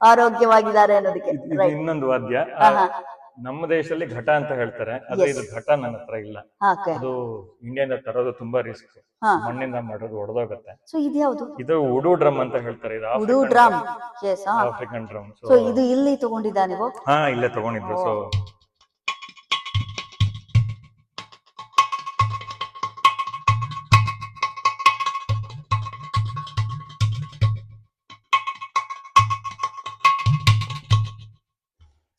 S2: ಆರೋಗ್ಯವಾಗಿದ್ದಾರೆ ಅನ್ನೋದಕ್ಕೆ.
S1: ಇದು ಇನ್ನೊಂದು ವಾದ್ಯ, ನಮ್ಮ ದೇಶದಲ್ಲಿ ಘಟ ಅಂತ ಹೇಳ್ತಾರೆ, ಆದ್ರೆ ಇದು ಘಟ ನನ್ನ ಹತ್ರ ಇಲ್ಲ. ಅದು ಇಂಡಿಯಾದ ತರೋದು ತುಂಬಾ ರಿಸ್ಕ್, ಮಣ್ಣಿಂದ ಮಾಡೋದು ಒಡೆದೋಗುತ್ತೆ.
S2: ಸೊ ಇದು ಯಾವುದು?
S1: ಇದು ಉಡು ಡ್ರಮ್ ಅಂತ ಹೇಳ್ತಾರೆ, ಇದು
S2: ಉಡು ಡ್ರಮ್.
S1: African drum.
S2: ಸೊ ಇದು ಇಲ್ಲಿ ತಗೊಂಡಿದ್ದ ನೀವು?
S1: ಇಲ್ಲೇ ತಗೊಂಡಿದ್ದು. ಸೊ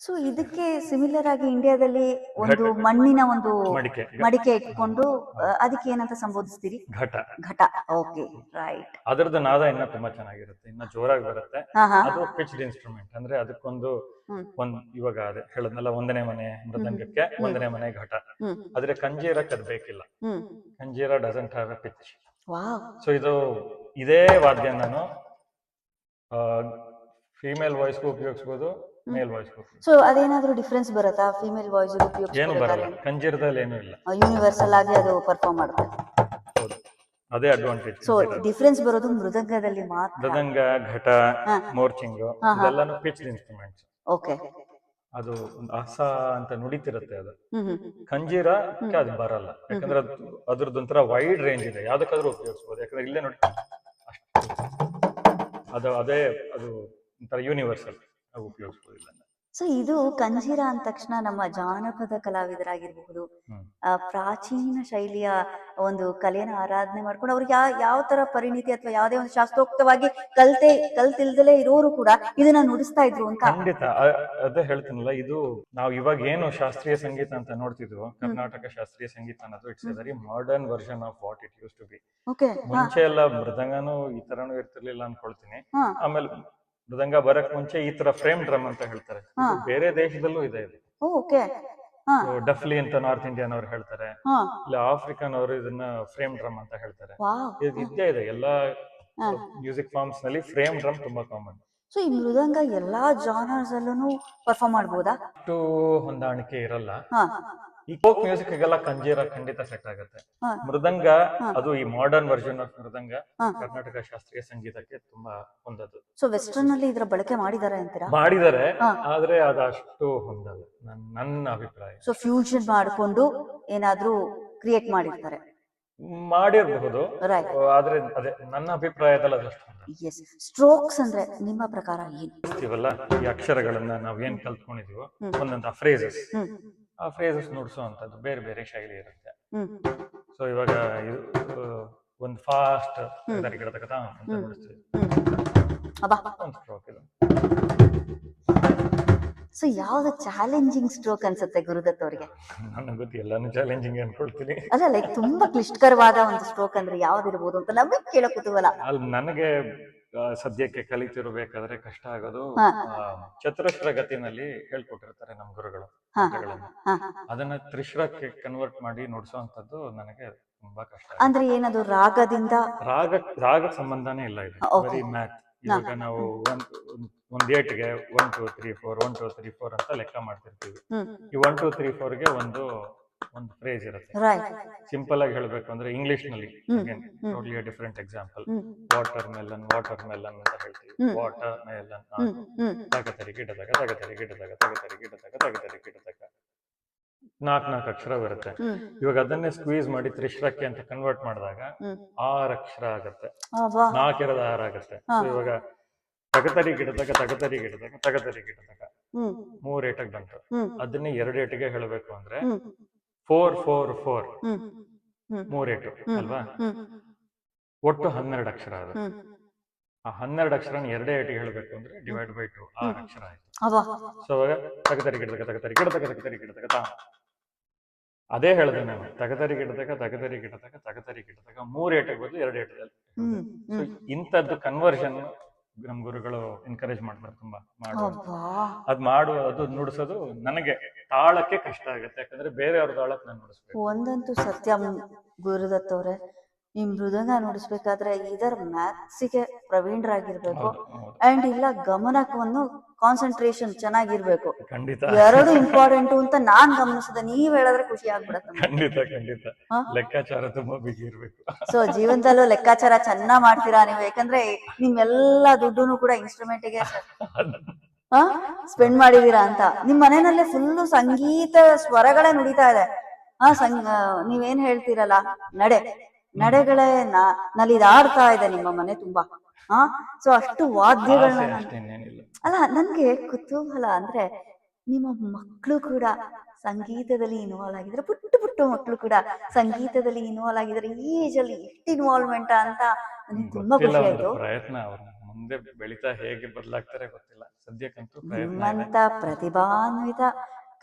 S2: ಸೊ ಇದಕ್ಕೆ ಸಿಮಿಲರ್ ಆಗಿ ಇಂಡಿಯಾದಲ್ಲಿ ಒಂದು ಮಣ್ಣಿನ ಒಂದು ಮಡಿಕೆ ಇಟ್ಕೊಂಡು ಅದಕ್ಕೆ ಏನಂತ ಸಂಬೋಧಿಸ್ತೀರಿ?
S1: ಘಟ.
S2: ಘಟ. Okay, right.
S1: ಅದರದ್ದು ನಾದ ಇನ್ನ ತುಂಬಾ ಚೆನ್ನಾಗಿರುತ್ತೆ, ಇನ್ನ ಜೋರಾಗಿ ಬರುತ್ತೆ. ಅದು ಪಿಚ್ಡ್ ಇನ್ಸ್ಟ್ರೂಮೆಂಟ್, ಅಂದ್ರೆ ಅದಕ್ಕೊಂದು ಇವಾಗ ಅದೇ ಹೇಳದ್ನಲ್ಲ, ಒಂದನೇ ಮನೆ ಮೃದಂಗಕ್ಕೆ ಒಂದನೇ ಮನೆ ಘಟ. ಆದ್ರೆ ಕಂಜೀರಕ್ಕೆ ಅದು ಬೇಕಿಲ್ಲ, kanjira doesn't have a pitch. So ಇದೇ ವಾದ್ಯ ನಾನು ಫೀಮೇಲ್ ವಾಯ್ಸ್ಗೂ ಉಪಯೋಗಿಸಬಹುದು, ಮೇಲ್ ವಾಯ್ಸ್.
S2: ಸೊ ಅದೇನಾದ್ರೂ ಡಿಫರೆನ್ಸ್ ಬರುತ್ತಾ ಫೀಮೇಲ್ ವಾಯ್ಸ್ ಉಪಯೋಗಿಸಿ?
S1: ಏನು ಬರಲ್ಲ, ಕಂಜೀರದಲ್ಲಿ ಏನೂ ಇಲ್ಲ,
S2: ಯೂನಿವರ್ಸಲ್ ಆಗಿ ಅದು ಪರ್ಫಾರ್ಮ್ ಮಾಡುತ್ತೆ.
S1: ಹೌದು, ಅದೇ ಅಡ್ವಾಂಟೇಜ್.
S2: ಸೊ ಡಿಫರೆನ್ಸ್ ಬರೋದು ಮೃದಂಗದಲ್ಲಿ ಮಾತ್ರ.
S1: ಮೃದಂಗ, ಘಟ, ಮೋರ್ಚಿಂಗ್ ಇದೆಲ್ಲಾನು ಪಿಚ್ಡ್ ಇನ್ಸ್ಟ್ರೂಮೆಂಟ್ಸ್.
S2: ಓಕೆ.
S1: ಅದು ಅಸ ಅಂತ ನುಡಿತಿರುತ್ತೆ. ಅದು ಕಂಜೀರ ಅದು ಬರಲ್ಲ, ಯಾಕಂದ್ರೆ ಅದ್ರದ್ದೊಂಥರ ವೈಡ್ ರೇಂಜ್ ಇದೆ, ಯಾವ್ದಕ್ಕಾದ್ರೂ ಉಪಯೋಗಿಸಬಹುದು. ಯಾಕಂದ್ರೆ ಇಲ್ಲೇ ನೋಡಿ ಅಷ್ಟು ಅದೇ ಅದು ಒಂಥರ ಯೂನಿವರ್ಸಲ್, ಉಪಯೋಗಿಸಬಹುದಿಲ್ಲ.
S2: ಸೊ ಇದು ಕಂಜೀರ ಅಂದ ತಕ್ಷಣ ನಮ್ಮ ಜಾನಪದ ಕಲಾವಿದರಾಗಿರ್ಬಹುದು, ಪ್ರಾಚೀನ ಶೈಲಿಯ ಒಂದು ಕಲೆಯನ್ನು ಆರಾಧನೆ ಮಾಡ್ಕೊಂಡು ಅವ್ರಿಗೆ ಯಾವ ತರ ಪರಿಣಿತಿ ಅಥವಾ ಯಾವುದೇ ಒಂದು ಶಾಸ್ತ್ರೋಕ್ತವಾಗಿ ಕಲ್ತಿಲ್ದಲೇ ಇರೋರು ಕೂಡ ಇದನ್ನ ನುಡಿಸ್ತಾ ಇದ್ರು ಅಂತ.
S1: ಖಂಡಿತ, ಅದೇ ಹೇಳ್ತೀನಲ್ಲ, ಇದು ನಾವು ಇವಾಗ ಏನು ಶಾಸ್ತ್ರೀಯ ಸಂಗೀತ ಅಂತ ನೋಡ್ತಿದ್ವು, ಕರ್ನಾಟಕ ಶಾಸ್ತ್ರೀಯ ಸಂಗೀತ ಅನ್ನೋದು it's a very modern version of what it use to be. ಮುಂಚೆ ಎಲ್ಲ ಮೃದಂಗನೂ ಈ ತರನು ಇರ್ತಿರ್ಲಿಲ್ಲ ಅನ್ಕೊಳ್ತೀನಿ. ಆಮೇಲೆ ಮೃದಂಗ ಬರಕ್ ಮುಂಚೆ ಈ ತರ ಫ್ರೇಮ್ ಡ್ರಮ್ ಅಂತ ಹೇಳ್ತಾರೆ, ಬೇರೆ ದೇಶದಲ್ಲೂ ಇದೆ ಇದು. ಡಫ್ಲಿ ಅಂತ ನಾರ್ತ್ ಇಂಡಿಯನ್ ಅವ್ರು ಹೇಳ್ತಾರೆ, ಇಲ್ಲ ಆಫ್ರಿಕನ್ ಅವರು ಇದನ್ನ ಫ್ರೇಮ್ ಡ್ರಮ್ ಅಂತ ಹೇಳ್ತಾರೆ. ಇದು ಇದ್ದೇ ಇದೆ ಎಲ್ಲಾ ಮ್ಯೂಸಿಕ್ ಫಾರ್ಮ್ಸ್ ನಲ್ಲಿ, ಫ್ರೇಮ್ ಡ್ರಮ್ ತುಂಬಾ ಕಾಮನ್.
S2: ಸೊ ಈ ಮೃದಂಗ ಎಲ್ಲಾ ಜಾನರ್ಸ್ ಅಲ್ಲೂ ಪರ್ಫಾರ್ಮ್ ಮಾಡಬಹುದಾ?
S1: ಅಷ್ಟು ಹೊಂದಾಣಿಕೆ ಇರಲ್ಲ. ಈ ಫೋಕ್ ಮ್ಯೂಸಿಕ್ ಗೆಲ್ಲ ಕಂಜೀರ ಖಂಡಿತ ಸೆಟ್ ಆಗುತ್ತೆ. ಮೃದಂಗ ಅದು ಈ ಮಾಡರ್ನ್ ವರ್ಷನ್ ಆಫ್ ಮೃದಂಗ ಕರ್ನಾಟಕ ಶಾಸ್ತ್ರೀಯ ಸಂಗೀತಕ್ಕೆ ತುಂಬಾ ಹೊಂದದು.
S2: ಸೊ ವೆಸ್ಟರ್ನ್ ಅಲ್ಲಿ ಇದರ ಬಳಕೆ ಮಾಡಿದ್ದಾರೆ ಅಂತೀರಾ?
S1: ಮಾಡಿದ್ದಾರೆ, ಆದ್ರೆ ಅದಷ್ಟು ಹೊಂದಲ್ಲ ನನ್ನ ಅಭಿಪ್ರಾಯ.
S2: ಸೊ ಫ್ಯೂಷನ್ ಮಾಡಿಕೊಂಡು ಏನಾದ್ರೂ ಕ್ರಿಯೇಟ್ ಮಾಡಿರ್ತಾರೆ,
S1: ಮಾಡಿರಬಹುದು, ಆದ್ರೆ ಅದೇ ನನ್ನ ಅಭಿಪ್ರಾಯದಲ್ಲಿ ಅದಷ್ಟು.
S2: ಎಸ್. ಸ್ಟ್ರೋಕ್ಸ್ ಅಂದ್ರೆ ನಿಮ್ಮ ಪ್ರಕಾರ ಏನು?
S1: ಈ ಅಕ್ಷರಗಳನ್ನ ನಾವ್ ಏನ್ ಕಲ್ತ್ಕೊಂಡಿದೀವೋ ಒಂದೊಂದು ಆ ಫ್ರೇಸಸ್ ನುಡಿಸುವಂತದ್ದು ಬೇರೆ ಬೇರೆ ಶೈಲಿ ಇರುತ್ತೆ. ಸೊ ಇವಾಗ ಒಂದು ಫಾಸ್ಟ್ ಗಿಡತಕ್ಕ ಅಂತ ನುಡಿಸ್ತೀವಿ, ಒಂದು ಸ್ಟ್ರೋಕ್ ಇದು.
S2: ಸೊ ಯಾವ್ದು ಚಾಲೆಂಜಿಂಗ್ ಸ್ಟ್ರೋಕ್ ಅನ್ಸುತ್ತೆ ಗುರುದತ್ ಅವರಿಗೆ?
S1: ನನಗೆ ಗೊತ್ತಿ, ಎಲ್ಲಾನು ಚಾಲೆಂಜಿಂಗ್ ಅನ್ಕೊಳ್ತೀನಿ.
S2: ಅಲ್ಲ, ಲೈಕ್ ತುಂಬಾ ಕ್ಲಿಷ್ಟಕರವಾದ ಒಂದು ಸ್ಟ್ರೋಕ್ ಅಂದ್ರೆ ಯಾವ್ದಿರ್ಬೋದು ಅಂತ ನಮಗೆ ಕೇಳೋ ಕುತೂಹಲ.
S1: ಅಲ್ಲಿ ನನಗೆ ಸದ್ಯಕ್ಕೆ ಕಲಿತಿರ್ಬೇಕಾದ್ರೆ ಕಷ್ಟ ಆಗೋದು, ಚತುರಶ್ರ ಗತಿನಲ್ಲಿ ಹೇಳ್ಕೊಟ್ಟಿರ್ತಾರೆ ನಮ್ ಗುರುಗಳು, ಅದನ್ನ ತ್ರಿಶ್ರಕ್ಕೆ ಕನ್ವರ್ಟ್ ಮಾಡಿ ನುಡಿಸುವಂತದ್ದು ನನಗೆ ತುಂಬಾ ಕಷ್ಟ.
S2: ಅಂದ್ರೆ ಏನದು ರಾಗದಿಂದ?
S1: ರಾಗ ಸಂಬಂಧನೇ ಇಲ್ಲ, ಇದು ಬರೀ ಮ್ಯಾಥ್. ಇವಾಗ ನಾವು ಒಂದ್ ಏಟ್ಗೆ 1 2 3 4 1 2 3 4 ಅಂತ ಲೆಕ್ಕ ಮಾಡ್ತಿರ್ತೀವಿ. ಈ 1 2 3 4ಗೆ ಒಂದು ಫ್ರೇಸ್ ಇರುತ್ತೆ. ಸಿಂಪಲ್ ಆಗಿ ಹೇಳ್ಬೇಕು ಅಂದ್ರೆ ಇಂಗ್ಲಿಷ್ ನಲ್ಲಿ totally different example. Water melon ಅಂತ ಹೇಳ್ತೀವಿ. ವಾಟರ್ ಮೆಲನ್ ತಗತರಿ ಗಿಡದಾಗ ತಗತರಿ ಗಿಡದಾಗ ತಗತರಿ ಗಿಡದಾಗ ತಗತರಿ ಗಿಡದಾಗ 4 ಅಕ್ಷರ ಬರುತ್ತೆ. ಇವಾಗ ಅದನ್ನೇ ಸ್ಕ್ವೀಸ್ ಮಾಡಿ ತ್ರಿಶ್ರಕ್ಕೆ ಅಂತ ಕನ್ವರ್ಟ್ ಮಾಡಿದಾಗ 6 ಅಕ್ಷರ ಆಗುತ್ತೆ. 4 ಇರೋದು 6 ಆಗುತ್ತೆ. ಇವಾಗ ತಗತರಿ ಗಿಡದಾಗ ತಗತರಿ ಗಿಡದಾಗ ತಗತರಿ ಗಿಡದಾಗ 3 ಏಟಕ್ ಬಂತು. ಅದನ್ನೇ 2 ಏಟಿಗೆ ಹೇಳಬೇಕು ಅಂದ್ರೆ 4 4 4 3 ಏಟು ಅಲ್ವಾ? ಒಟ್ಟು 12 ಅಕ್ಷರ ಅದು. ಆ 12 ಅಕ್ಷರನ 2 ಏಟಿಗೆ ಹೇಳಬೇಕು ಅಂದ್ರೆ ಡಿವೈಡ್ ಬೈ 2 6 ಅಕ್ಷರ ಆಯ್ತು. ಸೊ ಅವಾಗ ತಗತರಿ ಗಿಡದಾಗ ತಗತರಿ ಗಿಡದಾಗ ತಗತರಿ ಗಿಡದಾಗ ಅದೇ ಹೇಳಿದೆ ನಾನು. ತಗತರಿ ಗಿಡದಾಗ ತಗತರಿ ಗಿಡದಾಗ ತಗತರಿ ಗಿಡದಾಗ 3 ಏಟಿಗೆ ಬದಲು 2 ಏಟದಲ್ಲಿ. ಸೊ ಇಂಥದ್ದು ಕನ್ವರ್ಷನ್ ನಮ್ ಗುರುಗಳು ಎನ್ಕರೇಜ್ ಮಾಡ್ತಾರೆ ತುಂಬಾ ಅದು ನುಡಿಸೋದು ನನಗೆ ತಾಳಕ್ಕೆ ಕಷ್ಟ ಆಗುತ್ತೆ. ಯಾಕಂದ್ರೆ ಬೇರೆಯವ್ರ ತಾಳಕ್ಕೆ ನಾನು ನುಡಿಸ್ಬೇಕು.
S2: ಒಂದಂತೂ ಸತ್ಯ ಗುರುದತ್ ಅವ್ರೆ, ನಿಮ್ ಮೃದಂಗ ನುಡಿಸ್ಬೇಕಾದ್ರೆ ಇದರ ಮ್ಯಾಥ್ಸಿಗೆ ಪ್ರವೀಣರಾಗಿರ್ಬೇಕು ಅಂಡ್ ಇಲ್ಲ ಗಮನವನ್ನು ಕಾನ್ಸಂಟ್ರೇಷನ್ ಚೆನ್ನಾಗಿರ್ಬೇಕು. ಎರಡು ಇಂಪಾರ್ಟೆಂಟ್ ಅಂತ ನಾನ್ ಗಮನಿಸಿದೆ. ನೀವ್ ಹೇಳಿದ್ರೆ ಖುಷಿ ಆಗ್ಬಿಡತ್ತೆ.
S1: ಖಂಡಿತ ಲೆಕ್ಕಾಚಾರ ತುಂಬಾ ಬಿಗಿ ಇರ್ಬೇಕು.
S2: ಸೊ ಜೀವನದಲ್ಲೂ ಲೆಕ್ಕಾಚಾರ ಚೆನ್ನಾಗ್ ಮಾಡ್ತೀರಾ ನೀವು. ಯಾಕಂದ್ರೆ ನಿಮ್ಮೆಲ್ಲಾ ದುಡ್ಡುನು ಕೂಡ ಇನ್ಸ್ಟ್ರೂಮೆಂಟ್ ಗೆ ಸ್ಪೆಂಡ್ ಮಾಡಿದೀರಾ ಅಂತ. ನಿಮ್ ಮನೆಯಲ್ಲೇ ಫುಲ್ಲು ಸಂಗೀತ ಸ್ವರಗಳೇ ನುಡಿತಾ ಇದೆ. ನೀವೇನ್ ಹೇಳ್ತೀರಲ್ಲ ನಡೆಗಳೇ ನಲಿದಾಡ್ತಾ ಇದೆ ನಿಮ್ಮ ಮನೆ ತುಂಬಾ. ಸೊ ಅಷ್ಟು ವಾದ್ಯಗಳನ್ನ ಅಲ್ಲ. ನನ್ಗೆ ಕುತೂಹಲ ಅಂದ್ರೆ ನಿಮ್ಮ ಮಕ್ಕಳು ಕೂಡ ಸಂಗೀತದಲ್ಲಿ ಇನ್ವಾಲ್ವ್ ಆಗಿದ್ರೆ, ಪುಟ್ಟ ಮಕ್ಕಳು ಕೂಡ ಸಂಗೀತದಲ್ಲಿ ಇನ್ವಾಲ್ವ್ ಆಗಿದ್ರೆ ಈ ಏಜ್ ಅಲ್ಲಿ ಎಷ್ಟು ಇನ್ವಾಲ್ವ್ಮೆಂಟ್ ಅಂತ ನನಗೆ ತುಂಬಾ ಖುಷಿ ಆಯ್ತು.
S1: ಪ್ರಯತ್ನ ಮುಂದೆ ಬೆಳೀತಾ ಹೇಗೆ ಬದಲಾಗ್ತಾರೆ ಗೊತ್ತಿಲ್ಲ. ಸದ್ಯಕ್ಕಂತೂ
S2: ನಿಮ್ಮಂತ ಪ್ರತಿಭಾನ್ವಿತ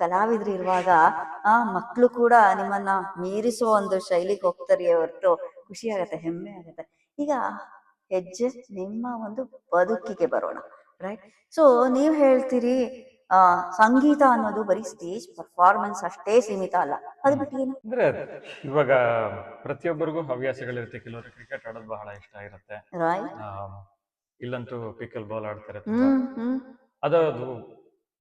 S2: ಕಲಾವಿದ್ರು ಇರುವಾಗ ಮಕ್ಕಳು ಕೂಡ ನಿಮ್ಮನ್ನ ಮೀರಿಸುವ ಒಂದು ಶೈಲಿಗೆ ಹೋಗ್ತಾರೆ ಹೊರತು ಖುಷಿ ಆಗತ್ತೆ, ಹೆಮ್ಮೆ ಆಗತ್ತೆ. ಈಗ ಹೆಜ್ಜೆ ನಿಮ್ಮ ಒಂದು ಬದುಕಿಗೆ ಬರೋಣ. ರೈಟ್. ಸೊ ನೀವ್ ಹೇಳ್ತೀರಿ ಸಂಗೀತ ಅನ್ನೋದು ಬರೀ ಸ್ಟೇಜ್ ಪರ್ಫಾರ್ಮೆನ್ಸ್ ಅಷ್ಟೇ ಸೀಮಿತ ಅಲ್ಲ, ಅದು ಬಿಟ್ಟು ಏನು
S1: ಅಂದ್ರೆ ಇವಾಗ ಪ್ರತಿಯೊಬ್ಬರಿಗೂ ಹವ್ಯಾಸಗಳಿರುತ್ತೆ. ಕೆಲವರು ಕ್ರಿಕೆಟ್ ಆಡೋದು ಬಹಳ ಇಷ್ಟ ಇರುತ್ತೆ, ಇಲ್ಲಂತೂ ಪಿಕಲ್ ಬಾಲ್ ಆಡ್ತಾರೆ. ಅದು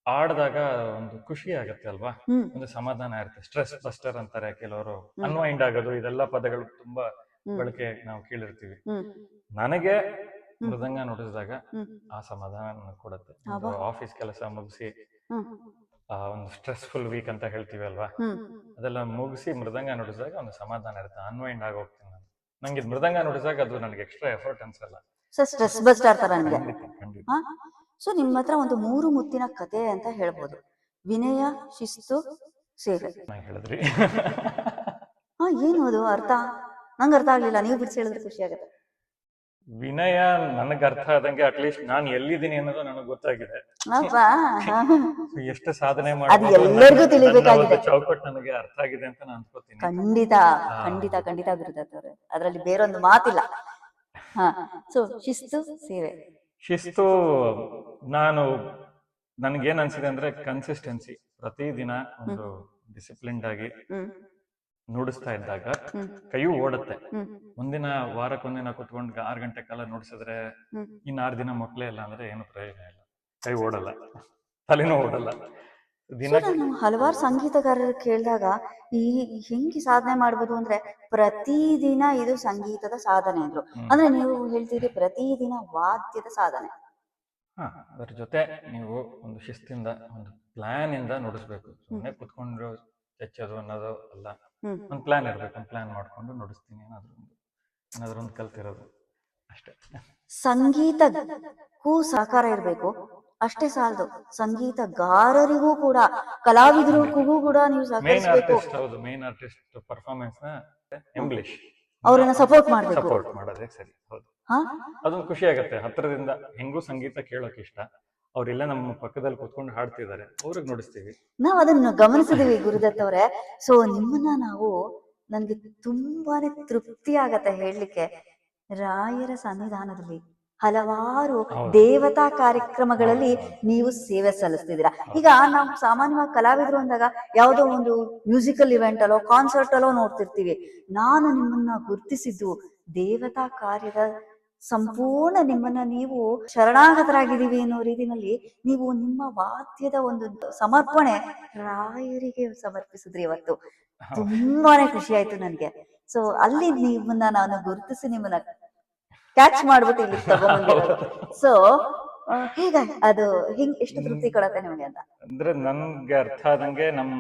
S1: ಆಡಿದಾಗ ಒಂದು ಖುಷಿ ಆಗತ್ತೆ ಅಲ್ವಾ, ಒಂದು ಸಮಾಧಾನ ಇರುತ್ತೆ. ಸ್ಟ್ರೆಸ್ ಬಸ್ಟರ್ ಅಂತಾರೆ ಕೆಲವರು, ಅನ್ವೈಂಡ್ ಆಗೋದು, ಇದೆಲ್ಲ ಪದಗಳು ತುಂಬಾ ಬಳಕೆ ನಾವು ಕೇಳಿರ್ತೀವಿ. ನನಗೆ ಮೃದಂಗ ನುಡಿಸಿದಾಗ ಆ ಸಮಾಧಾನ ಕೊಡುತ್ತೆ. ಆಫೀಸ್ ಕೆಲಸ ಮುಗಿಸಿ ಒಂದು ಸ್ಟ್ರೆಸ್ಫುಲ್ ವೀಕ್ ಅಂತ ಹೇಳ್ತೀವಿ ಅಲ್ವಾ, ಅದೆಲ್ಲ ಮುಗಿಸಿ ಮೃದಂಗ ನುಡಿಸಿದಾಗ ಒಂದು ಸಮಾಧಾನ ಇರುತ್ತೆ. ಅನ್ವೈಂಡ್ ಆಗಿ ಹೋಗ್ತೀನಿ ನಾನು. ನಂಗೆ ಮೃದಂಗ ನುಡಿಸಿದಾಗ ಅದು ನನಗೆ ಎಕ್ಸ್ಟ್ರಾ ಎಫರ್ಟ್ ಅನ್ಸಲ್ಲ.
S2: ಸ್ಟ್ರೆಸ್ ಬಸ್ಟರ್ ತರ ನನಗೆ. ಸೊ ನಿಮ್ಮ ಹತ್ರ ಒಂದು 3 ಮುತ್ತಿನ ಕತೆ ಅಂತ ಹೇಳ್ಬೋದು. ವಿನಯ, ಶಿಸ್ತು, ಸೇವೆ.
S1: ಹೇಳಿದ್ರಿ
S2: ಏನು ಅದು ಅರ್ಥ? ನಂಗೆ ಅರ್ಥ ಆಗ್ಲಿಲ್ಲ, ನೀವು ಬಿಡಿಸಿ ಹೇಳಿದ್ರೆ ಖುಷಿ ಆಗುತ್ತೆ.
S1: ವಿನಯ ನನಗೆ ಅರ್ಥ ಆದಂಗೆ ಅಟ್ಲೀಸ್ಟ್ ನಾನು ಎಲ್ಲಿದ್ದೀನಿ ಅನ್ನೋದು ನನಗೆ ಗೊತ್ತಾಗಿದೆ. ಎಷ್ಟು ಸಾಧನೆ
S2: ಎಲ್ಲರಿಗೂ ತಿಳಿಬೇಕಾಗಿದೆ.
S1: ಚೌಕಟ್ಟು ನನಗೆ ಅರ್ಥ ಆಗಿದೆ ಅಂತ ನಾನು ಅನ್ಕೋತೀನಿ.
S2: ಖಂಡಿತ ಗುರುದತ್ ಅವರೇ, ಅದರಲ್ಲಿ ಬೇರೊಂದು ಮಾತಿಲ್ಲ. ಸೊ ಶಿಸ್ತು, ಸೇವೆ.
S1: ಶಿಸ್ತು ನನಗೇನ್ ಅನ್ಸಿದೆ ಅಂದ್ರೆ ಕನ್ಸಿಸ್ಟೆನ್ಸಿ. ಪ್ರತಿದಿನ ಒಂದು ಡಿಸಿಪ್ಲಿನ್ಡ್ ಆಗಿ ನುಡಿಸ್ತಾ ಇದ್ದಾಗ ಕೈಯೂ ಓಡುತ್ತೆ. ಒಂದಿನ ವಾರಕ್ಕೊಂದಿನ ಕುತ್ಕೊಂಡು 6 ಗಂಟೆ ಕಾಲ ನುಡಿಸಿದ್ರೆ ಇನ್ನು 6 ದಿನ ಮಕ್ಕಳೇ ಇಲ್ಲ ಅಂದ್ರೆ ಏನು ಪ್ರಯೋಜನ ಇಲ್ಲ. ಕೈ ಓಡಲ್ಲ, ತಲೆನೂ ಓಡಲ್ಲ.
S2: ಹಲವಾರು ಸಂಗೀತಗಾರರು ಕೇಳಿದಾಗ ಈ ಹೆಂಗೆ ಸಾಧನೆ ಮಾಡ್ಬೋದು ಅಂದ್ರೆ ಪ್ರತಿದಿನ ಇದು ಸಂಗೀತದ ಸಾಧನೆ ಅಂದ್ರು. ಅಂದ್ರೆ ನೀವು ಹೇಳ್ತೀರಿ ಪ್ರತಿದಿನ ವಾದ್ಯದ ಸಾಧನೆ.
S1: ಅದ್ರ ಜೊತೆ ನೀವು ಒಂದು ಶಿಸ್ತಿಂದ ಒಂದು ಪ್ಲಾನ್ ಇಂದ ನುಡಿಸ್ಬೇಕು. ಸುಮ್ಮನೆ ಕುತ್ಕೊಂಡು ಹೆಚ್ಚೋದು ಅನ್ನೋದು ಅಲ್ಲ. ಒಂದು ಪ್ಲಾನ್ ಇರ್ಬೇಕು. ಒಂದು ಪ್ಲಾನ್ ಮಾಡ್ಕೊಂಡು ನುಡಿಸ್ತೀನಿ ಏನಾದ್ರೂ ಒಂದು ಕಲ್ತಿರೋದು ಅಷ್ಟೇ.
S2: ಸಂಗೀತಕ್ಕೂ ಸಹಕಾರ ಇರ್ಬೇಕು, ಅಷ್ಟೇ ಸಾಲದು ಸಂಗೀತಗಾರರಿಗೂ ಕೂಡ, ಕಲಾವಿದರಿಗೂ ಕೂಡ ನೀವು ಸಹಕರಿಸಬೇಕು.
S1: ಮೇನ್ ಆರ್ಟಿಸ್ಟ್ ಪರ್ಫಾರ್ಮೆನ್ಸ್ ನ ಇಂಗ್ಲಿಷ್
S2: ಅವ್ರನ್ನ ಸಪೋರ್ಟ್ ಮಾಡ್ಬೇಕು.
S1: ಸಪೋರ್ಟ್ ಮಾಡೋದೇ ಸರಿ. ಹೌದು, ಅದೊಂದು ಖುಷಿ ಆಗತ್ತೆ. ಹತ್ರದಿಂದ ಹೆಂಗೂ ಸಂಗೀತ ಕೇಳೋಕ್ ಇಷ್ಟ. ಅವ್ರೆಲ್ಲ ನಮ್ಮ ಪಕ್ಕದಲ್ಲಿ ಕೂತ್ಕೊಂಡು ಹಾಡ್ತಿದ್ದಾರೆ, ಅವ್ರಿಗೆ ನುಡಿಸ್ತೀವಿ.
S2: ನಾವ್ ಅದನ್ನ ಗಮನಿಸಿದೀವಿ ಗುರುದತ್ ಅವರೇ. ಸೊ ನಿಮ್ಮನ್ನ ನನ್ಗೆ ತುಂಬಾನೇ ತೃಪ್ತಿ ಆಗತ್ತೆ ಹೇಳಲಿಕ್ಕೆ. ರಾಯರ ಸನ್ನಿಧಾನದಲ್ಲಿ ಹಲವಾರು ದೇವತಾ ಕಾರ್ಯಕ್ರಮಗಳಲ್ಲಿ ನೀವು ಸೇವೆ ಸಲ್ಲಿಸ್ತಿದ್ದೀರಾ. ಈಗ ನಾವು ಸಾಮಾನ್ಯವಾಗಿ ಕಲಾವಿದರು ಅಂದಾಗ ಯಾವುದೋ ಒಂದು ಮ್ಯೂಸಿಕಲ್ ಇವೆಂಟ್ ಅಲ್ಲೋ ಕಾನ್ಸರ್ಟ್ ಅಲ್ಲೋ ನೋಡ್ತಿರ್ತೀವಿ. ನಾನು ನಿಮ್ಮನ್ನ ಗುರ್ತಿಸಿದ್ದು ದೇವತಾ ಕಾರ್ಯದ ಸಂಪೂರ್ಣ ನಿಮ್ಮನ್ನ ನೀವು ಶರಣಾಗತರಾಗಿದ್ದೀವಿ ಅನ್ನೋ ರೀತಿನಲ್ಲಿ ನೀವು ನಿಮ್ಮ ವಾದ್ಯದ ಒಂದು ಸಮರ್ಪಣೆ ರಾಯರಿಗೆ ಸಮರ್ಪಿಸಿದ್ರಿ ಇವತ್ತು. ತುಂಬಾನೇ ಖುಷಿ ಆಯ್ತು ನನ್ಗೆ. ಸೊ ಅಲ್ಲಿ ನಿಮ್ಮನ್ನ ನಾನು ಗುರುತಿಸಿ ನಿಮ್ಮನ್ನ ಕ್ಯಾಚ್ ಮಾಡ್ಬಿಟ್ಟು ಇಲ್ಲಿ ತಗೊಂಡ್ಬಂದಿರೋದು. ಸೊ ಹೀಗ ಅದು ಎಷ್ಟು ತೃಪ್ತಿ ಕೊಡತ್ತೆ ನಿಮ್ಗೆ ಅಂತ
S1: ಅಂದ್ರೆ ನನ್ಗೆ ಅರ್ಥ ಆದಂಗೆ ನಮ್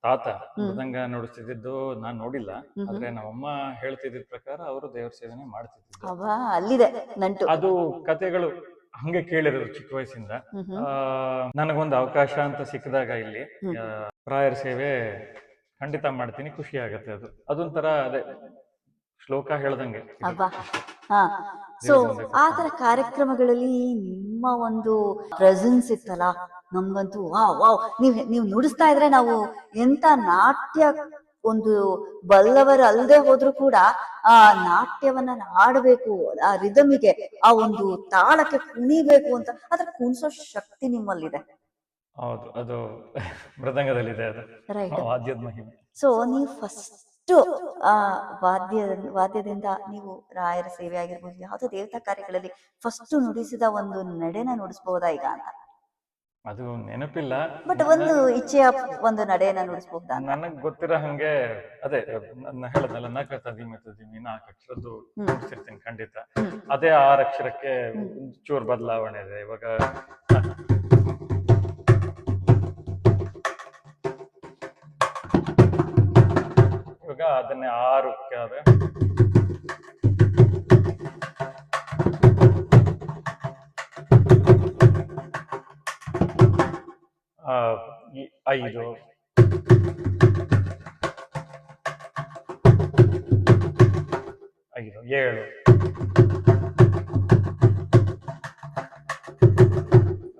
S1: ತಾತ ಮೃದಂಗ ನುಡಿಸ್ತಿದ್ದು ನಾನ್ ನೋಡಿಲ್ಲ, ಆದ್ರೆ ನಮ್ಮಮ್ಮ ಹೇಳ್ತಿದ್ದ ಪ್ರಕಾರ ಅವರು ದೇವ್ರ ಸೇವೆನೆ ಮಾಡ್ತಿದ್ರು.
S2: ಅವಾ ಅಲ್ಲಿದೆ ನಂಟು.
S1: ಅದು ಕತೆಗಳು ಹಂಗೆ ಕೇಳಿರೋದು ಚಿಕ್ಕ ವಯಸ್ಸಿಂದ. ನನಗೊಂದು ಅವಕಾಶ ಅಂತ ಸಿಕ್ಕಿದಾಗ ಇಲ್ಲಿ ರಾಯರ ಸೇವೆ ಖಂಡಿತ ಮಾಡ್ತೀನಿ, ಖುಷಿ ಆಗತ್ತೆ. ಅದೊಂಥರ ಅದೇ ಶ್ಲೋಕ ಹೇಳ್ದಂಗೆ.
S2: ಅಬ್ಬಾ ಹಾ. ಸೊ ಆ ತರ ಕಾರ್ಯಕ್ರಮಗಳಲ್ಲಿ ನಿಮ್ಮ ಒಂದು ಪ್ರೆಸೆನ್ಸ್ ಇತ್ತಲ್ಲ, ನಮ್ಗಂತೂ ವಾವ್ ನೀವ್ ನುಡಿಸ್ತಾ ಇದ್ರೆ ನಾವು ಎಂತ ನಾಟ್ಯ ಒಂದು ಬಲ್ಲವರು ಅಲ್ಲದೆ ಹೋದ್ರು ಕೂಡ ಆ ನಾಟ್ಯವನ್ನ ಆಡ್ಬೇಕು, ಆ ರಿದಮಿಗೆ, ಆ ಒಂದು ತಾಳಕ್ಕೆ ಕುಣಿಬೇಕು ಅಂತ ಅದ್ರ ಕುಣಿಸೋ ಶಕ್ತಿ ನಿಮ್ಮಲ್ಲಿದೆ.
S1: ಹೌದು, ಅದು ಮೃದಂಗದಲ್ಲಿದೆ, ಅದು
S2: ರೈಟ್.
S1: ವಾದ್ಯದ ಮಹಿಮೆ.
S2: ಸೊ ನೀವು ಫಸ್ಟ್ ಆ ವಾದ್ಯದಿಂದ ನೀವು ರಾಯರ ಸೇವೆ ಆಗಿರ್ಬೋದು, ಯಾವುದೋ ದೇವತಾ ಕಾರ್ಯಗಳಲ್ಲಿ ಫಸ್ಟ್ ನುಡಿಸಿದ ಒಂದು ನಡೆನ ನುಡಿಸಬಹುದಾ ಈಗ ಅಂತ?
S1: ಅದು ನೆನಪಿಲ್ಲ,
S2: ಬಟ್ ಒಂದು ಇಚ್ಛೆಯ ಒಂದು ನಡೆಯನ್ನ ನುಡಿಸಬಹುದಾ?
S1: ನನಗ್ ಗೊತ್ತಿರೋ ಹಂಗೆ ಅದೇ ನಾನು ಹೇಳದ್ನಲ್ಲ, ನಕ ತದಿಮೆ ತದಿಮಿ 4 ಅಕ್ಷರದ್ದು ನುಡಿಸಿರ್ತೀನಿ ಖಂಡಿತ. ಅದೇ 6 ಅಕ್ಷರಕ್ಕೆ ಚೂರ್ ಬದಲಾವಣೆ ಇದೆ. ಇವಾಗ ಅದನ್ನೇ 6 ಆದ್ರೆ ಈ 5 7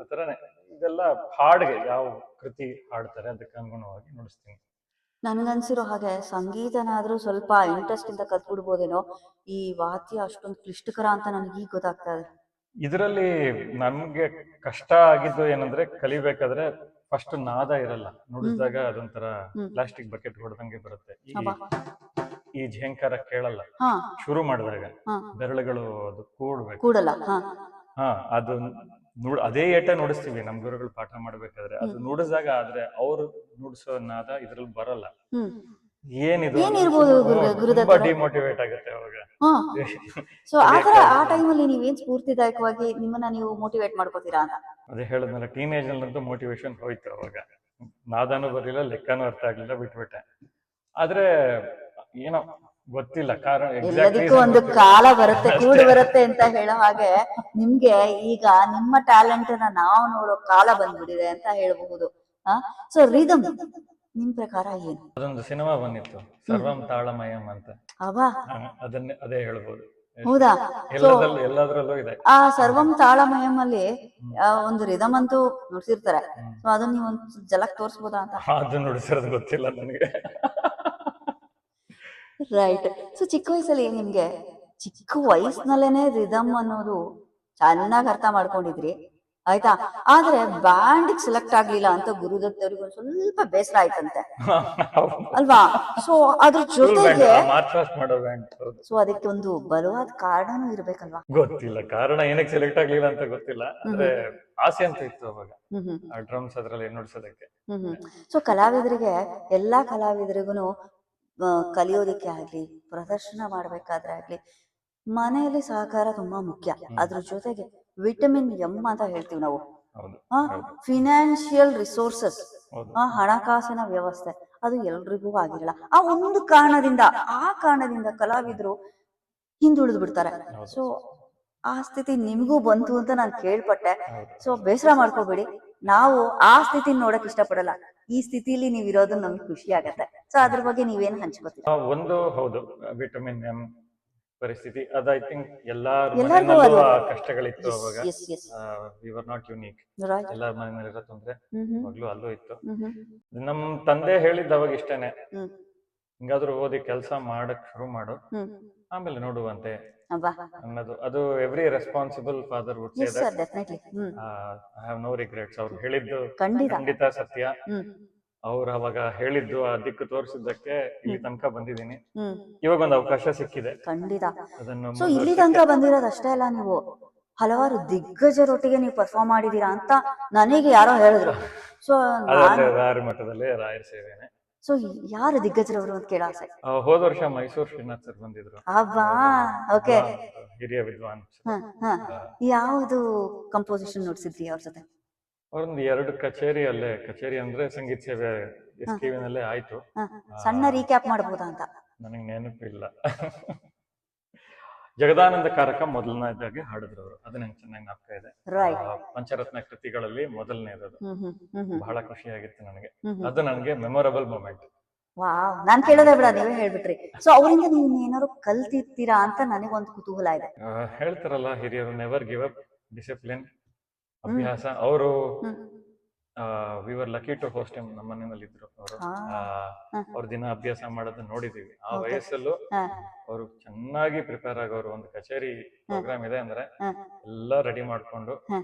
S1: ಆತರನೇ ಇದೆಲ್ಲ ಹಾಡ್ಗೆ ಯಾವ ಕೃತಿ ಹಾಡ್ತಾರೆ ಅದಕ್ಕೆ ಅನುಗುಣವಾಗಿ ನುಡಿಸ್ತೀನಿ.
S2: ನನ್ಗನ್ಸಿರೋ ಹಾಗೆ ಸಂಗೀತನಾದ್ರೂ ಸ್ವಲ್ಪ ಇಂಟ್ರೆಸ್ಟ್ ಇಂದ ಕಲ್ತ್ಬಿಡ್ಬೋದೇನೋ, ಈ ವಾದ್ಯ ಅಷ್ಟೊಂದು ಕ್ಲಿಷ್ಟಕರ ಅಂತ ನನಗೆ ಈಗ ಗೊತ್ತಾಗ್ತಾ ಇದೆ.
S1: ಇದರಲ್ಲಿ ನಮ್ಗೆ ಕಷ್ಟ ಆಗಿದ್ದು ಏನಂದ್ರೆ, ಕಲಿಬೇಕಾದ್ರೆ ಫಸ್ಟ್ ನಾದ ಇರಲ್ಲ, ನುಡಿಸಿದಾಗ ಅದೊಂಥರ ಪ್ಲಾಸ್ಟಿಕ್ ಬಕೆಟ್ ಹೊಡೆದಂಗೆ ಬರುತ್ತೆ. ಈ ಝೇಂಕಾರ ಕೇಳಲ್ಲ ಶುರು ಮಾಡಿದಾಗ, ಬೆರಳುಗಳು ಅದು
S2: ಕೂಡಲ್ಲ.
S1: ಅದು ಅದೇ ಏಟ ನುಡಿಸ್ತೀವಿ ನಮ್ ಗುರುಗಳು ಪಾಠ ಮಾಡ್ಬೇಕಾದ್ರೆ, ಅದು ನುಡಿಸಿದಾಗ ಆದ್ರೆ ಅವ್ರು ನುಡಿಸೋ ನಾದ ಇದ್ರಲ್ಲಿ ಬರಲ್ಲ. ಏನಿದು ತುಂಬಾ ಡಿಮೋಟಿವೇಟ್ ಆಗುತ್ತೆ ಅವಾಗ.
S2: ಸೊ ಆತರ ಆ ಟೈಮಲ್ಲಿ ನೀವೇನ್ ಸ್ಫೂರ್ತಿದಾಯಕವಾಗಿ ನಿಮ್ಮನ್ನ ನೀವು ಮೋಟಿವೇಟ್ ಮಾಡ್ಕೋತೀರಾ ಅಂತ?
S1: ಅದೇ ಹೇಳದ್ನಲ್ಲ, ಟೀನೇಜ್ ನಲ್ಲಂತೂ ಮೋಟಿವೇಶನ್ ಹೋಯ್ತು. ಅವಾಗ ನಾದಾನು ಬರ್ಲಿಲ್ಲ, ಲೆಕ್ಕನೂ ಅರ್ಥ ಆಗ್ಲಿಲ್ಲ, ಬಿಟ್ಬಿಟ್ಟೆ. ಆದ್ರೆ ಏನೋ ಗೊತ್ತಿಲ್ಲ, ಕಾರಣ
S2: ಎಲ್ಲದಕ್ಕೂ ಒಂದು ಕಾಲ ಬರುತ್ತೆ, ಕೂಡು ಬರುತ್ತೆ ಅಂತ ಹೇಳೋ ಹಾಗೆ ನಿಮ್ಗೆ ಈಗ ನಿಮ್ಮ ಟ್ಯಾಲೆಂಟ್ ನ ನಾವು ನೋಡೋ ಕಾಲ ಬಂದ್ಬಿಟ್ಟಿದೆ ಅಂತ ಹೇಳಬಹುದು. ಸೊ ರಿದಮ್ ನಿಮ್ ಪ್ರಕಾರ ಏನು?
S1: ಅದೊಂದು ಸಿನಿಮಾ ಬಂದಿತ್ತು, ಸರ್ವಂ ತಾಳಮಯಂ ಅಂತ. ಅದೇ ಹೇಳ್ಬೋದು.
S2: ಹೌದಾ?
S1: ಎಲ್ಲದ್ರಲ್ಲೂ ಇದೆ.
S2: ಆ ಸರ್ವಂ ತಾಳಮಯಂ ಅಲ್ಲಿ ಒಂದು ರಿದಮ್ ಅಂತೂ ನುಡಿಸಿರ್ತಾರೆ. ಸೊ ಅದನ್ನ ನೀವು ಒಂದು ಜಲಕ್ ತೋರಿಸಬಹುದಾ ಅಂತ?
S1: ಅದು ನುಡಿಸಿರೋದು ಗೊತ್ತಿಲ್ಲ ನನಗೆ.
S2: ರೈಟ್. ಸೊ ಚಿಕ್ಕ ವಯಸ್ಸಲ್ಲಿ ನಿಮ್ಗೆ ಚಿಕ್ಕ ವಯಸ್ಸಿನಲ್ಲೇನೆ ರಿದಮ್ ಅನ್ನೋದು ಚೆನ್ನಾಗಿ ಅರ್ಥ ಮಾಡ್ಕೊಂಡಿದ್ರಿ, ಆಯ್ತಾ? ಆದ್ರೆ ಬ್ಯಾಂಡ್ ಸೆಲೆಕ್ಟ್ ಆಗ್ಲಿಲ್ಲ ಅಂತ ಗುರುದತ್ತವ್ರಿಗೆ ಒಂದ್ ಸ್ವಲ್ಪ ಬೇಸರ ಆಯ್ತಂತೆ ಅಲ್ವಾ? ಸೊ ಅದ್ರ ಜೊತೆಗೆ ಸೊ ಅದಕ್ಕೆ ಒಂದು ಬಲವಾದ ಕಾರಣನೂ ಇರ್ಬೇಕಲ್ವಾ?
S1: ಗೊತ್ತಿಲ್ಲ ಕಾರಣ ಏನಕ್ಕೆ ಸೆಲೆಕ್ಟ್ ಆಗ್ಲಿಲ್ಲ ಅಂತ ಗೊತ್ತಿಲ್ಲ, ಅಂದ್ರೆ ಆಸೆ ಅಂತ ಇತ್ತು ಅವಾಗ ಡ್ರಮ್ಸ್ ಅದ್ರಲ್ಲಿ ನುಡಿಸೋದಕ್ಕೆ.
S2: ಸೊ ಕಲಾವಿದರಿಗೆ, ಎಲ್ಲಾ ಕಲಾವಿದರಿಗೂ ಕಲಿಯೋದಕ್ಕೆ ಆಗ್ಲಿ, ಪ್ರದರ್ಶನ ಮಾಡ್ಬೇಕಾದ್ರೆ ಆಗ್ಲಿ, ಮನೆಯಲ್ಲಿ ಸಹಕಾರ ತುಂಬಾ ಮುಖ್ಯ. ಅದ್ರ ಜೊತೆಗೆ ವಿಟಮಿನ್ ಎಂ ಅಂತ ಹೇಳ್ತೀವಿ ನಾವು, ಫಿನಾನ್ಷಿಯಲ್ ರಿಸೋರ್ಸಸ್, ಹಣಕಾಸಿನ ವ್ಯವಸ್ಥೆ, ಅದು ಎಲ್ರಿಗೂ ಆಗಿರಲ್ಲ. ಆ ಒಂದು ಕಾರಣದಿಂದ ಕಲಾವಿದರು ಹಿಂದುಳಿದು ಬಿಡ್ತಾರೆ. ಸೊ ಆ ಸ್ಥಿತಿ ನಿಮ್ಗೂ ಬಂತು ಅಂತ ನಾನು ಕೇಳ್ಪಟ್ಟೆ. ಸೊ ಬೇಸರ ಮಾಡ್ಕೋಬೇಡಿ, ನಾವು ಆ ಸ್ಥಿತಿ ನೋಡಕ್ ಇಷ್ಟಪಡಲ್ಲ. ಈ ಸ್ಥಿತಿಲಿ ನೀವ್ ಇರೋದು ನಮ್ಗೆ ಖುಷಿ ಆಗತ್ತೆ. ಸೊ ಅದ್ರ ಬಗ್ಗೆ ನೀವೇನ್ ಹಂಚ್ಕೋತೀರಾ?
S1: ಒಂದು ಹೌದು, ವಿಟಮಿನ್ ಎಂ ಪರಿಸ್ಥಿತಿ ಅದು ಐ ಥಿಂಕ್ ಎಲ್ಲಾರು ಕಷ್ಟಗಳಿತ್ತು ಅವಾಗ. ವಿ ವರ್ ನಾಟ್ ಯುನೀಕ್, ಎಲ್ಲಾರ ಮನೆಯಲ್ಲಿರೋ ತೊಂದ್ರೆ ಮಗ್ಲು ಅಲ್ಲೂ ಇತ್ತು. ನಮ್ ತಂದೆ ಹೇಳಿದ್ದ ಅವಾಗ ಇಷ್ಟೇನೆ, ಹಿಂಗಾದ್ರೂ ಓದಿ ಕೆಲ್ಸ ಮಾಡಕ್ ಶುರು ಮಾಡು, ಆಮೇಲೆ ನೋಡುವಂತೆ ಅನ್ನೋದು. ಅದು every responsible father would say that. I have no regrets. ಅವ್ರು ಹೇಳಿದ್ದು ಖಂಡಿತ ಸತ್ಯ. ಅವ್ರು ಅವಾಗ ಹೇಳಿದ್ದು ಆ ದಿಕ್ಕು ತೋರಿಸಿದ್ದಕ್ಕೆ ಇಲ್ಲಿ ತನಕ ಬಂದಿದ್ದೀನಿ.
S2: ಹ್ಮ್
S1: ಇವಾಗ ಒಂದು ಅವಕಾಶ ಸಿಕ್ಕಿದೆ,
S2: ಖಂಡಿತ.
S1: ಅದನ್ನು
S2: ಸೊ ಇಲ್ಲಿ ತನಕ ಬಂದಿರೋದು ಅಷ್ಟೇ ಅಲ್ಲ, ನೀವು ಹಲವಾರು ದಿಗ್ಗಜರೊಟ್ಟಿಗೆ ನೀವು ಪರ್ಫಾರ್ಮ್ ಮಾಡಿದೀರಾ ಅಂತ ನನಗೆ ಯಾರೋ ಹೇಳಿದ್ರು. ಸೊ
S1: ಅದಲ್ಲೇ ರಾಯರ ಮಠದಲ್ಲಿ ರಾಯರ ಸೇವೆನೆ.
S2: ಸೊ ಯಾರು ದಿಗ್ಗಜರವರು ಅಂತ ಕೇಳ ಆಸೆ.
S1: ಹೋದ ವರ್ಷ ಮೈಸೂರು ಶ್ರೀನಾಥ್ ಸರ್ ಬಂದಿದ್ರು,
S2: ಅಬ್ಬಾ, ಓಕೆ.
S1: ಹಿರಿಯ ವಿದ್ವಾನ್.
S2: ಯಾವುದು ಕಂಪೋಸಿಷನ್ ನುಡಿಸಿದ್ರಿ ಅವ್ರ ಜೊತೆ?
S1: ಅವ್ರೊಂದು 2 ಕಚೇರಿ ಅಲ್ಲೇ, ಕಚೇರಿ ಅಂದ್ರೆ ಸಂಗೀತ ಸೇವೆ SKV ನಲ್ಲೇ ಆಯ್ತು.
S2: ಸಣ್ಣ ರೀಕ್ಯಾಪ್ ಮಾಡ್ಬೋದಾ ಅಂತ?
S1: ನನಗೆ ನೆನಪಿಲ್ಲ. ಜಗದಾನಂದ ಕಾರಕ ಮೊದಲನೇದಾಗಿ ಹಾಡಿದ್ರು ಅವರು, ಅದು ನಂಗೆ ಚೆನ್ನಾಗಿ ಜ್ಞಾಪಕ ಇದೆ. ಪಂಚರತ್ನ ಕೃತಿಗಳಲ್ಲಿ ಮೊದಲನೇದು, ಬಹಳ ಖುಷಿಯಾಗಿತ್ತು ನನಗೆ. ಅದು ನನಗೆ ಮೆಮೊರಬಲ್ ಮೂಮೆಂಟ್.
S2: ವಾವ್, ನಾನ್ ಕೇಳೋದೇ ಬೇಡ, ನೀವೇ ಹೇಳ್ಬಿಟ್ರಿ. ಸೊ ಅವರಿಂದ ನೀವು ಏನಾದ್ರು ಕಲ್ತಿರ್ತೀರಾ ಅಂತ ನನಗೊಂದು ಕುತೂಹಲ ಇದೆ.
S1: ಹೇಳ್ತಾರಲ್ಲ ಹಿರಿಯರು, ನೆವರ್ ಗಿವ್ ಅಪ್, ಡಿಸಿಪ್ಲಿನ್, ಅಭ್ಯಾಸ. ಅವರು we were lucky to host him. ನಮ್ಮ ಮನೆಯಲ್ಲಿ ಇದ್ರು ಅವರು. ಅವ್ರ ದಿನ ಅಭ್ಯಾಸ ಮಾಡೋದನ್ನ ನೋಡಿದೀವಿ. ಆ ವಯಸ್ಸಲ್ಲೂ ಅವರು ಚೆನ್ನಾಗಿ ಪ್ರಿಪೇರ್ ಆಗೋರು. ಒಂದು ಕಚೇರಿ ಪ್ರೋಗ್ರಾಮ್ ಇದೆ ಅಂದ್ರೆ ಎಲ್ಲ ರೆಡಿ ಮಾಡ್ಕೊಂಡು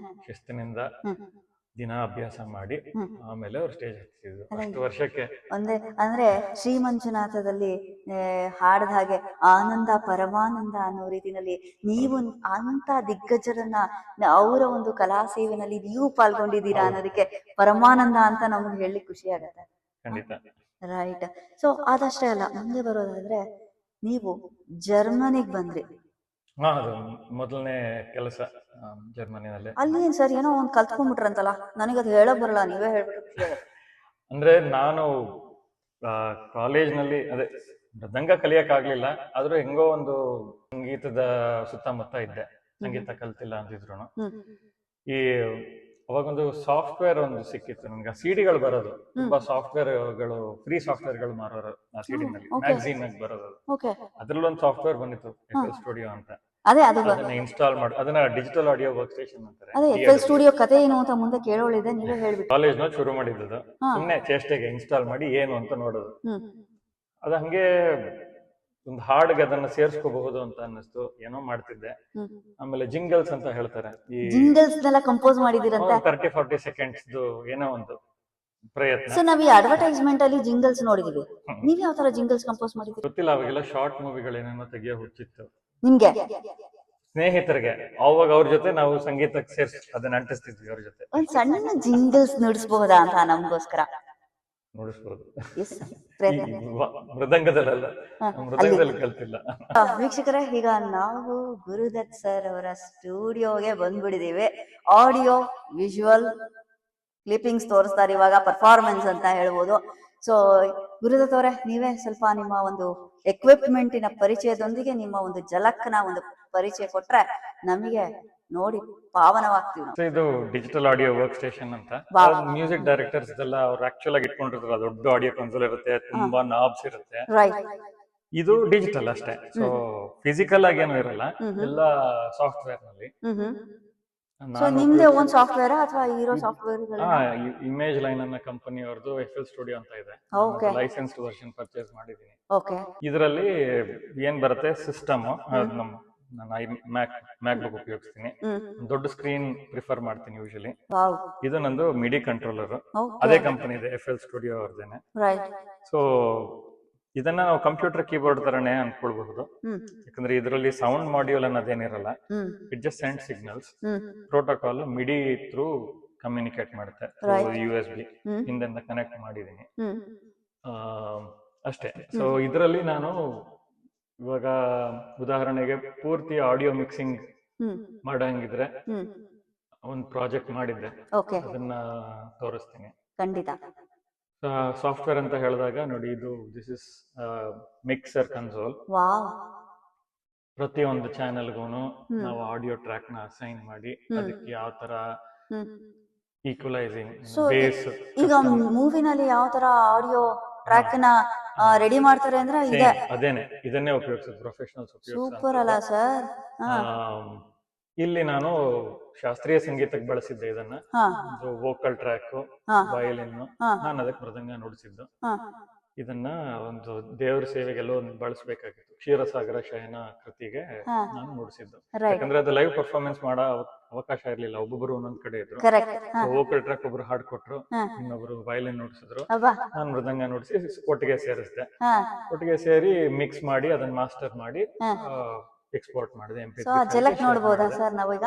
S1: ಶಿಸ್ತಿನಿಂದ ದಿನ ಅಭ್ಯಾಸ ಮಾಡಿ ಆಮೇಲೆ ಅವ್ರು ಸ್ಟೇಜ್ ಹತ್ತಿದ್ರು. ಅಷ್ಟು ವರ್ಷಕ್ಕೆ
S2: ಅಂದ್ರೆ ಶ್ರೀ ಮಂಜುನಾಥದಲ್ಲಿ ಹಾಡದ ಹಾಗೆ ಆನಂದ ಪರಮಾನಂದ ಅನ್ನೋ ರೀತಿನಲ್ಲಿ ನೀವು ಅಂತ ದಿಗ್ಗಜರನ್ನ ಅವರ ಒಂದು ಕಲಾ ಸೇವೆನಲ್ಲಿ ನೀವು ಪಾಲ್ಗೊಂಡಿದ್ದೀರಾ ಅನ್ನೋದಕ್ಕೆ ಪರಮಾನಂದ ಅಂತ ನಮ್ಗೆ ಹೇಳಲಿಕ್ಕೆ ಖುಷಿ ಆಗತ್ತೆ.
S1: ಖಂಡಿತ.
S2: ರೈಟ್. ಸೊ ಅದಷ್ಟೇ ಅಲ್ಲ, ಮುಂದೆ ಬರೋದಾದ್ರೆ ನೀವು ಜರ್ಮನಿಗೆ ಬಂದ್ರಿ.
S1: ಅದು ಮೊದಲನೇ ಕೆಲಸ ಜರ್ಮನಿನಲ್ಲಿ.
S2: ಅಲ್ಲಿ ಏನ್ ಸರ್ ಏನೋ ಒಂದ್ ಕಲ್ತ್ಕೊಂಡ್ಬಿಟ್ರಂತಲ್ಲ, ನನಗದು ಹೇಳಕ್ ಬರಲ್ಲ, ನೀವೇ ಹೇಳ್ಬಿಟ್ರೆ.
S1: ಅಂದ್ರೆ ನಾನು ಕಾಲೇಜ್ನಲ್ಲಿ ಅದೇ ಮೃದಂಗ ಕಲಿಯಕ್ ಆಗ್ಲಿಲ್ಲ, ಆದ್ರೂ ಹೆಂಗೋ ಒಂದು ಸಂಗೀತದ ಸುತ್ತಮುತ್ತ ಇದ್ದೆ. ಸಂಗೀತ ಕಲ್ತಿಲ್ಲ ಅಂತಿದ್ರು. ಈ ಅವಾಗೊಂದು ಸಾಫ್ಟ್ವೇರ್ ಒಂದು ಸಿಕ್ಕಿತ್ತು ನನ್ಗೆ, ಸಿಡಿಗಳು ಬರೋದು, ತುಂಬಾ ಸಾಫ್ಟ್ವೇರ್ಗಳು, ಫ್ರೀ ಸಾಫ್ಟ್ವೇರ್ಗಳು ಮಾರೋರು ಆ ಸಿಡಿನಲ್ಲಿ, ಮ್ಯಾಗಝೀನ್ ಆಗಿ ಬರೋದು. ಅದ್ರಲ್ಲಿ ಒಂದು ಸಾಫ್ಟ್ವೇರ್ ಬಂದಿತ್ತು, FL ಸ್ಟುಡಿಯೋ ಅಂತ. ಅದನ್ನ ಇನ್ಸ್ಟಾಲ್ ಮಾಡಿ, ಅದನ್ನ ಡಿಜಿಟಲ್ ಆಡಿಯೋ ವರ್ಕ್ ಸ್ಟೇಷನ್ ಅಂತಾರೆ.
S2: FL ಸ್ಟುಡಿಯೋ ಕತೆ ಏನು ಅಂತ ಮುಂದೆ ಕೇಳೋಳಿದೆ, ನೀವೇ ಹೇಳ್ಬಿಟ್ಟು.
S1: ಕಾಲೇಜ್ ನಲ್ಲಿ ಶುರು ಮಾಡಿದ್ದು, ಸುಮ್ನೆ ಚೇಷ್ಟೆಗೆ ಇನ್ಸ್ಟಾಲ್ ಮಾಡಿ ಏನು ಅಂತ ನೋಡೋದು. ಅದು ಹಂಗೆ ಒಂದು ಹಾಡ್ಗೆ ಅದನ್ನ ಸೇರ್ಸ್ಕೋಬಹುದು ಅಂತ ಅನ್ನಿಸ್ತು, ಏನೋ ಮಾಡ್ತಿದ್ದೆ. ಆಮೇಲೆ ಜಿಂಗಲ್ಸ್ ಅಂತ ಹೇಳ್ತಾರೆ, ಈ
S2: ಜಿಂಗಲ್ಸ್ ನೆಲ್ಲ ಕಂಪೋಸ್ ಮಾಡಿದಿರಂತೆ.
S1: 30-40 ಸೆಕೆಂಡ್ಸ್ ಏನೋ ಒಂದು ಪ್ರಯತ್ನ.
S2: ಸೊ ನಾವ್ ಈ ಅಡ್ವರ್ಟೈಸ್ಮೆಂಟ್ ಅಲ್ಲಿ ಜಿಂಗಲ್ಸ್ ನೋಡಿದೀವಿ, ನೀವ್ ಯಾವ ತರ ಜಿಂಗಲ್ಸ್ ಕಂಪೋಸ್ ಮಾಡಿದ್ರಿ?
S1: ಗೊತ್ತಿಲ್ಲ, ಅವಾಗೆಲ್ಲ ಶಾರ್ಟ್ ಮೂವಿಗಳೇನೇನೋ ತೆಗಿಯೋ ಹುಚ್ಚಿತ್ತು
S2: ನಿಮ್ಗೆ,
S1: ಸ್ನೇಹಿತರಿಗೆ. ಅವಾಗ ಅವ್ರ ಜೊತೆ ನಾವು ಸಂಗೀತಕ್ಕೆ ಸೇರ್ಸಿ ಅದನ್ನ ಅಂಟಿಸ್ತಿದ್ವಿ ಅವ್ರ ಜೊತೆ.
S2: ಒಂದ್ ಸಣ್ಣ ಜಿಂಗಲ್ಸ್ ನುಡಿಸಬಹುದಾ ಅಂತ ನಮಗೋಸ್ಕರ?
S1: ನೋಡಿಸ್ಬೋದು.
S2: ಮೃದಂಗದಲ್ಲಿ
S1: ಕಲ್ತಿಲ್ಲ.
S2: ವೀಕ್ಷಕರೇ, ಈಗ ನಾವು ಗುರುದತ್ ಸರ್ ಅವರ ಸ್ಟುಡಿಯೋಗೆ ಬಂದ್ಬಿಟ್ಟಿದೀವಿ. ಆಡಿಯೋ ವಿಜುವಲ್ ಕ್ಲಿಪ್ಪಿಂಗ್ಸ್ ತೋರಿಸ್ತಾರೆ ಇವಾಗ, ಪರ್ಫಾರ್ಮೆನ್ಸ್ ಅಂತ ಹೇಳ್ಬೋದು. ಸೊ ಗುರುದತ್ ಅವರೇ, ನೀವೇ ಸ್ವಲ್ಪ ನಿಮ್ಮ ಒಂದು ಎಕ್ವಿಪ್ಮೆಂಟಿನ ಪರಿಚಯದೊಂದಿಗೆ ನಿಮ್ಮ ಒಂದು ಜಲಕ್ನ ಒಂದು ಪರಿಚಯ ಕೊಟ್ರೆ ನಮಗೆ ನೋಡಿ ಪಾವನವಾಗ್ತೀವಿ.
S1: ಇದು ಡಿಜಿಟಲ್ ಆಡಿಯೋ ವರ್ಕ್ ಸ್ಟೇಷನ್ ಅಂತ. ಮ್ಯೂಸಿಕ್ ಡೈರೆಕ್ಟರ್ಸ್ ಎಲ್ಲ ಅವ್ರು ಆಕ್ಚುಲ್ ಆಗಿ ಇಟ್ಕೊಂಡಿರ್ತಾರೆ, ದೊಡ್ಡ ಆಡಿಯೋ ಕನ್ಸೋಲ್ ಇರುತ್ತೆ, ತುಂಬಾ ನಾಬ್ಸ್ ಇರುತ್ತೆ. ಇದು ಡಿಜಿಟಲ್ ಅಷ್ಟೇ, ಸೊ ಫಿಸಿಕಲ್ ಆಗಿ ಏನೂ ಇರಲ್ಲ, ಎಲ್ಲ ಸಾಫ್ಟ್ವೇರ್ ನಲ್ಲಿ.
S2: ನಿಮ್ದೇ ಓನ್ ಸಾಫ್ಟ್ವೇರ್ ಅಥವಾ ಇರೋ ಸಾಫ್ಟ್ವೇರ್?
S1: ಇಮೇಜ್ ಲೈನ್ ಅನ್ನೋ ಕಂಪನಿ ಅವ್ರದ್ದು FL ಸ್ಟುಡಿಯೋ ಅಂತ ಇದೆ, ಲೈಸೆನ್ಸ್ಡ್ ವರ್ಷನ್ ಪರ್ಚೇಸ್ ಮಾಡಿದೀನಿ. ಇದರಲ್ಲಿ ಏನ್ ಬರುತ್ತೆ ಸಿಸ್ಟಮ್, ನಾನು ಮ್ಯಾಕ್ ಬುಕ್ ಉಪಯೋಗಿಸ್ತೀನಿ, ದೊಡ್ಡ ಸ್ಕ್ರೀನ್ ಪ್ರಿಫರ್ ಮಾಡ್ತೀನಿ ಯೂಶಲಿ. ಇದು ನಂದು ಮಿಡಿ ಕಂಟ್ರೋಲರ್, ಅದೇ ಕಂಪನಿ ಇದೆ, FL ಸ್ಟುಡಿಯೋ ಅವ್ರದ್ದೇನೆ. ಸೊ ಇದನ್ನ ನಾವು ಕಂಪ್ಯೂಟರ್ ಕೀಬೋರ್ಡ್ ತರನೇ ಅನ್ಕೊಳ್ಬಹುದು, ಯಾಕಂದ್ರೆ ಇದರಲ್ಲಿ ಸೌಂಡ್ ಮಾಡ್ಯೂಲ್ ಅನ್ನೋದೇನಿರಲ್ಲ, it just send signals. Protocol MIDI through communicate ಮಾಡುತ್ತೆ, USB ಹಿಂದಿಂದ ಕನೆಕ್ಟ್ ಮಾಡಿದೀನಿ ಅಷ್ಟೇ. ಸೊ ಇದರಲ್ಲಿ ನಾನು ಇವಾಗ ಉದಾಹರಣೆಗೆ ಪೂರ್ತಿ ಆಡಿಯೋ ಮಿಕ್ಸಿಂಗ್ ಮಾಡಂಗಿದ್ರೆ ಒಂದು ಪ್ರಾಜೆಕ್ಟ್ ಮಾಡಿದ್ದೆ, ಅದನ್ನ ತೋರಿಸ್ತೀನಿ
S2: ಖಂಡಿತ.
S1: ಸಾಫ್ಟ್ವೇರ್ ಅಂತ ಹೇಳಿದಾಗ ನೋಡಿ, ಇದು ದಿಸ್ ಇಸ್ ಮಿಕ್ಸರ್ ಕನ್ಸೋಲ್. ಪ್ರತಿಯೊಂದು ಚಾನೆಲ್ಗೂನು ನಾವು ಆಡಿಯೋ ಟ್ರ್ಯಾಕ್ ನ ಅಸೈನ್ ಮಾಡಿ ಅದಕ್ಕೆ ಯಾವ ತರ ಈಕ್ವಲೈಸಿಂಗ್, ಬೇಸ್.
S2: ಈಗ ಮೂವಿನಲ್ಲಿ ಯಾವ ತರ ಆಡಿಯೋ ಟ್ರ್ಯಾಕ್ ನ ರೆಡಿ ಮಾಡ್ತಾರೆ ಅಂದ್ರೆ
S1: ಅದೇನೆ, ಇದನ್ನೇ ಉಪಯೋಗಿಸೋದು ಪ್ರೊಫೆಷನಲ್ಸ್.
S2: ಸೂಪರ್ ಅಲ್ಲ ಸರ್?
S1: ಇಲ್ಲಿ ನಾನು ಶಾಸ್ತ್ರೀಯ ಸಂಗೀತಕ್ಕೆ ಬಳಸಿದ್ದೆ ಇದನ್ನ, ವೋಕಲ್ ಟ್ರ್ಯಾಕ್, ವಯಲಿನ್, ನಾನು ಅದಕ್ಕೆ ಮೃದಂಗ ನುಡಿಸಿದ್ದು. ಇದನ್ನ ಒಂದು ದೇವರ ಸೇವೆಗೆಲ್ಲ ಒಂದು ಬಳಸಬೇಕಾಗಿತ್ತು. ಕ್ಷೀರಸಾಗರ ಶಯನ ಕೃತಿಗೆ
S2: ಹಾ.
S1: ನಾನು ನುಡಿಸಿದ್ದು.
S2: ರೈಟ್,
S1: ಯಾಕಂದ್ರೆ ಅದು ಲೈವ್ ಪರ್ಫಾರ್ಮೆನ್ಸ್ ಮಾಡೋ ಅವಕಾಶ ಇರ್ಲಿಲ್ಲ, ಒಬ್ಬೊಬ್ರು ಒಂದೊಂದ್ ಕಡೆ ಇದ್ರು.
S2: ಕರೆಕ್ಟ್. ಹಾ,
S1: ವೋಕಲ್ ಟ್ರ್ಯಾಕ್ ಒಬ್ರು ಹಾಡ್ ಕೊಟ್ರು,
S2: ಹಾ.
S1: ಇನ್ನೊಬ್ರು ವಯಲಿನ್ ನುಡಿಸಿದ್ರು,
S2: ಅಬ್ಬಾ,
S1: ನಾನು ಮೃದಂಗ ನುಡಿಸಿ ಒಟ್ಟಿಗೆ ಸೇರಿಸಿದೆ.
S2: ಹಾ.
S1: ಒಟ್ಟಿಗೆ ಸೇರಿ ಮಿಕ್ಸ್ ಮಾಡಿ ಅದನ್ನ ಮಾಸ್ಟರ್ ಮಾಡಿ
S2: ಹಾ.
S1: ಎಕ್ಸ್ಪೋರ್ಟ್ ಮಾಡಿದೆ
S2: ಸೊ ಆ ಝಲಕ್ ನೋಡ್ಬೋದಾ ಸರ್ ನಾವೀಗ?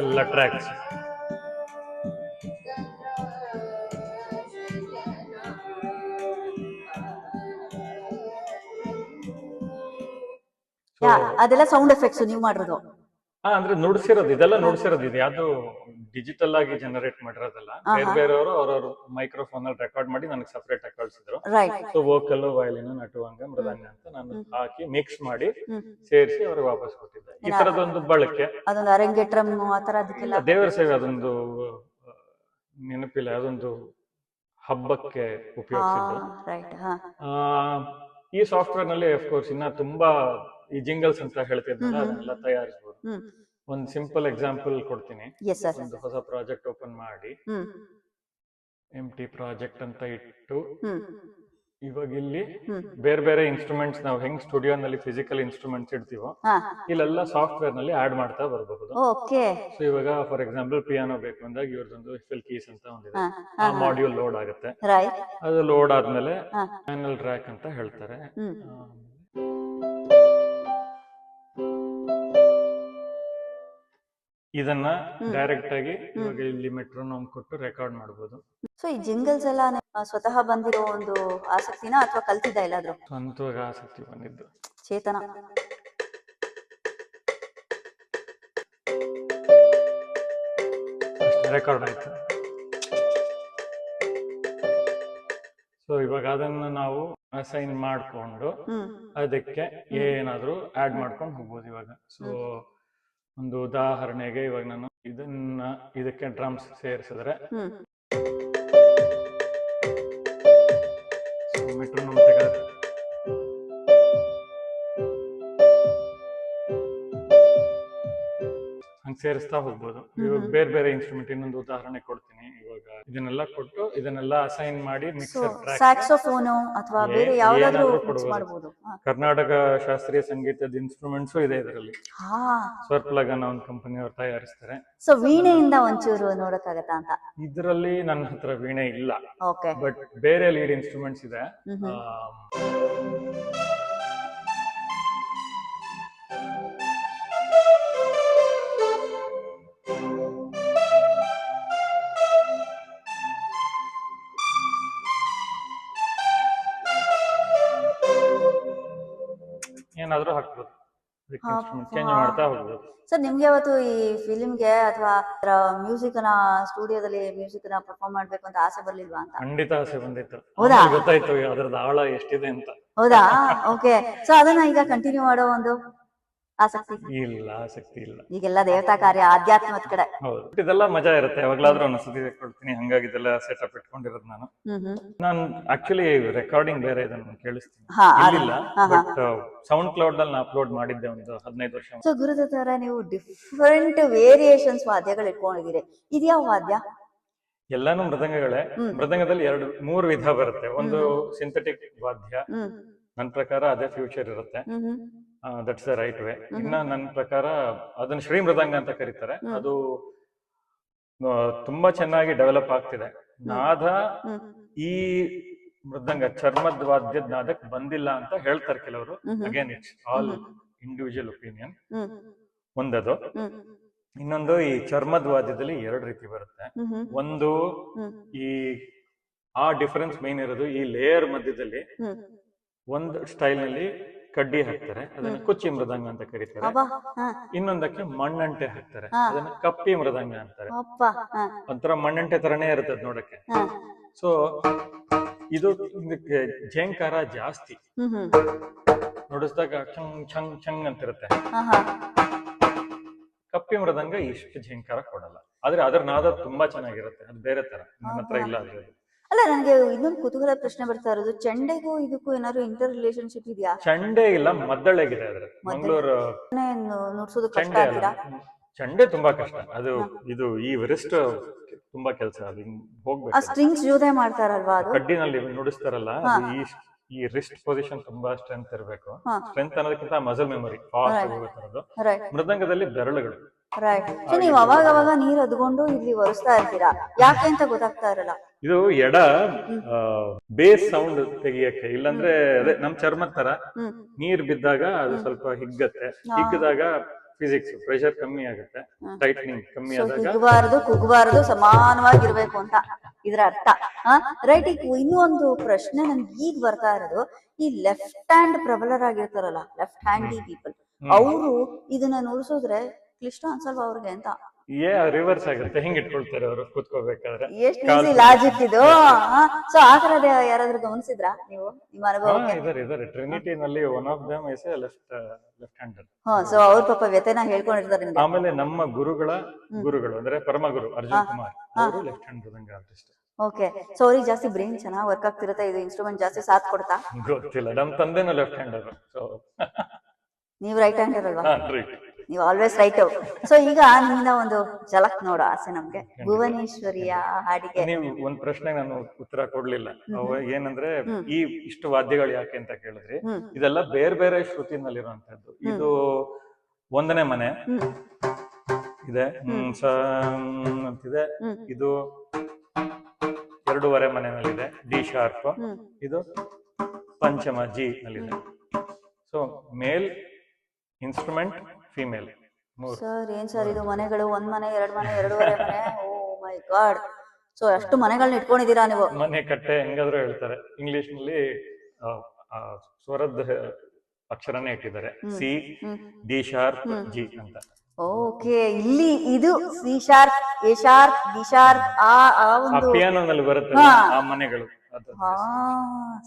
S1: ಎಲ್ಲ ಟ್ರ್ಯಾಕ್ಸ್
S2: ಅದೆಲ್ಲ ಸೌಂಡ್ ಎಫೆಕ್ಟ್ಸ್ ನೀವು ಮಾಡಿರೋದು?
S1: ಅಂದ್ರೆ ನುಡಿಸಿರೋದು, ಇದೆಲ್ಲ ನುಡಿಸಿರೋದು. ಇದು ಯಾವ್ದು ಡಿಜಿಟಲ್ ಆಗಿ ಜನರೇಟ್ ಮಾಡಿರೋದಲ್ಲ. ಬೇರೆ ಬೇರೆಯವರು ಅವ್ರವ್ರ ಮೈಕ್ರೋಫೋನ್ ಅಲ್ಲಿ ರೆಕಾರ್ಡ್ ಮಾಡಿ ನನಗೆ ಸಪರೇಟ್ ಆಗಿ ಕಳ್ಸಿದ್ರು.
S2: ರೈಟ್.
S1: ಸೊ ವೋಕಲ್, ವಯಲಿನ್, ನಟುವಂಗ, ಮೃದಂಗ ಅಂತ ನಾನು ಹಾಕಿ ಮಿಕ್ಸ್ ಮಾಡಿ ಸೇರಿಸಿ ಅವ್ರಿಗೆ ವಾಪಸ್ ಕೊಟ್ಟಿದ್ದೆ. ಈ ತರದೊಂದು ಬಳಕೆ,
S2: ಅದೊಂದು ಅರಂಗೇಟ್ರಮ್ ಆ ತರ ಅದಕ್ಕೆಲ್ಲ
S1: ದೇವರ ಸೇವೆ, ಅದೊಂದು ನೆನಪಿಲ್ಲ, ಅದೊಂದು ಹಬ್ಬಕ್ಕೆ ಉಪಯೋಗಿಸಿದ್ದು.
S2: ರೈಟ್. ಹಾ.
S1: ಈ ಸಾಫ್ಟ್ವೇರ್ ನಲ್ಲಿ ಅಫ್ಕೋರ್ಸ್ ಇನ್ನ ತುಂಬಾ ಈ ಜಿಂಗಲ್ಸ್ ಅಂತ ಹೇಳ್ತಿದ್ನಲ್ಲ, ಅದನ್ನೆಲ್ಲ ತಯಾರಿಸಬಹುದು. ಒಂದು ಸಿಂಪಲ್ ಎಕ್ಸಾಂಪಲ್ ಕೊಡ್ತೀನಿ.
S2: Yes sir.
S1: ಒಂದು ಹೊಸ ಪ್ರಾಜೆಕ್ಟ್ ಓಪನ್ ಮಾಡಿ ಎಂಟಿ ಪ್ರಾಜೆಕ್ಟ್ ಅಂತ ಇಟ್ಟು, ಇವಾಗ ಇಲ್ಲಿ ಬೇರೆ ಬೇರೆ ಇನ್ಸ್ಟ್ರೂಮೆಂಟ್ಸ್ ನಾವು ಹೆಂಗ್ ಸ್ಟುಡಿಯೋನಲ್ಲಿ ಫಿಸಿಕಲ್ ಇನ್ಸ್ಟ್ರೂಮೆಂಟ್ಸ್ ಇಡ್ತೀವೋ ಇಲ್ಲೆಲ್ಲ ಸಾಫ್ಟ್ವೇರ್ ನಲ್ಲಿ ಆಡ್ ಮಾಡ್ತಾ ಬರಬಹುದು.
S2: ಓಕೆ.
S1: ಸೊ ಇವಾಗ ಫಾರ್ ಎಕ್ಸಾಂಪಲ್ ಪಿಯಾನೋ ಬೇಕು ಅಂದಾಗ ಇವ್ರದೊಂದು ಎಫ್ಎಲ್ ಕೀಸ್ ಅಂತ ಒಂದಿದೆ, ಆ ಮಾಡ್ಯೂಲ್ ಲೋಡ್ ಆಗುತ್ತೆ.
S2: ರೈಟ್.
S1: ಅದು ಲೋಡ್ ಆದ್ಮೇಲೆ ಪ್ಯಾನಲ್ ಟ್ರ್ಯಾಕ್ ಅಂತ ಹೇಳ್ತಾರೆ. ಇದನ್ನ ಡೈರೆಕ್ಟ್ ಆಗಿ ಇವಾಗ ಇಲ್ಲಿ ಮೆಟ್ರೋನೋಮ್ ಕೊಟ್ಟು ರೆಕಾರ್ಡ್ ಮಾಡಬಹುದು.
S2: ಸೊ ಈ ಜಿಂಗಲ್ಸ್ ಎಲ್ಲ ಸ್ವತಃ ಬಂದಿರೋ ಒಂದು ಆಸಕ್ತಿನ ಅಥವಾ ಕಲ್ತಿದ್ದ ಎಲ್ಲಾದ್ರೂ?
S1: ಸ್ವಂತವಾಗಿ ಆಸಕ್ತಿ ಬಂದಿದ್ದು.
S2: ಚೇತನ.
S1: ರೆಕಾರ್ಡ್ ಆಯ್ತು. ಸೊ ಇವಾಗ ಅದನ್ನ ನಾವು ಅಸೈನ್ ಮಾಡ್ಕೊಂಡು ಅದಕ್ಕೆ ಏನಾದ್ರೂ ಆಡ್ ಮಾಡ್ಕೊಂಡು ಹೋಗ್ಬೋದು ಇವಾಗ. ಸೊ ಒಂದು ಉದಾಹರಣೆಗೆ ಇವಾಗ ನಾನು ಇದಕ್ಕೆ ಡ್ರಮ್ಸ್ ಸೇರಿಸಿದ್ರೆ ಮೆಟ್ರೋನೋಮ್ ತೆಗೆದು ಹಂಗೆ ಸೇರಿಸ್ತಾ ಹೋಗ್ಬೋದು. ಇವಾಗ ಬೇರೆ ಬೇರೆ ಇನ್ಸ್ಟ್ರೂಮೆಂಟ್ ಇನ್ನೊಂದು ಉದಾಹರಣೆ ಕೊಡ್ತೀನಿ. ಇವಾಗ ಇದನ್ನೆಲ್ಲ ಕೊಟ್ಟು ಇದನ್ನೆಲ್ಲ ಅಸೈನ್ ಮಾಡಿ ಮಿಕ್ಸರ್ ಟ್ರ್ಯಾಕ್,
S2: ಸ್ಯಾಕ್ಸೋಫೋನ್ ಅಥವಾ ಬೇರೆ ಯಾವ್ದಾದ್ರೂ ಮಿಕ್ಸ್ ಮಾಡಬಹುದು.
S1: ಕರ್ನಾಟಕ ಶಾಸ್ತ್ರೀಯ ಸಂಗೀತದ ಇನ್ಸ್ಟ್ರೂಮೆಂಟ್ಸ್ ಇದೆ ಇದರಲ್ಲಿ. ಸ್ವರ್ಪ್ಲಗ್ ಅನ್ನೋ ಒಂದು ಕಂಪನಿ ಅವರು ತಯಾರಿಸ್ತಾರೆ.
S2: ಸೊ ವೀಣೆಯಿಂದ ಒಂಚೂರು ನೋಡಕ್ಕಾಗತ್ತಾ ಅಂತ?
S1: ಇದರಲ್ಲಿ ನನ್ನ ಹತ್ರ ವೀಣೆ ಇಲ್ಲ,
S2: ಓಕೆ,
S1: ಬಟ್ ಬೇರೆ ಲೀಡ್ ಇನ್ಸ್ಟ್ರೂಮೆಂಟ್ಸ್ ಇದೆ. ಏನಾದ್ರೂ ಹಾಕ್ಬೋದು, ಚೇಂಜ್ ಮಾಡ್ತಾ ಹೋಗ್ಬೋದು.
S2: ಸರ್ ನಿಮ್ಗೆ ಯಾವತ್ತು ಈ ಫಿಲ್ಮ್ಗೆ ಅಥವಾ ಮ್ಯೂಸಿಕ್ ನ ಸ್ಟುಡಿಯೋದಲ್ಲಿ ಮ್ಯೂಸಿಕ್ ನ ಪರ್ಫಾರ್ಮ್ ಮಾಡ್ಬೇಕು ಅಂತ ಆಸೆ ಬರ್ಲಿಲ್ವಾ ಅಂತ?
S1: ಖಂಡಿತ ಆಸೆ ಬಂದಿತ್ತು.
S2: ಹೌದಾ?
S1: ಗೊತ್ತಾಯ್ತು ಅದ್ರದ್ದು ಆಳ ಎಷ್ಟಿದೆ ಅಂತ.
S2: ಹೌದಾ? ಓಕೆ. ಸೊ ಅದನ್ನ ಈಗ ಕಂಟಿನ್ಯೂ ಮಾಡೋ ಒಂದು ಆಸಕ್ತಿ
S1: ಇಲ್ಲ, ಆಸಕ್ತಿ ಇಲ್ಲ.
S2: ಈಗೆಲ್ಲ ದೇವತಾ ಕಾರ್ಯ, ಆಧ್ಯಾತ್ಮದ ಕಡೆ.
S1: ಹೌದು, ಇದೆಲ್ಲ ಮಜಾ ಇರುತ್ತೆ. ಯಾವಾಗ್ಲಾದ್ರೂ ಒಂದ್ಸತಿ ಕೊಡ್ತೀನಿ, ಹಂಗಾಗಿ ಇದೆಲ್ಲ ಸೆಟಪ್ ಇಟ್ಕೊಂಡಿರೋದು ನಾನು ಆಕ್ಚುಲಿ ರೆಕಾರ್ಡಿಂಗ್ ಬೇರೆ ಇದನ್ನ ಕೇಳಿಸ್ತೀನಿ, ಇಲ್ಲಿಲ್ಲ. ಬಟ್ ಸೌಂಡ್ ಕ್ಲೌಡ್ ಅಲ್ಲಿ ಅಪ್ಲೋಡ್ ಮಾಡಿದ್ದೆ ಒಂದು 15 ವರ್ಷ.
S2: ಸೊ ಗುರುದತ್ತ ಅವರೇ, ನೀವು ಡಿಫರೆಂಟ್ ವೇರಿಯೇಷನ್ಸ್ ವಾದ್ಯಗಳು ಇಟ್ಕೊಂಡಿದ್ದೀರಿ. ಇದ್ಯಾವ ವಾದ್ಯ?
S1: ಎಲ್ಲಾನು ಮೃದಂಗಗಳೇ. ಮೃದಂಗದಲ್ಲಿ 3 ವಿಧ ಬರುತ್ತೆ. ಒಂದು ಸಿಂಥೆಟಿಕ್ ವಾದ್ಯ, ನನ್ನ ಪ್ರಕಾರ ಅದೇ ಫ್ಯೂಚರ್ ಇರುತ್ತೆ. That's the right way. ಇನ್ನ ನನ್ನ ಪ್ರಕಾರ ಅದನ್ನ ಶ್ರೀ ಮೃದಂಗ ಅಂತ ಕರೀತಾರೆ. ಅದು ತುಂಬಾ ಚೆನ್ನಾಗಿ ಡೆವಲಪ್ ಆಗ್ತಿದೆ. ನಾದ ಈ ಮೃದಂಗ ಚರ್ಮದ ವಾದ್ಯದ ನಾದಕ್ ಬಂದಿಲ್ಲ ಅಂತ ಹೇಳ್ತಾರೆ ಕೆಲವರು. Again it's all individual opinion. ಒಂದದು. ಇನ್ನೊಂದು, ಈ ಚರ್ಮದ ವಾದ್ಯದಲ್ಲಿ 2 ರೀತಿ ಬರುತ್ತೆ. ಒಂದು, ಈ ಆ ಡಿಫರೆನ್ಸ್ ಮೇನ್ ಇರೋದು ಈ ಲೇಯರ್ ಮಧ್ಯದಲ್ಲಿ ಒಂದು ಸ್ಟೈಲ್ ನಲ್ಲಿ ಕಡ್ಡಿ ಹಾಕ್ತಾರೆ, ಅದನ್ನ ಕುಚ್ಚಿ ಮೃದಂಗ ಅಂತ ಕರೀತಾರೆ. ಇನ್ನೊಂದಕ್ಕೆ ಮಣ್ಣಂಟೆ ಹಾಕ್ತಾರೆ, ಅದನ್ನ ಕಪ್ಪಿ ಮೃದಂಗ ಅಂತಾರೆ. ಒಂಥರ ಮಣ್ಣಂಟೆ ತರನೇ ಇರುತ್ತೆ ನೋಡಕ್ಕೆ. ಸೊ ಇದು ಇದಕ್ಕೆ ಝೇಂಕಾರ ಜಾಸ್ತಿ, ನುಡಿಸಿದಾಗ ಚಂಗ್ ಚಂಗ್ ಚಂಗ್ ಅಂತಿರುತ್ತೆ. ಕಪ್ಪಿ ಮೃದಂಗ ಇಷ್ಟು ಝೇಂಕಾರ ಕೊಡಲ್ಲ, ಆದ್ರೆ ಅದ್ರ ನಾದ ತುಂಬಾ ಚೆನ್ನಾಗಿರುತ್ತೆ. ಅದು ಬೇರೆ ತರ, ನನ್ನ ಹತ್ರ ಇಲ್ಲ.
S2: ಅಲ್ಲ, ನನಗೆ ಇನ್ನೊಂದು ಕುತೂಹಲ ಪ್ರಶ್ನೆ ಬರ್ತಾ ಇರೋದು, ಚೆಂಡೆಗೂ ಇದಕ್ಕೂ ಏನಾದ್ರು ಇಂಟರ್ ರಿಲೇಶನ್ಶಿಪ್ ಇದೆಯಾ?
S1: ಚಂಡೆ ಇಲ್ಲ, ಮದ್ದಳೆಗಿದೆ ಅದ್ರ. ಮಂಗಳೂರು
S2: ನುಡ್ಸೋದು ಕಷ್ಟ
S1: ಚಂಡೆ ಅಲ್ಲ,
S2: ಅಂತೀರಾ?
S1: ಚಂಡೆ ತುಂಬಾ ಕಷ್ಟ. ಅದು ಇದು ಈ ರಿಸ್ಟ್ ತುಂಬಾ ಕೆಲಸ. ಅದು ಹಿಂಗ್
S2: ಆ
S1: ಹೋಗ್ಬೇಕು,
S2: ಸ್ಟ್ರಿಂಗ್ಸ್ ಜೋದೆ ಮಾಡ್ತಾರಲ್ವಾ ಅದು?
S1: ಕಡ್ಡಿನಲ್ಲಿ ನುಡಿಸ್ತಾರಲ್ಲ, ಅದು ಈ ರಿಸ್ಟ್ ಪೊಸಿಷನ್ ತುಂಬಾ ಸ್ಟ್ರೆಂತ್ ಇರಬೇಕು. ಸ್ಟ್ರೆಂತ್ ಅನ್ನೋದಕ್ಕಿಂತ ಮಸಲ್ ಮೆಮೊರಿ ಫಾಸ್ಟ್ ಹೋಗುತ್ತಿರೋದು.
S2: ರೈಟ್
S1: ಮೃದಂಗದಲ್ಲಿ ಬೆರಳುಗಳು.
S2: ರೈಟ್. ಸೊ ನೀವು ಅವಾಗ ಅವಾಗ ನೀರ್ ಅದ್ಕೊಂಡು ಇಲ್ಲಿ ಒರೆಸ್ತಾ ಇರ್ತೀರಾ, ಯಾಕೆ ಅಂತ ಗೊತ್ತಾಗ್ತಾ ಇರಲ್ಲ.
S1: ಇದು ಎಡ ಬೇಸ್ ಸೌಂಡ್ ತೆಗಿಯಕ್ಕೆ, ಇಲ್ಲಾಂದ್ರೆ ಅದೇ ನಮ್ ಚರ್ಮದ ತರ ನೀರ್ ಬಿದ್ದಾಗ ಅದು ಸ್ವಲ್ಪ ಹಿಗ್ಗತ್ತೆ. ಹಿಗ್ಗದಾಗ ಫಿಸಿಕ್ಸ್ ಪ್ರೆಷರ್ ಕಮ್ಮಿ ಆಗುತ್ತೆ, ಟೈಟ್ನಿಂಗ್ ಕಮ್ಮಿ ಆದಾಗ.
S2: ಹಿಗ್ಬಾರ್ದು ಕುಗ್ಬಾರ್ದು, ಸಮಾನವಾಗಿರ್ಬೇಕು ಅಂತ ಇದ್ರ ಅರ್ಥ. ರೈಟ್. ಈಗ ಇನ್ನೂ ಒಂದು ಪ್ರಶ್ನೆ ನನ್ಗೆ ಈಗ ಬರ್ತಾ ಇರೋದು, ಈ ಲೆಫ್ಟ್ ಹ್ಯಾಂಡ್ ಪ್ರಬಲರಾಗಿರ್ತಾರಲ್ಲ, ಲೆಫ್ಟ್ ಹ್ಯಾಂಡಿ ಪೀಪಲ್, ಅವರು ಇದನ್ನ ನುಡಿಸೋದ್ರೆ ಕ್ಲಿಷ್ಟ ಅನ್ಸಲ್ವಾ ಅವ್ರಿಗೆ ಅಂತ?
S1: ರಿವರ್ಸ್ ಆಗುತ್ತೆ, ಹಿಂಗ್ ಇಟ್ಕೊಳ್ತಾರೆ ಅವರು ಕೂತ್ಕೋಬೇಕಾದ್ರೆ.
S2: ಎಷ್ಟು ಈಸಿ ಲಾಜಿಕ್ ಇದು. ಸೊ ಆ ತರದ ಯಾರಾದ್ರೂ ಗಮನಿಸಿದ್ರಾ ನೀವು ನಿಮ್ಮ ಅನುಭವಕ್ಕೆ?
S1: ಇದಾರೆ ಟ್ರಿನಿಟಿನಲ್ಲಿ one of them is left hander.
S2: So ಅವ್ರ ಪಾಪ ವ್ಯತೆನ ಹೇಳ್ಕೊಂಡಿರ್ತಾರೆ ನಿಮ್ಗೆ.
S1: ಆಮೇಲೆ ನಮ್ಮ ಗುರುಗಳು ಅಂದ್ರೆ ಪರಮಗುರು ಅರ್ಜುನ್ ಕುಮಾರ್, ಅವರು ಲೆಫ್ಟ್ ಹ್ಯಾಂಡ್ ಮೃದಂಗ ಆರ್ಟಿಸ್ಟ್.
S2: ಓಕೆ. ಸೊ ಅವ್ರಿಗೆ ಜಾಸ್ತಿ ಬ್ರೈನ್ ಚೆನ್ನಾಗಿ ವರ್ಕ್ ಆಗ್ತಿರುತ್ತೆ, ಇದು ಇನ್ಸ್ಟ್ರೂಮೆಂಟ್ ಜಾಸ್ತಿ ಸಾಥ್ ಕೊಡ್ತಾ?
S1: ಗೊತ್ತಿಲ್ಲ, ನಮ್ ತಂದೆನೂ ಲೆಫ್ಟ್ ಹ್ಯಾಂಡರ್. ಸೊ
S2: ನೀವು ರೈಟ್ ಹ್ಯಾಂಡರ್ ಅಲ್ವಾ?
S1: ರೈಟ್.
S2: ನೀವು ಆಲ್ವೇಸ್ ರೈಟ್. ಸೊ ಈಗ ನಿಮ್ಮಿಂದ ಒಂದು ಝಲಕ್ ನೋಡೋ ಆಸೆ ನಮ್ಗೆ, ಭುವನೇಶ್ವರಿಯ ಹಾಡಿಗೆ.
S1: ನೀವು ಒಂದ್ ಪ್ರಶ್ನೆ ನಾನು ಉತ್ತರ ಕೊಡ್ಲಿಲ್ಲ. ಏನಂದ್ರೆ ಈ ಇಷ್ಟು ವಾದ್ಯಗಳು ಯಾಕೆ ಅಂತ ಕೇಳಿದ್ರಿ. ಇದೆಲ್ಲ ಬೇರೆ ಬೇರೆ ಶ್ರುತಿನಲ್ಲಿರುವಂತದ್ದು. ಇದು 1ನೇ ಮನೆ ಇದೆ, ಅಂತಿದೆ. ಇದು 2.5 ಮನೆಯಲ್ಲಿದೆ, ಡಿ ಶಾರ್ಪ್. ಇದು ಪಂಚಮ ಜಿ ನಲ್ಲಿದೆ. ಸೊ ಮೇಲ್ ಇನ್ಸ್ಟ್ರೂಮೆಂಟ್, ಫಿಮೇಲ್.
S2: ಸರ್ ಏನ್ ಸರ್ ಇದು ಮನೆಗಳು? 1 ಮನೆ, 2 ಮನೆ, 2.5 ಮನೆ, ಓ ಮೈ ಗಾಡ್. ಸೊ ಅಷ್ಟು ಮನೆಗಳನ್ನ ಇಟ್ಕೊಂಡಿದ್ದೀರಾ ನೀವು?
S1: ಮನೆ ಕಟ್ಟೆ ಹೆಂಗಾದ್ರೂ ಹೇಳ್ತಾರೆ. ಇಂಗ್ಲಿಷ್ ನಲ್ಲಿ ಸ್ವರದ ಅಕ್ಷರನೇ ಇಟ್ಟಿದ್ದಾರೆ, ಸಿ, ಡಿ ಶಾರ್ಪ್, ಜಿ ಅಂತ.
S2: ಓಕೆ. ಇಲ್ಲಿ ಇದು C sharp, A sharp, D sharp, ಆ ಒಂದು
S1: ಪಿಯಾನೋನಲ್ಲಿ ಬರುತ್ತೆ ಆ ಮನೆಗಳು.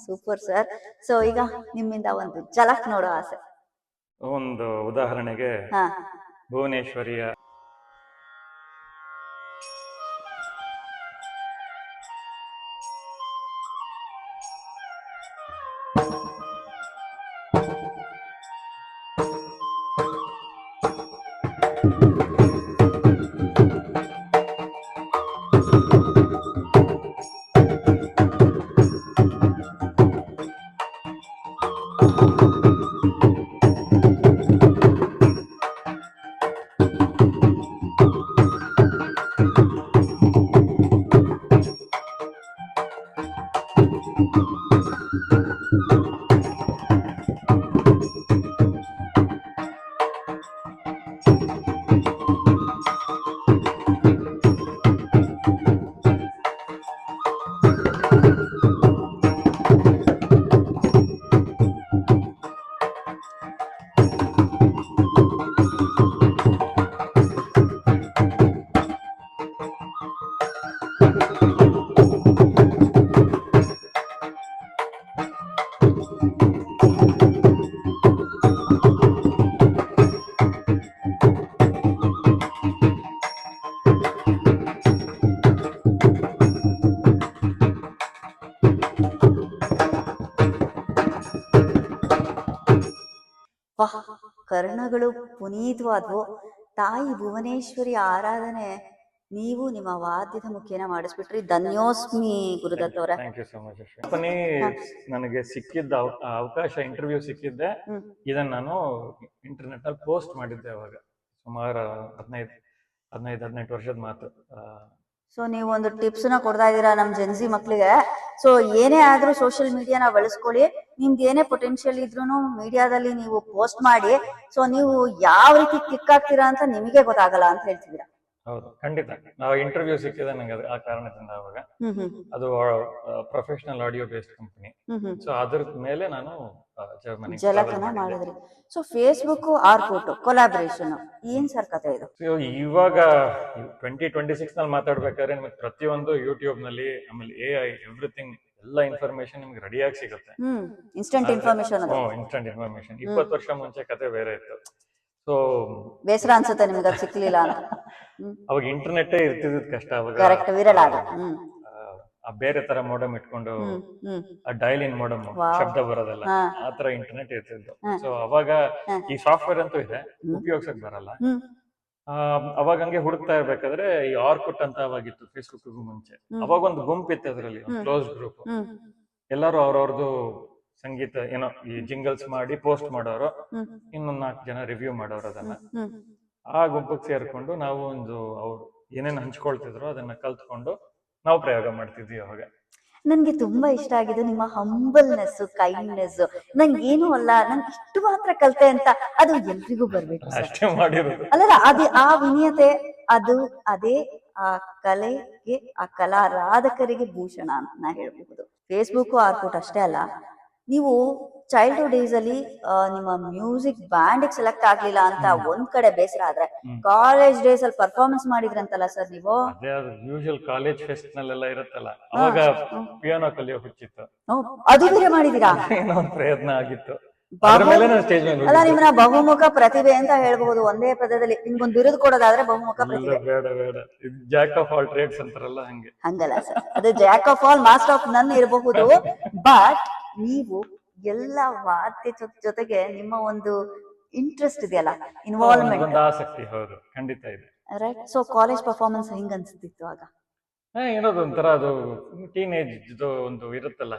S2: Super sir. ಸೊ ಈಗ ನಿಮ್ಮಿಂದ ಒಂದು ಝಲಕ್ ನೋಡೋ ಆಸೆ.
S1: ಒಂದು ಉದಾಹರಣೆಗೆ ಭುವನೇಶ್ವರಿಯ
S2: ವಾಹ್, ಕರ್ಣಗಳು ಪುನೀತವಾದ್ವು. ತಾಯಿ ಭುವನೇಶ್ವರಿ ಆರಾಧನೆ ನೀವು ನಿಮ್ಮ ವಾದ್ಯದ ಮುಖೇನ ಮಾಡಿಸ್ಬಿಟ್ರಿ. ಧನ್ಯೋಸ್ಮಿ ಗುರುದತ್ ಅವರೇ.
S1: Thank you so much. Company ನನಗೆ ಸಿಕ್ಕಿದ್ದ ಅವಕಾಶ, ಇಂಟರ್ವ್ಯೂ ಸಿಕ್ಕಿದ್ದೆ. ಇದನ್ನ ನಾನು ಇಂಟರ್ನೆಟ್ ಅಲ್ಲಿ ಪೋಸ್ಟ್ ಮಾಡಿದ್ದೆ ಅವಾಗ, ಸುಮಾರು 15-18 ವರ್ಷದ ಮಾತು.
S2: ಸೊ ನೀವು ಒಂದು ಟಿಪ್ಸ್ ನ ಕೊಡ್ತಾ ಇದ್ದೀರಾ ನಮ್ ಜೆನ್ಸಿ ಮಕ್ಳಿಗೆ. ಸೊ ಏನೇ ಆದ್ರೂ ಸೋಷಿಯಲ್ ಮೀಡಿಯಾನ ಬಳಸ್ಕೊಳ್ಳಿ, ನಿಮ್ದು ಏನೇ ಪೊಟೆನ್ಶಿಯಲ್ ಇದ್ರೂ ಮೀಡಿಯಾದಲ್ಲಿ ನೀವು ಪೋಸ್ಟ್ ಮಾಡಿ. ಸೊ ನೀವು ಯಾವ ರೀತಿ ಕ್ಲಿಕ್ ಆಗ್ತೀರಾ ಅಂತ ನಿಮಗೆ ಗೊತ್ತಾಗಲ್ಲ ಅಂತ ಹೇಳ್ತಿದ್ದೀರಾ.
S1: ಹೌದು, ಖಂಡಿತ. ನಾವು ಇಂಟರ್ವ್ಯೂ ಸಿಕ್ಕಿದೆ ನಂಗೆ ಆ ಕಾರಣದಿಂದ. ಅವಾಗ ಅದು professional audio based company. So ಅದ್ರ ಮೇಲೆ ನಾನು
S2: ಝಲಕನ ಮಾಡಿದ್ರಿ. ಸೊ ಫೇಸ್ಬುಕ್ ಆರ್ಕೂಟ್ ಕೊಲಾಬರೇಷನ್ ಏನ್ ಸರ್ ಕಥೆ ಇದು?
S1: ಇವಾಗ 2026 ನಲ್ಲಿ ಮಾತಾಡ್ಬೇಕಾದ್ರೆ ನಿಮಗೆ ಪ್ರತಿಯೊಂದು ಯೂಟ್ಯೂಬ್ ನಲ್ಲಿ, ಆಮೇಲೆ AI, ಎವ್ರಿಥಿಂಗ್, ಎಲ್ಲ ಇನ್ಫಾರ್ಮೇಶನ್ ನಿಮ್ಗೆ ರೆಡಿಯಾಗಿ ಸಿಗುತ್ತೆ.
S2: Instant information.
S1: Instant information. 20 ವರ್ಷ ಮುಂಚೆ ಕತೆ ಬೇರೆ ಇತ್ತು. ಸೊ
S2: ಬೇಸರ ಅನ್ಸುತ್ತೆ ನಿಮ್ಗೆ ಅದು ಸಿಕ್ಲಿಲ್ಲ ಅಂತ.
S1: ಅವಾಗ ಇಂಟರ್ನೆಟ್ ಇರ್ತಿದ್ ಕಷ್ಟ. ಅವಾಗ
S2: ಕರೆಕ್ಟ್, ವಿರಳ ಅದು.
S1: ಬೇರೆ ತರ ಮೋಡಮ್ ಇಟ್ಕೊಂಡು
S2: ಹ್ಮ್ ಹ್ಮ್
S1: ಆ ಡೈಲ್ ಇನ್ ಮೋಡಮ್
S2: ವಾವ್.
S1: ಶಬ್ದ ಬರೋದಲ್ಲ
S2: ಹಾ.
S1: ಆ ತರ ಇಂಟರ್ನೆಟ್ ಇರ್ತಿದ್ದು.
S2: ಹಾ.
S1: ಸೊ ಅವಾಗ
S2: ಹಾ.
S1: ಈ ಸಾಫ್ಟ್ವೇರ್ ಅಂತೂ ಇದೆ,
S2: ಹ್ಮ್.
S1: ಉಪಯೋಗಿಸಕ್ ಬರಲ್ಲ.
S2: ಹ್ಮ್
S1: ಅವಾಗ ಹಂಗೆ ಹುಡುಕ್ತಾ ಇರ್ಬೇಕಾದ್ರೆ ಈ ಆರ್ಕುಟ್ ಅಂತ ಅವಾಗಿತ್ತು, ಫೇಸ್ಬುಕ್ಗೂ ಮುಂಚೆ.
S2: ಹ್ಮ್.
S1: ಅವಾಗ ಒಂದು ಗುಂಪ್ ಇತ್ತು ಅದ್ರಲ್ಲಿ, ಒಂದು
S2: ಹ್ಮ್.
S1: Close group.
S2: ಹ್ಮ್
S1: ಎಲ್ಲರೂ ಅವ್ರವ್ರದ್ದು ಸಂಗೀತ ಏನೋ ಈ ಜಿಂಗಲ್ಸ್ ಮಾಡಿ ಪೋಸ್ಟ್ ಮಾಡೋರು,
S2: ಹ್ಮ್
S1: ಇನ್ನೊಂದ್ 4 ಜನ ರಿವ್ಯೂ ಮಾಡೋರು ಅದನ್ನ.
S2: ಹ್ಮ್
S1: ಆ ಗುಂಪಿಗೆ ಸೇರ್ಕೊಂಡು ನಾವು ಒಂದು ಅವ್ರು ಏನೇನು ಹಂಚ್ಕೊಳ್ತಿದ್ರು ಅದನ್ನ ಕಲ್ತ್ಕೊಂಡು ನಾವು ಪ್ರಯೋಗ ಮಾಡ್ತಿದ್ವಿ ಅವಾಗ.
S2: ನನ್ಗೆ ತುಂಬಾ ಇಷ್ಟ ಆಗಿದ್ದು ನಿಮ್ಮ ಹಂಬಲ್ನೆಸ್, ಕೈಂಡ್ನೆಸ್. ನಂಗೆ ಏನು ಅಲ್ಲ, ನಂಗೆ ಇಷ್ಟು ಮಾತ್ರ ಕಲ್ತೆ ಅಂತ ಅದು ಎಲ್ರಿಗೂ ಬರ್ಬೇಕು ಸರ್.
S1: ಅಷ್ಟೇ ಮಾಡಿರೋದು.
S2: ಅಲ್ಲಲ್ಲ, ಅದೇ ಆ ವಿನಯತೆ, ಅದು ಅದೇ ಆ ಕಲೆಗೆ, ಆ ಕಲಾರಾಧಕರಿಗೆ ಭೂಷಣ ಅಂತ ನಾ ಹೇಳ್ಬಹುದು. ಫೇಸ್ಬುಕ್ ಆರ್ಕುಟ್ ಅಷ್ಟೇ ಅಲ್ಲ, ನೀವು ಚೈಲ್ಡ್ಹುಡ್ ಡೇಸ್ ಅಲ್ಲಿ ನಿಮ್ಮ ಮ್ಯೂಸಿಕ್ ಬ್ಯಾಂಡ್ ಸೆಲೆಕ್ಟ್ ಆಗ್ಲಿಲ್ಲ ಅಂತ ಒಂದ್ ಕಡೆ ಬೇಸರ ಆದ್ರೆ, ಕಾಲೇಜ್ ಡೇಸ್ ಅಲ್ಲಿ ಪರ್ಫಾರ್ಮೆನ್ಸ್ ಮಾಡಿದ್ರಂತಲ್ಲ ಸರ್ ನೀವು.
S1: ಅದೇ ಅದು ಯೂಶುವಲ್ ಕಾಲೇಜ್ ಫೆಸ್ಟ್ ನಲ್ಲೆಲ್ಲ ಇರುತ್ತಲ್ಲ, ಅವಾಗ ಪಿಯಾನೋ ಕಲಿಯೋ ಹುಚ್ಚಿತ್ತು.
S2: ಅದು ಬೇರೆ ಮಾಡಿದೀರಾ?
S1: ಏನೋ ಒಂದು ಪ್ರಯತ್ನ ಆಗಿತ್ತು. ಅದ್ರ ಮೇಲೆ ನಾನು ಸ್ಟೇಜ್ ಮೇಲೆ
S2: ಅಲ್ಲ, ನಿಮ್ಮನ್ನ ಬಹುಮುಖ ಪ್ರತಿಭೆ ಅಂತ ಹೇಳ್ಬಹುದು ಒಂದೇ ಪದದಲ್ಲಿ. ನಿಮ್ಗೊಂದು ಬಿರುದು ಕೊಡೋದಾದ್ರೆ ಬಹುಮುಖ ಪ್ರತಿಭೆ.
S1: ಬೇಡ ಬೇಡ, ಜಾಕ್ ಆಫ್ ಆಲ್ ಟ್ರೇಡ್ಸ್ ಅಂತಾರಲ್ಲ ಹಂಗೆ.
S2: ಹಂಗಲ್ಲ ಸರ್, ಅದು Jack of all master of ನನ್ ಇರಬಹುದು. ಬಟ್ ನೀವು ಎಲ್ಲ ವಾದ್ಯ ಜೊತೆಗೆ ನಿಮ್ಮ ಒಂದು ಇಂಟ್ರೆಸ್ಟ್ ಇದೆಯಲ್ಲ, ಇನ್ವಾಲ್ವ್ಮೆಂಟ್,
S1: ಒಂದು ಆಸಕ್ತಿ. ಹೌದು, ಖಂಡಿತ ಇದೆ.
S2: ರೈಟ್. ಸೊ ಕಾಲೇಜ್ ಪರ್ಫಾರ್ಮೆನ್ಸ್ ಹೆಂಗ್ ಅನ್ಸ್ತಿತ್ತು ಆಗ?
S1: ಏನೋದು ಒಂಥರ ಅದು ಟೀನೇಜ್ ಒಂದು ಇರುತ್ತಲ್ಲ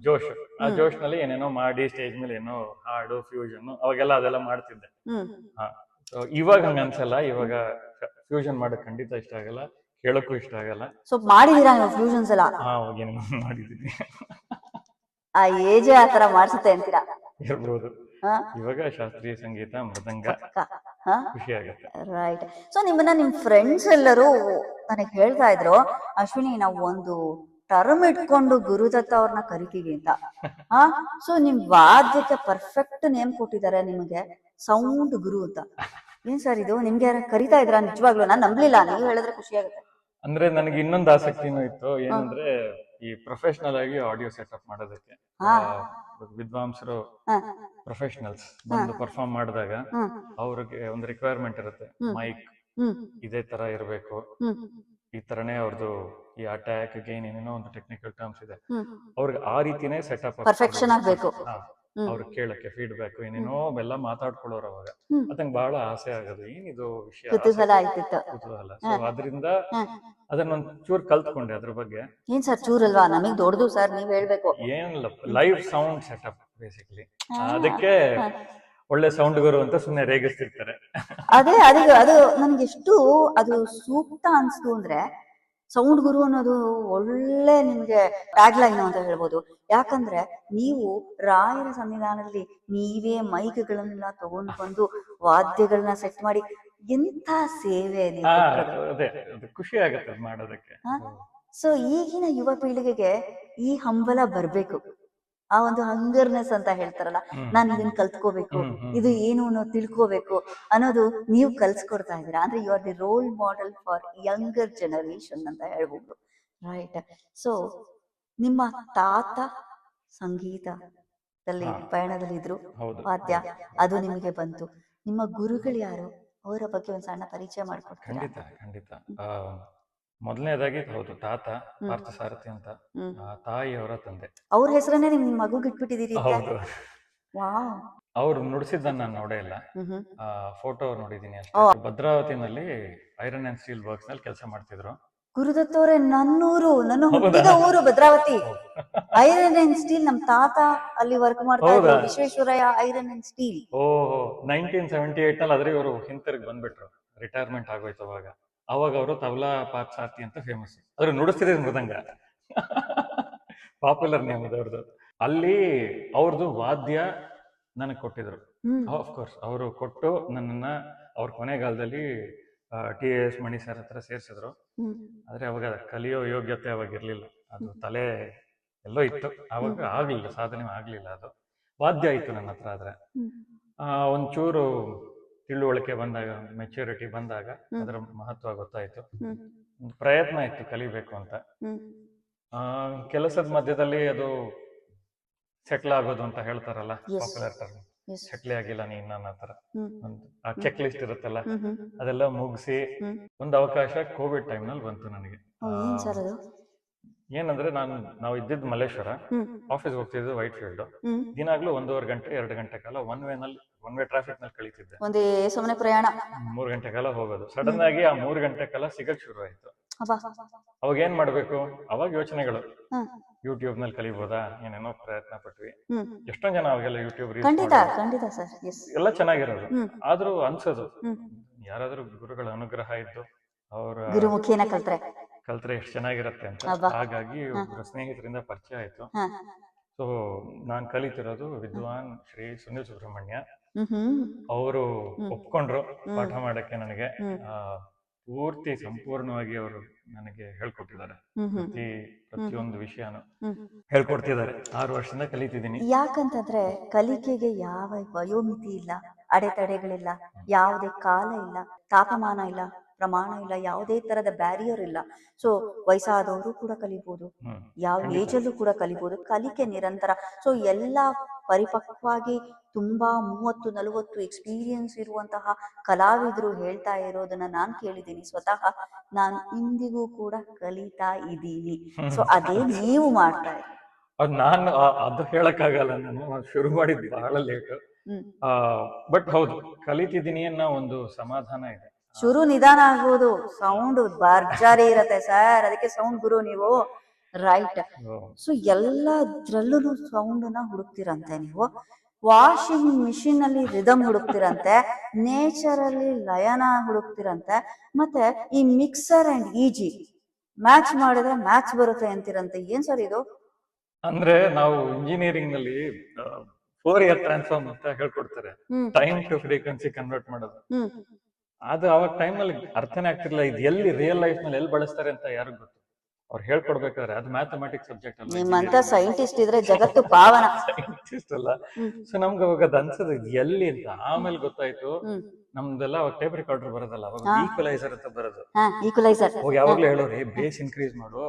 S1: ಜೋಶ್, ಆ ಜೋಶ್ ನಲ್ಲಿ ಏನೇನೋ ಮಾಡಿ ಸ್ಟೇಜ್ ಮೇಲೆ ಏನೋ ಹಾಡು, ಫ್ಯೂಷನ್, ಅವಾಗೆಲ್ಲ ಅದೆಲ್ಲ ಮಾಡ್ತಿದ್ದೆ. ಸೊ ಇವಾಗ ಹಂಗ ಅನ್ಸಲ್ಲ. ಇವಾಗ ಫ್ಯೂಷನ್ ಮಾಡಕ್ ಖಂಡಿತ ಇಷ್ಟ ಆಗಲ್ಲ, ಕೇಳಕ್ಕೂ ಇಷ್ಟ ಆಗಲ್ಲ.
S2: ಸೊ ಮಾಡಿದೀರಾ ನೀವು ಫ್ಯೂಷನ್ಸ್ ಎಲ್ಲ?
S1: ಏನೇನೋ ಮಾಡಿದೀನಿ.
S2: ಆ ಏಜ್ ಆತರ ಮಾಡ್ಸುತ್ತೆ ಅಂತೀರಾ?
S1: ಇರ್ಬೋದು. ಇವಾಗ ಶಾಸ್ತ್ರೀಯ ಸಂಗೀತ, ಮೃದಂಗ ಖುಷಿ ಆಗುತ್ತೆ.
S2: ರೈಟ್. ಸೊ ನಿಮ್ಮನ್ನ ನಿಮ್ ಫ್ರೆಂಡ್ಸ್ ಎಲ್ಲರೂ ನನಗೆ ಹೇಳ್ತಾ ಇದ್ರು, ಅಶ್ವಿನಿ ನಾವು ಒಂದು ಟರ್ಮ್ ಇಟ್ಕೊಂಡು ಗುರುದತ್ತ ಅವ್ರನ್ನ ಕರಿತೀವಿ ಅಂತ. ಸೊ ನಿಮ್ ವಾದ್ಯಕ್ಕೆ ಪರ್ಫೆಕ್ಟ್ ನೇಮ್ ಕೊಟ್ಟಿದ್ದಾರೆ ನಿಮಗೆ, ಸೌಂಡ್ ಗುರು ಅಂತ. ಏನ್ ಸರ್ ಇದು? ನಿಮ್ಗೆ ಕರಿತಾ ಇದ್ರ ನಿಜವಾಗ್ಲೂ? ನಾನ್ ನಂಬ್ಲಿಲ್ಲ, ನೀವು ಹೇಳಿದ್ರೆ ಖುಷಿ ಆಗುತ್ತೆ.
S1: ಅಂದ್ರೆ ನನಗೆ ಇನ್ನೊಂದು ಆಸಕ್ತಿನೂ ಇತ್ತು. ಏನಂದ್ರೆ ಈ ಪ್ರೊಫೆಷನಲ್ ಆಗಿ ಆಡಿಯೋ ಸೆಟಪ್ ಮಾಡೋದಕ್ಕೆ. ವಿದ್ವಾಂಸರು, ಪ್ರೊಫೆಷನಲ್ಸ್ ಬಂದು ಪರ್ಫಾರ್ಮ್ ಮಾಡಿದಾಗ ಅವ್ರಿಗೆ ಒಂದು ರಿಕ್ವೈರ್ಮೆಂಟ್ ಇರುತ್ತೆ. ಮೈಕ್ ಇದೇ ತರ ಇರಬೇಕು, ಈ ತರನೇ ಅವ್ರದ್ದು ಈ ಅಟ್ಯಾಕ್ ಗೇನ್ ಏನೇನೋ ಒಂದು ಟೆಕ್ನಿಕಲ್ ಟರ್ಮ್ಸ್ ಇದೆ. ಅವ್ರಿಗೆ ಆ ರೀತಿನೇ ಸೆಟಪ್
S2: ಪರ್ಫೆಕ್ಷನ್ ಆಗ್ಬೇಕು.
S1: ಅವ್ರು ಕೇಳಕ್ಕೆ ಫೀಡ್ಬ್ಯಾಕ್ ಏನೇನೋ ಎಲ್ಲ ಮಾತಾಡ್ಕೊಳ್ಳೋರು. ಅವಾಗ ಅದಂಗೆ ಬಹಳ ಆಸೆ ಆಗೋದು, ಏನಿದು ವಿಷಯ,
S2: ಕುತೂಹಲ ಆಯ್ತಿತ್ತು.
S1: ಕುತೂಹಲ. ಸೊ ಅದರಿಂದ ಅದನ್ನೊಂದ್ ಚೂರ್ ಕಲ್ತ್ಕೊಂಡೆ ಅದ್ರ ಬಗ್ಗೆ.
S2: ಏನ್ ಸರ್ ಚೂರಲ್ವಾ? ನಮಗ್ ದೊಡ್ಡದು ಸರ್, ನೀವ್ ಹೇಳ್ಬೇಕು.
S1: ಏನಿಲ್ಲ, ಲೈವ್ ಸೌಂಡ್ ಸೆಟಪ್ ಬೇಸಿಕ್ಲಿ. ಅದಕ್ಕೆ ಒಳ್ಳೆ ಸೌಂಡ್ ಗುರು ಅಂತ ಸುಮ್ನೆ ರೇಗಿಸ್ತಿರ್ತಾರೆ.
S2: ಅದೇ ಅದು ನನ್ಗೆ ಎಷ್ಟು ಅದು ಸೂಕ್ತ ಅನ್ಸ್ತು ಅಂದ್ರೆ, ಸೌಂಡ್ ಗುರು ಅನ್ನೋದು ಒಳ್ಳೆ ನಿಮ್ಗೆ ಟ್ಯಾಗ್ ಲೈನ್ ಅಂತ ಹೇಳ್ಬೋದು. ಯಾಕಂದ್ರೆ ನೀವು ರಾಯರ ಸನ್ನಿಧಾನದಲ್ಲಿ ನೀವೇ ಮೈಕ್ಗಳನ್ನೆಲ್ಲ ತಗೊಂಡು ಬಂದು ವಾದ್ಯಗಳನ್ನ ಸೆಟ್ ಮಾಡಿ, ಎಂತ ಸೇವೆ ನೀವು ಕೊಟ್ಟಿರೋದು.
S1: ಅದೇ ಖುಷಿ ಆಗುತ್ತೆ ಮಾಡೋದಕ್ಕೆ.
S2: ಸೊ ಈಗಿನ ಯುವ ಪೀಳಿಗೆಗೆ ಈ ಹಂಬಲ ಬರ್ಬೇಕು, ಆ ಒಂದು ಹಂಗರ್ನೆಸ್ ಅಂತ ಹೇಳ್ತಾರಲ್ಲ, ನಾನು ಇದನ್ನ ಕಲ್ತ್ಕೋಬೇಕು, ಇದು ಏನು ಅನ್ನೋದು ತಿಳ್ಕೋಬೇಕು ಅನ್ನೋದು ನೀವು ಕಲ್ಸ್ಕೊಡ್ತಾ ಇದ್ದೀರಾ. ಅಂದ್ರೆ you are the role model for younger generation ಅಂತ ಹೇಳ್ಬೋದು. ರೈಟ್. ಸೊ ನಿಮ್ಮ ತಾತ ಸಂಗೀತದಲ್ಲಿ ಪಯಣದಲ್ಲಿ ಇದ್ರು, ವಾದ್ಯ ಅದು ನಿಮಗೆ ಬಂತು. ನಿಮ್ಮ ಗುರುಗಳು ಯಾರು? ಅವರ ಬಗ್ಗೆ ಒಂದ್ ಸಣ್ಣ ಪರಿಚಯ ಮಾಡ್ಕೊಡ್ತೀರಾ?
S1: ಖಂಡಿತ ಖಂಡಿತ. ಮೊದಲನೇದಾಗಿ ಹೌದು, ತಾತ ಪಾರ್ಥಸಾರಥಿ ಅಂತ, ತಾಯಿಯವರ ತಂದೆ.
S2: ಅವ್ರ ಹೆಸರನ್ನೇ ನಿಮ್ ಮಗುಗೆ ಇಟ್ಬಿಟ್ಟಿದೀರಿ?
S1: ಹೌದು.
S2: ವಾವ್.
S1: ಅವ್ರು ನುಡಿಸಿದ್ದನ್ನ ನಾನು ನೋಡೇ ಇಲ್ಲ, ಫೋಟೋ ನೋಡಿದೀನಿ ಅಷ್ಟೇ. ಭದ್ರಾವತಿನಲ್ಲಿ ಐರನ್ ಅಂಡ್ ಸ್ಟೀಲ್ ವರ್ಕ್ಸ್ ನಲ್ಲಿ ಕೆಲಸ ಮಾಡ್ತಿದ್ರು.
S2: ಗುರುದತ್ತ ಅವರೇ, ನನ್ನೂರು, ನನ್ನ ಹುಟ್ಟಿದ ಊರು ಭದ್ರಾವತಿ. ಐರನ್ ಅಂಡ್ ಸ್ಟೀಲ್, ನಮ್ ತಾತ ಅಲ್ಲಿ ವರ್ಕ್ ಮಾಡ್ತಾ ಇದ್ರು, ವಿಶ್ವೇಶ್ವರಯ್ಯ ಐರನ್ ಅಂಡ್ ಸ್ಟೀಲ್.
S1: 1978 ನಲ್ಲಿ ಆದ್ರೆ ಇವರು ಹಿಂತಿರುಗಿ ಬಂದ್ಬಿಟ್ರು, ರಿಟೈರ್ಮೆಂಟ್ ಆಗೋಯ್ತು ಅವಾಗ. ಅವಾಗ ಅವರು ತಬಲಾ ಪಾರ್ಥಸಾರಥಿ ಅಂತ ಫೇಮಸ್. ಆದ್ರೆ ನುಡಿಸ್ತಿದ್ರು ಮೃದಂಗ, ಪಾಪ್ಯುಲರ್ ನೇಮ್ ಅವ್ರದ್ದು. ಅಲ್ಲಿ ಅವ್ರದ್ದು ವಾದ್ಯ ನನಗೆ ಕೊಟ್ಟಿದ್ರು. ಆಫ್ಕೋರ್ಸ್ ಅವರು ಕೊಟ್ಟು ನನ್ನನ್ನ ಅವ್ರ ಕೊನೆಗಾಲದಲ್ಲಿ TAS ಮಣಿ ಸರ್ ಹತ್ರ ಸೇರ್ಸಿದ್ರು. ಆದ್ರೆ ಅವಾಗ ಕಲಿಯೋ ಯೋಗ್ಯತೆ ಅವಾಗ ಇರ್ಲಿಲ್ಲ, ಅದು ತಲೆ ಎಲ್ಲೋ ಇತ್ತು, ಅವಾಗ ಆಗ್ಲಿಲ್ಲ, ಸಾಧನೆ ಆಗ್ಲಿಲ್ಲ. ಅದು ವಾದ್ಯ ಇತ್ತು ನನ್ನ ಹತ್ರ. ಆದ್ರೆ ಒಂಚೂರು ತಿಳುವಳಿಕೆ ಬಂದಾಗ, ಮೆಚ್ಯೂರಿಟಿ ಬಂದಾಗ ಅದರ ಮಹತ್ವ ಗೊತ್ತಾಯ್ತು. ಒಂದು ಪ್ರಯತ್ನ ಇತ್ತು ಕಲಿಬೇಕು ಅಂತ. ಕೆಲಸದ ಮಧ್ಯದಲ್ಲಿ ಅದು ಸೆಟ್ಲ್ ಆಗೋದು ಅಂತ ಹೇಳ್ತಾರಲ್ಲ, ಪಾಪ್ಯುಲರ್ ಟರ್ಮ್, ಸೆಟ್ಲ್ ಆಗಿಲ್ಲ ನೀನ್ ನನ್ನ ಹತ್ರ. ಆ ಚೆಕ್ ಲಿಸ್ಟ್ ಇರುತ್ತಲ್ಲ, ಅದೆಲ್ಲ ಮುಗಿಸಿ ಒಂದು ಅವಕಾಶ ಕೋವಿಡ್ ಟೈಮ್ ನಲ್ಲಿ ಬಂತು ನನಗೆ. ಏನಂದ್ರೆ ನಾವು ಇದ್ದಿದ್ದು ಮಲ್ಲೇಶ್ವರ, ಆಫೀಸ್ ಹೋಗ್ತಿದ್ದು ವೈಟ್ ಫೀಲ್ಡ್. ದಿನಾಗ್ಲೂ 1.5 ಗಂಟೆ 2 ಗಂಟೆ ಕಾಲ ಒನ್ ವೇ ಟ್ರಾಫಿಕ್ ನಲ್ಲಿ ಕಳೀತಿದ್ದೆ.
S2: ಒಂದೇ ಸುಮ್ಮನೆ ಪ್ರಯಾಣ.
S1: 3 ಗಂಟೆ ಕಾಲ ಹೋಗೋದು. ಸಡನ್ ಆಗಿ ಆ 3 ಗಂಟೆ ಕಾಲ ಸಿಗಕ್ ಶುರು ಆಯ್ತು. ಅವಾಗ ಏನ್ ಮಾಡ್ಬೇಕು, ಅವಾಗ ಯೋಚನೆಗಳು, ಯೂಟ್ಯೂಬ್ ನಲ್ಲಿ ಕಲಿಬೋದಾ, ಏನೇನೋ ಪ್ರಯತ್ನ ಪಟ್ವಿ. ಎಷ್ಟೊಂದ್ ಜನ ಅವಾಗೆಲ್ಲ ಯೂಟ್ಯೂಬ್ ಎಲ್ಲ ಚೆನ್ನಾಗಿರೋದು. ಆದ್ರೂ ಅನ್ಸೋದು ಯಾರಾದ್ರೂ ಗುರುಗಳ ಅನುಗ್ರಹ ಇದ್ದು ಅವ್ರ
S2: ಗುರುಮುಖೇನ
S1: ಕಲ್ತ್ರೆ ಎಷ್ಟು ಚೆನ್ನಾಗಿರತ್ತೆ ಅಂತ. ಹಾಗಾಗಿ ಒಬ್ಬರ ಸ್ನೇಹಿತರಿಂದ ಪರಿಚಯ ಆಯ್ತು. ಸೊ ನಾನ್ ಕಲಿತಿರೋದು ವಿದ್ವಾನ್ ಶ್ರೀ ಸುನಿಲ್ ಸುಬ್ರಹ್ಮಣ್ಯ. ಅವರು ಒಪ್ಕೊಂಡ್ರು ಪಾಠ ಮಾಡಕ್ಕೆ. ನನಗೆ ಪೂರ್ತಿ ಸಂಪೂರ್ಣವಾಗಿ ಅವರು ನನಗೆ ಹೇಳ್ಕೊಟ್ಟಿದ್ದಾರೆ. ಪ್ರತಿಯೊಂದು ವಿಷಯನು ಹೇಳ್ಕೊಡ್ತಿದ್ದಾರೆ. 6 ವರ್ಷದಿಂದ ಕಲಿತಿದ್ದೀನಿ.
S2: ಯಾಕಂತಂದ್ರೆ ಕಲಿಕೆಗೆ ಯಾವ ವಯೋಮಿತಿ ಇಲ್ಲ, ಅಡೆತಡೆಗಳಿಲ್ಲ, ಯಾವುದೇ ಕಾಲ ಇಲ್ಲ, ತಾಪಮಾನ ಇಲ್ಲ, ಪ್ರಮಾಣ ಇಲ್ಲ, ಯಾವುದೇ ತರದ ಬ್ಯಾರಿಯರ್ ಇಲ್ಲ. ಸೊ ವಯಸ್ಸಾದವರು ಕೂಡ ಕಲಿಬಹುದು, ಯಾವ ಏಜ್ ಅಲ್ಲೂ ಕೂಡ ಕಲಿಬಹುದು. ಕಲಿಕೆ ನಿರಂತರ. ಸೊ ಎಲ್ಲ ಪರಿಪಕ್ವಾಗಿ ತುಂಬಾ 30-40 ಎಕ್ಸ್ಪೀರಿಯನ್ಸ್ ಇರುವಂತಹ ಕಲಾವಿದರು ಹೇಳ್ತಾ ಇರೋದನ್ನ ನಾನು ಕೇಳಿದ್ದೀನಿ. ಸ್ವತಃ ನಾನು ಇಂದಿಗೂ ಕೂಡ ಕಲಿತಾ ಇದ್ದೀನಿ. ಸೊ ಅದೇ ನೀವು ಮಾಡ್ತಾ ಇದ್ದೀರಿ.
S1: ನಾನು ಅದು ಹೇಳಕ್ಕಾಗಲ್ಲ. ನಾನು ಶುರು ಮಾಡಿದ್ದು ಬಹಳ ಲೇಟ್. ಬಟ್ ಹೌದು, ಕಲಿತಿದ್ದೀನಿ ಅನ್ನೋ ಒಂದು ಸಮಾಧಾನ ಇದೆ.
S2: ಶುರು ನಿಧಾನ ಆಗ್ಬೋದು, ಸೌಂಡ್ ಭರ್ಜರಿ ಇರತ್ತೆ ಸರ್. ಅದಕ್ಕೆ ಸೌಂಡ್ ಗುರು ನೀವು, ರೈಟ್? ಸೊ ಎಲ್ಲದ್ರಲ್ಲೂ ಸೌಂಡ್ ಹುಡುಕ್ತಿರಂತೆ ನೀವು. ವಾಷಿಂಗ್ ಮಿಷಿನ್ ಅಲ್ಲಿ ರಿದಮ್ ಹುಡುಕ್ತಿರಂತೆ, ನೇಚರ್ ಅಲ್ಲಿ ಲಯನ ಹುಡುಕ್ತಿರಂತೆ, ಮತ್ತೆ ಈ ಮಿಕ್ಸರ್ ಅಂಡ್ ಈಜಿ ಮ್ಯಾಚ್ ಮಾಡಿದ್ರೆ ಮ್ಯಾಚ್ ಬರುತ್ತೆ ಅಂತಿರಂತೆ. ಏನ್ ಸರ್ ಇದು?
S1: ಅಂದ್ರೆ ನಾವು ಇಂಜಿನಿಯರಿಂಗ್ ನಲ್ಲಿ ಫೋರಿಯರ್ ಟ್ರಾನ್ಸ್ಫಾರ್ಮ್ ಅಂತ ಹೇಳ್ಕೊಡ್ತಾರೆ, ಟೈಮ್ ಟು ಫ್ರೀಕ್ವೆನ್ಸಿ ಕನ್ವರ್ಟ್ ಮಾಡೋದು. ಅದು ಅವಾಗ ಟೈಮ್ ನಲ್ಲಿ ಅರ್ಥನೇ ಆಗ್ತಿರ್ಲಿಲ್ಲ. ಇದು ಎಲ್ಲಿ ರಿಯಲ್ ಲೈಫ್ ನಲ್ಲಿ ಎಲ್ಲಿ ಬಳಸ್ತಾರೆ ಅಂತ ಯಾರಿಗೂ ಗೊತ್ತು. ಅವ್ರು ಹೇಳ್ಕೊಡ್ಬೇಕಾದ್ರೆ ಅದು ಮ್ಯಾಥಮೆಟಿಕ್ಸ್ ಸಬ್ಜೆಕ್ಟ್ ಅಲ್ಲ.
S2: ನಿಮ್ಮಂತ ಸೈಂಟಿಸ್ಟ್ ಇದ್ರೆ ಜಗತ್ತು ಪಾವನ.
S1: ಸೈಂಟಿಸ್ಟ್ ಅಲ್ಲ. ಸೊ ನಮ್ಗೆ ಅವಾಗ ಅದು ಅನ್ಸದ ಇದು ಎಲ್ಲಿ ಅಂತ. ಆಮೇಲೆ ಗೊತ್ತಾಯ್ತು ನಮ್ದೆಲ್ಲ ಅವಾಗ ಟೇಪ್ ರೆಕಾರ್ಡರ್ ಬರೋದಲ್ಲ, ಅವಾಗ ಈಕ್ವಲೈಸರ್ ಅಂತ ಬರೋದು. ಹೋಗಿ ಯಾವಾಗ್ಲೂ ಹೇಳೋರಿ ಬೇಸ್ ಇನ್ಕ್ರೀಸ್ ಮಾಡು,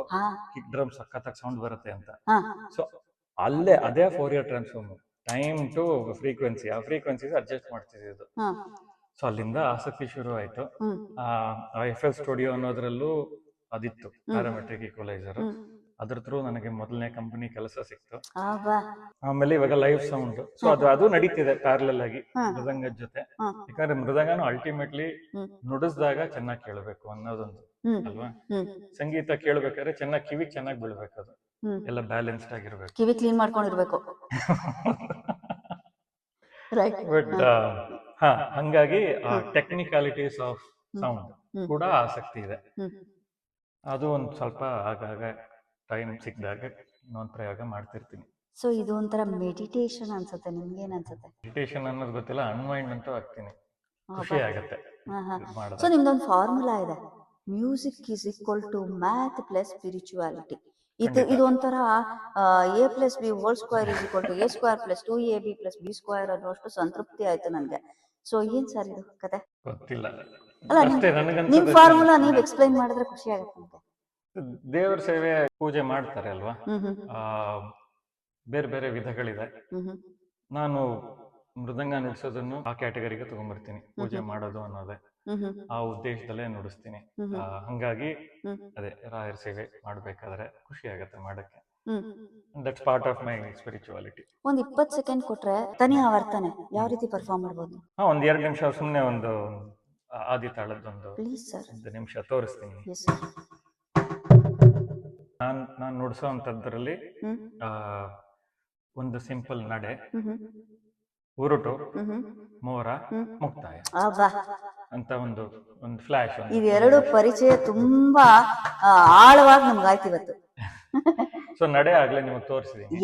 S1: ಕಿಕ್ ಡ್ರಮ್ ಸಖತ್ತಾಗಿ ಸೌಂಡ್ ಬರುತ್ತೆ ಅಂತ. ಸೊ ಅದೇ Fourier transform, time to frequency, ಆ ಫ್ರೀಕ್ವೆನ್ಸಿ ಅಡ್ಜಸ್ಟ್ ಮಾಡ್ತಿದ್ದು. ಸೊ ಅಲ್ಲಿಂದ ಆಸಕ್ತಿ ಶುರು ಆಯ್ತು. FL ಸ್ಟುಡಿಯೋ ಅನ್ನೋದ್ರಲ್ಲೂ ಅದಿತ್ತು, ಪ್ಯಾರಾಮೆಟ್ರಿಕ್ ಈಕ್ವಲೈಸರ್. ಅದ್ರ ಥ್ರೂ ನನಗೆ ಮೊದಲನೇ ಕಂಪನಿ ಕೆಲಸ ಸಿಕ್ತು. ಆಮೇಲೆ ಇವಾಗ ಲೈವ್ ಸೌಂಡ್. ಸೊ ಅದು ನಡೀತಿದೆ ಪ್ಯಾರಲಲ್ ಆಗಿ ಮೃದಂಗದ ಜೊತೆ. ಯಾಕಂದ್ರೆ ಮೃದಂಗನು ಅಲ್ಟಿಮೇಟ್ಲಿ ನುಡಿಸಿದಾಗ ಚೆನ್ನಾಗಿ ಕೇಳಬೇಕು ಅನ್ನೋದೊಂದು ಅಲ್ವಾ. ಸಂಗೀತ ಕೇಳ್ಬೇಕಾದ್ರೆ ಚೆನ್ನಾಗಿ ಕಿವಿಗೆ ಚೆನ್ನಾಗಿ ಬೀಳ್ಬೇಕು, ಅದು ಎಲ್ಲ ಬ್ಯಾಲೆನ್ಸ್ಡ್ ಆಗಿರ್ಬೇಕು,
S2: ಕಿವಿ ಕ್ಲೀನ್ ಮಾಡ್ಕೊಂಡಿರ್ಬೇಕು.
S1: ಬಟ್ ಹಂಗಾಗಿ ಟೆಕ್ನಿಕಾಲಿಟೀಸ್ ಆಫ್ ಸೌಂಡ್ ಕೂಡ ಆಸಕ್ತಿ ಇದೆ. ಅದು ಒಂದು ಸ್ವಲ್ಪ ಆಗಾಗ ಟೈಮ್ ಸಿಕ್ಕಿದಾಗ ಇನ್ನೊಂದು ಪ್ರಯೋಗ ಮಾಡ್ತಿರ್ತೀನಿ.
S2: ಸೊ ಇದು ಒಂಥರ ಮೆಡಿಟೇಷನ್ ಅನ್ಸುತ್ತೆ. ನಿಮ್ಗೆ ಏನ್ ಅನ್ಸುತ್ತೆ?
S1: ಮೆಡಿಟೇಷನ್ ಅನ್ನೋದು ಗೊತ್ತಿಲ್ಲ, ಅನ್ವೈಂಡ್ ಅಂತೂ ಆಗ್ತೀನಿ, ಖುಷಿ ಆಗತ್ತೆ.
S2: ಸೊ ನಿಮ್ದೊಂದು ಫಾರ್ಮುಲಾ ಇದೆ, music is equal to math plus spirituality. ಇದು ಒಂಥರ A+B² is equal to A² + 2AB + B² ಅನ್ನೋಷ್ಟು ಸಂತೃಪ್ತಿ ಆಯ್ತು ನನ್ಗೆ. ಸೊ ಏನ್ ಸರ್ ಇದು ಕತೆ?
S1: ಗೊತ್ತಿಲ್ಲ.
S2: ಅಲ್ಲ, ನಿಮ್ ಫಾರ್ಮುಲಾ ನೀವ್ ಎಕ್ಸ್ಪ್ಲೈನ್ ಮಾಡಿದ್ರೆ ಖುಷಿ ಆಗುತ್ತೆ ನಮ್ಗೆ.
S1: ದೇವರ ಸೇವೆ ಪೂಜೆ ಮಾಡ್ತಾರೆ ಅಲ್ವಾ, ಬೇರೆ ಬೇರೆ ವಿಧಗಳಿದೆ. ನಾನು ಮೃದಂಗ ನುಡಿಸೋದನ್ನು ಆ ಕ್ಯಾಟಗರಿಗೆ ತಗೊಂಡ್ಬರ್ತೀನಿ. ಪೂಜೆ ಮಾಡೋದು ಅನ್ನೋದೇ ಆ ಉದ್ದೇಶದಲ್ಲೇ ನುಡಿಸ್ತೀನಿ. ಹಂಗಾಗಿ ಅದೇ ರಾಯರ ಸೇವೆ ಮಾಡ್ಬೇಕಾದ್ರೆ ಖುಷಿ ಆಗತ್ತೆ ಮಾಡಕ್ಕೆ. That's part of my spirituality.
S2: ಒಂದ್ 20 ಸೆಕೆಂಡ್ ಕೊಟ್ರೆ ತನಿ ಆವರ್ತನೆ ಯಾವ ರೀತಿ ಪರ್ಫಾರ್ಮ್ ಮಾಡ್ಬೋದು?
S1: ಒಂದ್ 2 ನಿಮಿಷ ಸುಮ್ನೆ ಒಂದು ಆದಿ ತಾಳದ್ದೊಂದು 1 ನಿಮಿಷ ತೋರಿಸ್ತೀನಿ. ನಾನ್ ನುಡಿಸೋ ಅಂತದ್ರಲ್ಲಿ ಒಂದು ಸಿಂಪಲ್ ನಡೆ, ಉರುಟು, ಮೋರ, ಮುಕ್ತಾಯ ಅಂತ ಒಂದು ಫ್ಲಾಶ್.
S2: ಇವೆರಡು ಪರಿಚಯ ತುಂಬಾ ಆಳವಾಗಿ ನಮ್ಗಾಯ್ತು ಇವತ್ತು.
S1: ಸೊ ನಡೆ ಆಗ್ಲೇ ನಿಮಗೆ ತೋರಿಸಿದೀನಿ.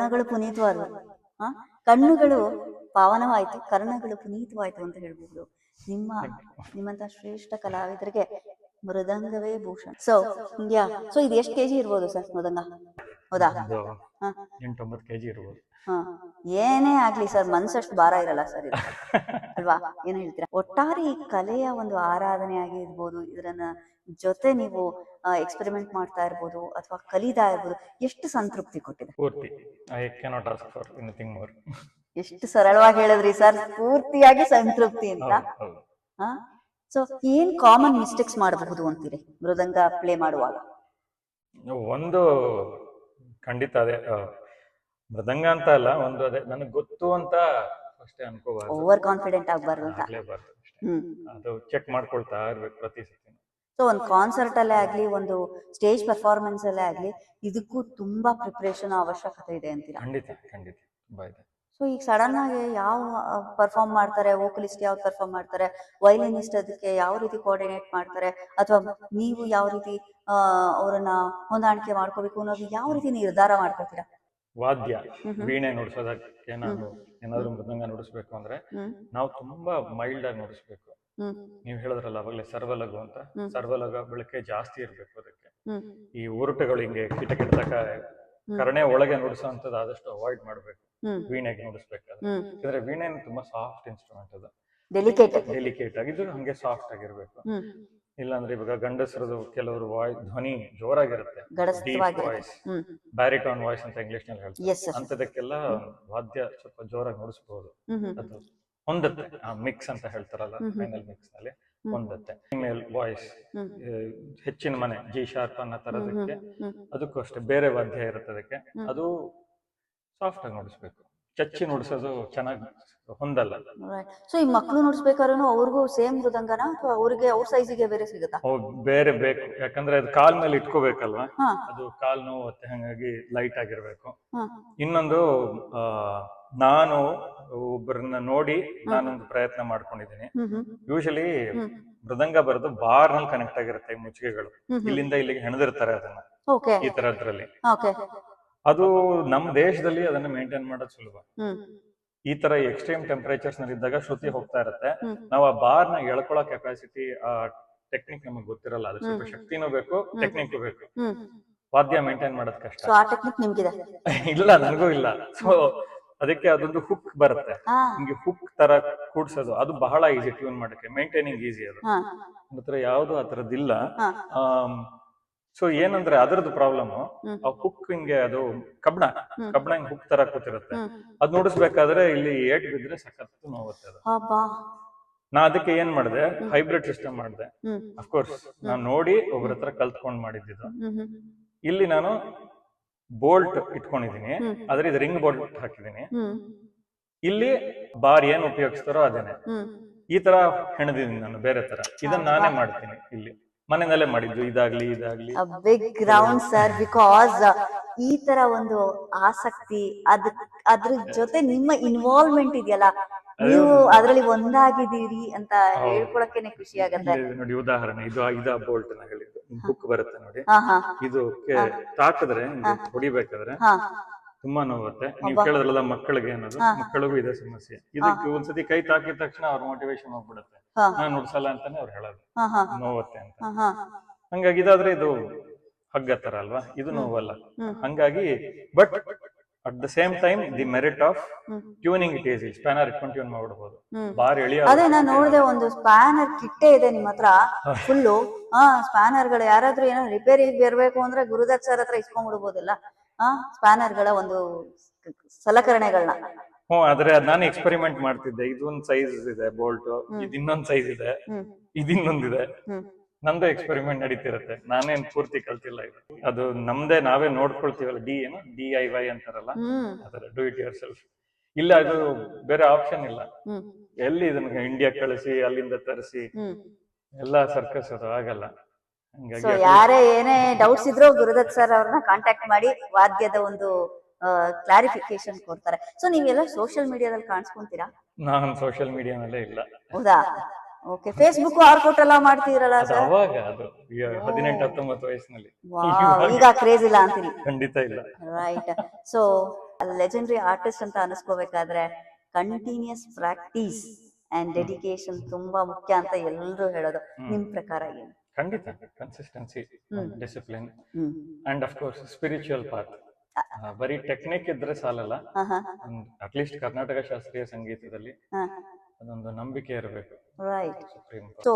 S2: ಕರ್ಣಗಳು ಪುನೀತವಾದವು. ಕಣ್ಣುಗಳು ಪಾವನವಾಯ್ತು, ಕರ್ಣಗಳು ಪುನೀತವಾಯ್ತು ಅಂತ ಹೇಳ್ಬಹುದು. ನಿಮ್ಮಂತ ಶ್ರೇಷ್ಠ ಕಲಾವಿದರಿಗೆ ಮೃದಂಗವೇ ಭೂಷಣ. ಸೊ ಇದು ಎಷ್ಟು ಕೆಜಿ ಇರ್ಬೋದು ಸರ್ ಮೃದಂಗ? ಹೌದಾ?
S1: 8-9 kg ಇರ್ಬೋದು.
S2: ಏನೇ ಆಗ್ಲಿ ಸರ್, ಮನ್ಸಷ್ಟು ಭಾರ ಇರಲ್ಲ ಸರ್ ಇದು, ಅಲ್ವಾ? ಏನ್ ಹೇಳ್ತೀರಾ? ಒಟ್ಟಾರೆ ಈ ಕಲೆಯ ಒಂದು ಆರಾಧನೆ ಆಗಿರ್ಬೋದು, ಇದರನ್ನ ಜೊತೆ ನೀವು ಎಕ್ಸ್ಪೆರಿಮೆಂಟ್ ಮಾಡ್ತಾ ಇರ್ಬೋದು ಅಥವಾ ಕಲಿತಾ ಇರ್ಬೋದು, ಎಷ್ಟು ಸಂತೃಪ್ತಿ ಕೊಟ್ಟಿದೆ?
S1: ಪೂರ್ತಿ I cannot ask for anything more.
S2: ಎಷ್ಟು ಸರಳವಾಗಿ ಹೇಳಿದ್ರಿ ಸರ್, ಪೂರ್ತಿಯಾಗಿ ಸಂತೃಪ್ತಿ ಅಂತ. ಸೊ ಏನ್ ಕಾಮನ್ ಮಿಸ್ಟೇಕ್ಸ್ ಮಾಡಬಹುದು ಅಂತೀರಿ ಮೃದಂಗ ಪ್ಲೇ ಮಾಡುವಾಗ?
S1: ಒಂದು ಖಂಡಿತ ಅದೇ, ಮೃದಂಗ ಅಂತ ಅಲ್ಲ, ಒಂದು ಅದೇ ನನಗೆ ಗೊತ್ತು ಅಂತ ಅಷ್ಟೇ ಅನ್ಕೋಬಾರ್ದು,
S2: ಓವರ್ ಕಾನ್ಫಿಡೆಂಟ್ ಆಗ್ಬಾರ್ದು ಅಂತ.
S1: ಅದು ಚೆಕ್ ಮಾಡ್ಕೊಳ್ತಾ ಇರ್ಬೇಕು ಪ್ರತಿ ಸತಿ.
S2: ಸೊ ಒಂದು ಕಾನ್ಸರ್ಟ್ ಅಲ್ಲೇ ಆಗ್ಲಿ, ಒಂದು ಸ್ಟೇಜ್ ಪರ್ಫಾರ್ಮೆನ್ಸ್ ಅಲ್ಲೇ ಆಗ್ಲಿ, ಇದಕ್ಕೂ ತುಂಬಾ ಪ್ರಿಪರೇಷನ್ ಅವಶ್ಯಕತೆ ಇದೆ ಅಂತೀರಾ?
S1: ಖಂಡಿತ ಖಂಡಿತ ತುಂಬಾ ಇದೆ.
S2: ಸೊ ಈಗ ಸಡನ್ ಆಗಿ ಯಾವ ಪರ್ಫಾರ್ಮ್ ಮಾಡ್ತಾರೆ, ವೋಕಲಿಸ್ಟ್ ಯಾವ ಪರ್ಫಾರ್ಮ್ ಮಾಡ್ತಾರೆ, ವೈಲಿನಿಸ್ಟ್ ಅದಕ್ಕೆ ಯಾವ ರೀತಿ ಕೋಆರ್ಡಿನೇಟ್ ಮಾಡ್ತಾರೆ, ಅಥವಾ ನೀವು ಯಾವ ರೀತಿ ಅವರನ್ನ ಹೊಂದಾಣಿಕೆ ಮಾಡ್ಕೋಬೇಕು ಅನ್ನೋದು ಯಾವ ರೀತಿ ನಿರ್ಧಾರ ಮಾಡ್ಕೊತೀರಾ?
S1: ವಾದ್ಯ ವೀಣೆ ನುಡಿಸೋದಕ್ಕೆ ನಾನು ಏನಾದ್ರು ಮೃದಂಗ ನುಡಿಸ್ಬೇಕು ಅಂದ್ರೆ ನಾವು ತುಂಬಾ ಮೈಲ್ಡ್ ಆಗಿ ನುಡಿಸ್ಬೇಕು. ನೀವ್ ಹೇಳಿದ್ರಲ್ಲ ಅವಾಗಲೇ ಸರ್ವಲಘು ಅಂತ, ಸರ್ವಲಘ ಬಳಕೆ ಜಾಸ್ತಿ ಇರ್ಬೇಕು ಅದಕ್ಕೆ. ಈ ಉರುಟುಗಳು ಹಿಂಗೆ ಕಿಟಕಿಟಕ ಕರ್ಣೆ ಒಳಗೆ ನುಡಿಸೋಂಥದ್ದು ಆದಷ್ಟು ಅವಾಯ್ಡ್ ಮಾಡ್ಬೇಕು ವೀಣೆಗೆ ನುಡಿಸ್ಬೇಕಾದ್ರೆ. ಯಾಕಂದ್ರೆ ವೀಣೆ ತುಂಬಾ ಸಾಫ್ಟ್ ಇನ್ಸ್ಟ್ರೂಮೆಂಟ್, ಅದು ಡೆಲಿಕೇಟ್ ಆಗಿದ್ದು ಹಂಗೆ ಸಾಫ್ಟ್ ಆಗಿರ್ಬೇಕು. ಇಲ್ಲಾಂದ್ರೆ ಇವಾಗ ಗಂಡಸರದು ಕೆಲವರು ಧ್ವನಿ ಜೋರಾಗಿರುತ್ತೆ, ಡೀಪ್ ವಾಯ್ಸ್, ಬ್ಯಾರಿಟೋನ್ ವಾಯ್ಸ್ ಅಂತ ಇಂಗ್ಲಿಷ್ ನಲ್ಲಿ ಹೇಳ್ತಾರೆ, ಅಂತದಕ್ಕೆಲ್ಲ ವಾದ್ಯ ಸ್ವಲ್ಪ ಜೋರಾಗಿ ನುಡಿಸಬಹುದು. ಅದು ಹೊಂದತ್ತೆ, ಮಿಕ್ಸ್ ಅಂತ ಹೇಳ್ತಾರಲ್ಲ, ಫೈನಲ್ ಮಿಕ್ಸ್ ನಲ್ಲಿ ಹೊಂದತ್ತೆ. ಫೀಮೇಲ್ ವಾಯ್ಸ್ ಹೆಚ್ಚಿನ ಮನೆ ಜಿ ಶಾರ್ಪ್ ಅನ್ನೋ ತರದಕ್ಕೆ, ಅದಕ್ಕೂ ಅಷ್ಟೇ ಬೇರೆ ವಾದ್ಯ ಇರುತ್ತೆ ಅದಕ್ಕೆ, ಅದು ಸಾಫ್ಟ್ ಆಗಿ ನುಡಿಸ್ಬೇಕು. ಚಚ್ಚಿ ನುಡಿಸೋದು ಚೆನ್ನಾಗಿ ಹೊಂದಲ್ಲ.
S2: ಸೊ ಈ ಮಕ್ಳು ನುಡಿಸ್ಬೇಕಾದ್ರೂ ಅವ್ರಿಗೂ ಸೇಮ್ ಮೃದಂಗನ ಅಥವಾ ಅವ್ರಿಗೆ ಅವ್ರ ಸೈಜಿಗೆ ಬೇರೆ ಸಿಗುತ್ತಾ?
S1: ಬೇರೆ ಬೇಕು, ಯಾಕಂದ್ರೆ ಅದು ಕಾಲ್ ಮೇಲೆ ಇಟ್ಕೋಬೇಕಲ್ವಾ, ಅದು ಕಾಲ್ ನೋವು ಮತ್ತೆ, ಹಂಗಾಗಿ ಲೈಟ್ ಆಗಿರ್ಬೇಕು. ಇನ್ನೊಂದು ನಾನು ಒಬ್ಬರನ್ನ ನೋಡಿ ನಾನೊಂದು ಪ್ರಯತ್ನ ಮಾಡ್ಕೊಂಡಿದ್ದೀನಿ. ಯೂಶಲಿ ಮೃದಂಗ ಬರೋದು ಬಾರ್ ನಲ್ಲಿ ಕನೆಕ್ಟ್ ಆಗಿರುತ್ತೆ, ಮುಚ್ಚಿಗೆಗಳು ಇಲ್ಲಿಂದ ಇಲ್ಲಿಗೆ ಹೆಣದಿರ್ತಾರೆ ಅದನ್ನ ಈ ತರದ್ರಲ್ಲಿ. ಅದು ನಮ್ಮ ದೇಶದಲ್ಲಿ ಅದನ್ನ ಮೇಂಟೈನ್ ಮಾಡೋದು ಸುಲಭ. ಈ ತರ ಎಕ್ಸ್ಟ್ರೀಮ್ ಟೆಂಪರೇಚರ್ಸ್ ನಲ್ಲಿ ಇದ್ದಾಗ ಶ್ರುತಿ ಹೋಗ್ತಾ ಇರುತ್ತೆ, ನಾವು ಆ ಬಾರ್ ನ ಎಳ್ಕೊಳ್ಳೋ ಕೆಪಾಸಿಟಿ, ಆ ಟೆಕ್ನಿಕ್ ನಮಗ್ ಗೊತ್ತಿರಲ್ಲ. ಅದು ಸ್ವಲ್ಪ ಶಕ್ತಿನೂ ಬೇಕು, ಟೆಕ್ನಿಕ್ ಬೇಕು. ವಾದ್ಯ ಮೇಂಟೈನ್ ಮಾಡೋದ್ ಕಷ್ಟ. ಇಲ್ಲ, ನನಗೂ ಇಲ್ಲ. ಸೊ ಅದಕ್ಕೆ ಅದೊಂದು ಹುಕ್ ಬರುತ್ತೆ, ನಿಮ್ಗೆ ಹುಕ್ ತರ ಕೂಡ್ಸೋದು, ಅದು ಬಹಳ ಈಸಿ ಟ್ಯೂನ್ ಮಾಡಕ್ಕೆ, ಮೇಂಟೈನಿಂಗ್ ಈಸಿ. ಅದು ಹತ್ರ ಯಾವ್ದು ಆ ತರದಿಲ್ಲ. ಸೊ ಏನಂದ್ರೆ ಅದರದ್ದು ಪ್ರಾಬ್ಲಮ್, ಆ ಹುಕ್ ಹಿಂಗೆ ಅದು ಕಬ್ಬಣ ಹಿಂಗ್ ಹುಕ್ ತರ ಕೂತಿರುತ್ತೆ, ಅದ್ ನೋಡಿಸ್ಬೇಕಾದ್ರೆ ಇಲ್ಲಿ ಏಟ್ ಬಿದ್ರೆ ಸಖತ್ತು ನೋವುತ್ತೆ ಅದು. ನಾ ಅದಕ್ಕೆ ಏನ್ ಮಾಡಿದೆ, ಹೈಬ್ರಿಡ್ ಸಿಸ್ಟಮ್ ಮಾಡಿದೆ. ಅಫ್ಕೋರ್ಸ್ ನಾನ್ ನೋಡಿ ಒಬ್ರ ಹತ್ರ ಕಲ್ತ್ಕೊಂಡ್ ಮಾಡಿದ್ದು. ಇಲ್ಲಿ ನಾನು ಬೋಲ್ಟ್ ಇಟ್ಕೊಂಡಿದೀನಿ, ಆದ್ರೆ ಇದು ರಿಂಗ್ ಬೋಲ್ಟ್ ಹಾಕಿದೀನಿ. ಇಲ್ಲಿ ಬಾರ್ ಏನ್ ಉಪಯೋಗಿಸ್ತಾರೋ ಅದೇನೆ, ಈ ತರ ಹೆಣದಿದೀನಿ ನಾನು ಬೇರೆ ತರ. ಇದನ್ನ ನಾನೇ ಮಾಡ್ತೀನಿ, ಇಲ್ಲಿ ಮನೆಯಲ್ಲೇ ಮಾಡಿದ್ದು. ಇದಾಗ್ಲಿ
S2: ಬಿಗ್ ಗ್ರೌಂಡ್ ಸರ್, ಬಿಕಾಸ್ ಈ ತರ ಒಂದು ಆಸಕ್ತಿ, ಅದ್ರ ಜೊತೆ ನಿಮ್ಮ ಇನ್ವಾಲ್ವ್ಮೆಂಟ್ ಇದೆಯಲ್ಲ, ನೀವು ಅದ್ರಲ್ಲಿ ಒಂದಾಗಿದ್ದೀರಿ ಅಂತ ಹೇಳ್ಕೊಳಕ್ಕೇನೆ ಖುಷಿ ಆಗತ್ತೆ
S1: ನೋಡಿ. ಉದಾಹರಣೆ ಇದು ಬೋಲ್ಟ್ ನ ಹೇಳಿದ್ದು, ಹುಕ್ ಬರುತ್ತೆ ನೋಡಿ, ಇದು ತಾಕಿದ್ರೆ ಹೊಡಿಬೇಕಾದ್ರೆ ತುಂಬಾ ನೋವುತ್ತೆ. ನೀವು ಕೇಳಿದ್ರಲ್ಲ ಮಕ್ಕಳಿಗೆ ಅನ್ನೋದು, ಮಕ್ಕಳಿಗೂ ಇದೆ ಸಮಸ್ಯೆ. ಇದಕ್ಕೆ ಒಂದ್ಸತಿ ಕೈ ತಾಕಿದ ತಕ್ಷಣ ಅವ್ರ ಮೋಟಿವೇಶನ್ ಹೋಗ್ಬಿಡುತ್ತೆ, ನಾನು ನುಡ್ಸಲ್ಲ ಅಂತಾನೆ ಅವ್ರು ಹೇಳೋದು, ನೋವತ್ತೆ ಅಂತ. ಹಂಗಾಗಿ ಇದಾದ್ರೆ ಇದು ಹಗ್ಗ ತರ ಅಲ್ವಾ, ಇದು ನೋವಲ್ಲ. ಹಂಗಾಗಿ but at the same time the merit of tuning it easy. Spanner ಇಟ್ಕೊಂಡು ಟ್ಯೂನ್ ಮಾಡ್ಬಿಡ್ಬೋದು, ಬಾರ್ ಎಳಿಯ.
S2: ಅದೇ ನಾನು ನೋಡಿದೆ, ಒಂದು ಸ್ಪ್ಯಾನರ್ ಕಿಟ್ಟೆ ಇದೆ ನಿಮ್ಮ ಹತ್ರ ಫುಲ್ಲು. ಸ್ಪ್ಯಾನರ್ ಗಳು ಯಾರಾದ್ರೂ ಏನೋ ರಿಪೇರಿ ಬರ್ಬೇಕು ಅಂದ್ರೆ ಗುರುದತ್ ಸರ್ ಹತ್ರ ಇಸ್ಕೊಂಡ್ಬಿಡ್ಬೋದಲ್ಲ ಸ್ಪ್ಯಾನರ್ ಗಳ ಒಂದು ಸಲಕರಣೆಗಳನ್ನ.
S1: ಆದ್ರೆ ನಾನು ಎಕ್ಸ್ಪೆರಿಮೆಂಟ್ ಮಾಡ್ತಿದ್ದೆ. ಇದೊಂದ್ ಸೈಜ್ ಇದೆ ಬೋಲ್ಟ್, ಇದು ಇನ್ನೊಂದ್ ಸೈಜ್ ಇದೆ, ಇದಿನ್ನೊಂದಿದೆ. ನಂದು ಎಕ್ಸ್ಪೆರಿಮೆಂಟ್ ನಡೀತಿರುತ್ತೆ, ನಾನೇನ್ ಪೂರ್ತಿ ಕಲ್ತಿಲ್ಲ. ಇದು ಅದು ನಮ್ದೇ, ನಾವೇ ನೋಡ್ಕೊಳ್ತೀವಲ್ಲ, DIY ಅಂತಾರಲ್ಲ, ಅದರ ಡೂ ಇಟ್ ಯುವರ್ ಸೆಲ್ಫ್. ಇಲ್ಲ, ಅದು ಬೇರೆ ಆಪ್ಷನ್ ಇಲ್ಲ. ಎಲ್ಲಿ ಇದನ್ನ ಇಂಡಿಯಾ ಕಳಿಸಿ ಅಲ್ಲಿಂದ ತರಿಸಿ ಎಲ್ಲಾ ಸರ್ಕಸ್ ಅದು ಆಗಲ್ಲ.
S2: ಯಾರೇ ಏನೇ ಡೌಟ್ಸ್ ಇದ್ರು ಗುರುದತ್ ಸರ್ ಅವ್ರನ್ನ ಕಾಂಟ್ಯಾಕ್ಟ್ ಮಾಡಿ ವಾದ್ಯದ ಒಂದು ಕ್ಲಾರಿಫಿಕೇಶನ್ ಕೊಡ್ತಾರೆ. ಸೊ ನೀವೆಲ್ಲ ಸೋಷಿಯಲ್ ಮೀಡಿಯಾದಲ್ಲಿ ಕಾಣಿಸ್ಕೊಂತೀರಾ?
S1: ನಾನು ಸೋಷಿಯಲ್ ಮೀಡಿಯಾನಲ್ಲೇ ಇಲ್ಲ.
S2: ಹೌದಾ? ಓಕೆ. ಫೇಸ್ಬುಕ್ ಆರ್ಕೌಟ್ ಎಲ್ಲ ಮಾಡ್ತೀರಲ್ಲ ಸರ್?
S1: ಅವಾಗ ಅದು 18-19 ವಯಸ್ಸಿನಲ್ಲಿ.
S2: ಈಗ ಕ್ರೇಜ್ ಇಲ್ಲ ಅಂತೀರಿ?
S1: ಖಂಡಿತ ಇಲ್ಲ.
S2: ರೈಟ್. ಸೊ ಲೆಜೆಂಡರಿ ಆರ್ಟಿಸ್ಟ್ ಅಂತ ಅನಿಸ್ಕೋಬೇಕಾದ್ರೆ ಕಂಟಿನ್ಯೂಸ್ ಪ್ರಾಕ್ಟೀಸ್ ಅಂಡ್ ಡೆಡಿಕೇಶನ್ ತುಂಬಾ ಮುಖ್ಯ ಅಂತ ಎಲ್ಲರೂ ಹೇಳೋದು. ನಿಮ್ ಪ್ರಕಾರ ಏನು?
S1: ಖಂಡಿತ consistency, discipline
S2: hmm
S1: and of course spiritual path. ಬರೀ ಟೆಕ್ನಿಕ್ ಇದ್ರೆ ಸಾಲಲ್ಲ, ಅಟ್ಲೀಸ್ಟ್ ಕರ್ನಾಟಕ ಶಾಸ್ತ್ರೀಯ ಸಂಗೀತದಲ್ಲಿ ಅದೊಂದು ನಂಬಿಕೆ ಇರಬೇಕು.
S2: ರೈಟ್.
S1: ಸುಪ್ರೀಂ
S2: ಸೊ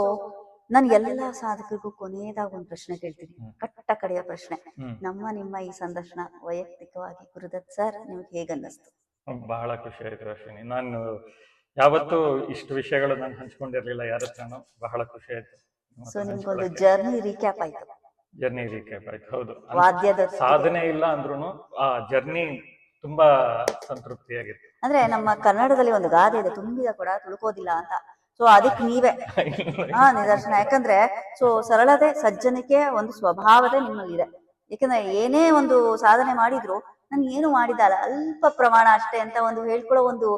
S2: ನಾನು ಎಲ್ಲ ಸಾಧಕರಿಗೂ ಕೊನೆಯದಾಗ ಒಂದು ಪ್ರಶ್ನೆ ಕೇಳ್ತೀನಿ, ಕಟ್ಟ ಕಡೆಯ ಪ್ರಶ್ನೆ. ನಿಮ್ಮ ಈ ಸಂದರ್ಶನ ವೈಯಕ್ತಿಕವಾಗಿ ಗುರುದತ್ ಸರ್ ನಿಮ್ಗೆ ಹೇಗೆ ಅನ್ನಿಸ್ತು?
S1: ಬಹಳ ಖುಷಿ ಆಯ್ತು ಅಶ್ವಿನಿ. ನಾನು ಯಾವತ್ತೂ ಇಷ್ಟು ವಿಷಯಗಳು ನಾನು ಹಂಚ್ಕೊಂಡಿರ್ಲಿಲ್ಲ ಯಾರ ಹತ್ರನೂ. ಬಹಳ ಖುಷಿ ಆಯ್ತು.
S2: ಸೊ ನಿಮ್ಗೊಂದು ಜರ್ನಿ ರೀಕ್ಯಾಪ್ ಆಯ್ತು.
S1: ಜರ್ನಿ ರೀಕ್ಯಾಪ್ ಆಯ್ತು. ಹೌದು,
S2: ವಾದ್ಯದ
S1: ಸಾಧನೆ ಇಲ್ಲ ಅಂದ್ರೂ ಆ ಜರ್ನಿ ತುಂಬಾ ಸಂತೃಪ್ತಿಯಾಗಿತ್ತು.
S2: ಅಂದ್ರೆ ನಮ್ಮ ಕನ್ನಡದಲ್ಲಿ ಒಂದು ಗಾದೆ ಇದೆ, ತುಂಬಿದ ಕೂಡ ತುಳುಕೋದಿಲ್ಲ ಅಂತ. ಸೊ ಅದಕ್ಕೆ ನೀವೇ ನಿದರ್ಶನ. ಯಾಕಂದ್ರೆ ಸೊ ಸರಳತೆ, ಸಜ್ಜನಿಕೆ ಒಂದು ಸ್ವಭಾವತೆ ನಿಮ್ಮಲ್ಲಿದೆ. ಯಾಕಂದ್ರೆ ಏನೇ ಒಂದು ಸಾಧನೆ ಮಾಡಿದ್ರು ನಾನು ಏನು ಮಾಡಿದಲ್ಲ, ಅಲ್ಪ ಪ್ರಮಾಣ ಅಷ್ಟೇ ಅಂತ ಒಂದು ಹೇಳ್ಕೊಳ್ಳೋ ಒಂದು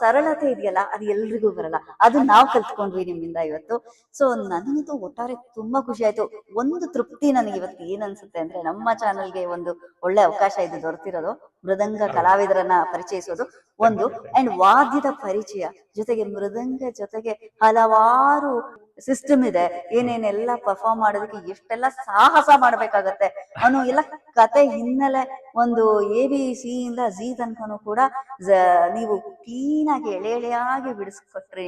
S2: ಸರಳತೆ ಇದೆಯಲ್ಲ, ಅದು ಎಲ್ರಿಗೂ ಬರಲ್ಲ. ಅದು ನಾವು ಕಲ್ತ್ಕೊಂಡ್ವಿ ನಿಮ್ಮಿಂದ ಇವತ್ತು. ಸೊ ನನಗಂತೂ ಒಟ್ಟಾರೆ ತುಂಬಾ ಖುಷಿ ಆಯ್ತು. ಒಂದು ತೃಪ್ತಿ ನನಗೆ ಇವತ್ತು ಏನ್ ಅನ್ಸುತ್ತೆ ಅಂದ್ರೆ, ನಮ್ಮ ಚಾನೆಲ್ಗೆ ಒಂದು ಒಳ್ಳೆ ಅವಕಾಶ ಇದು ದೊರೆತಿರೋದು. ಮೃದಂಗ ಕಲಾವಿದರನ್ನ ಪರಿಚಯಿಸೋದು ಒಂದು, ಅಂಡ್ ವಾದ್ಯದ ಪರಿಚಯ ಜೊತೆಗೆ ಮೃದಂಗ ಜೊತೆಗೆ ಹಲವಾರು ಸಿಸ್ಟಮ್ ಇದೆ, ಏನೇನೆಲ್ಲ ಪರ್ಫಾರ್ಮ್ ಮಾಡೋದಕ್ಕೆ ಎಷ್ಟೆಲ್ಲ ಸಾಹಸ ಮಾಡ್ಬೇಕಾಗತ್ತೆ ಅನ್ನೋ ಎಲ್ಲ ಕತೆ ಹಿನ್ನೆಲೆ ಒಂದು ABC ಇಂದ Z ತನಕನೂ ಕೂಡ ನೀವು ಕ್ಲೀನ್ ಆಗಿ ಎಳೆ ಎಳೆಯಾಗಿ ಬಿಡಿಸ್ಕೊಟ್ರಿ.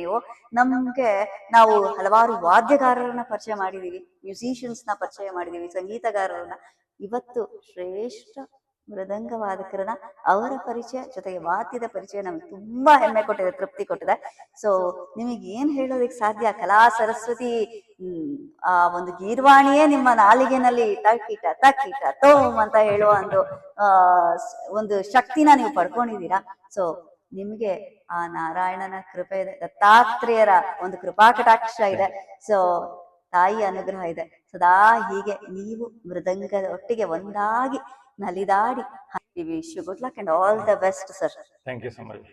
S2: ನಮ್ಗೆ ನಾವು ಹಲವಾರು ವಾದ್ಯಗಾರರನ್ನ ಪರಿಚಯ ಮಾಡಿದೀವಿ, ಮ್ಯೂಸಿಷಿಯನ್ಸ್ ನ ಪರಿಚಯ ಮಾಡಿದೀವಿ, ಸಂಗೀತಗಾರರನ್ನ. ಇವತ್ತು ಶ್ರೇಷ್ಠ ಮೃದಂಗ ವಾದಕರನ್ನ, ಅವರ ಪರಿಚಯ ಜೊತೆಗೆ ವಾದ್ಯದ ಪರಿಚಯ ನಮ್ಗೆ ತುಂಬಾ ಹೆಮ್ಮೆ ಕೊಟ್ಟಿದೆ, ತೃಪ್ತಿ ಕೊಟ್ಟಿದೆ. ಸೊ ನಿಮಗೆ ಏನ್ ಹೇಳೋದಕ್ಕೆ ಸಾಧ್ಯ? ಕಲಾ ಸರಸ್ವತಿ ಆ ಒಂದು ಗೀರ್ವಾಣಿಯೇ ನಿಮ್ಮ ನಾಲಿಗೆನಲ್ಲಿ ತಕ್ಕಿಟ ತಕ್ಕಿಟ ತೋಮ್ ಅಂತ ಹೇಳುವ ಒಂದು ಶಕ್ತಿನ ನೀವು ಪಡ್ಕೊಂಡಿದ್ದೀರಾ. ಸೊ ನಿಮ್ಗೆ ಆ ನಾರಾಯಣನ ಕೃಪೆ ಇದೆ, ದತ್ತಾತ್ರೇಯರ ಒಂದು ಕೃಪಾ ಕಟಾಕ್ಷ ಇದೆ, ಸೊ ತಾಯಿ ಅನುಗ್ರಹ ಇದೆ. ಸದಾ ಹೀಗೆ ನೀವು ಮೃದಂಗದ ಒಟ್ಟಿಗೆ ಒಂದಾಗಿ ನಲಿದಾಡಿ. We wish you good luck and all the best, sir.
S1: Thank you so much.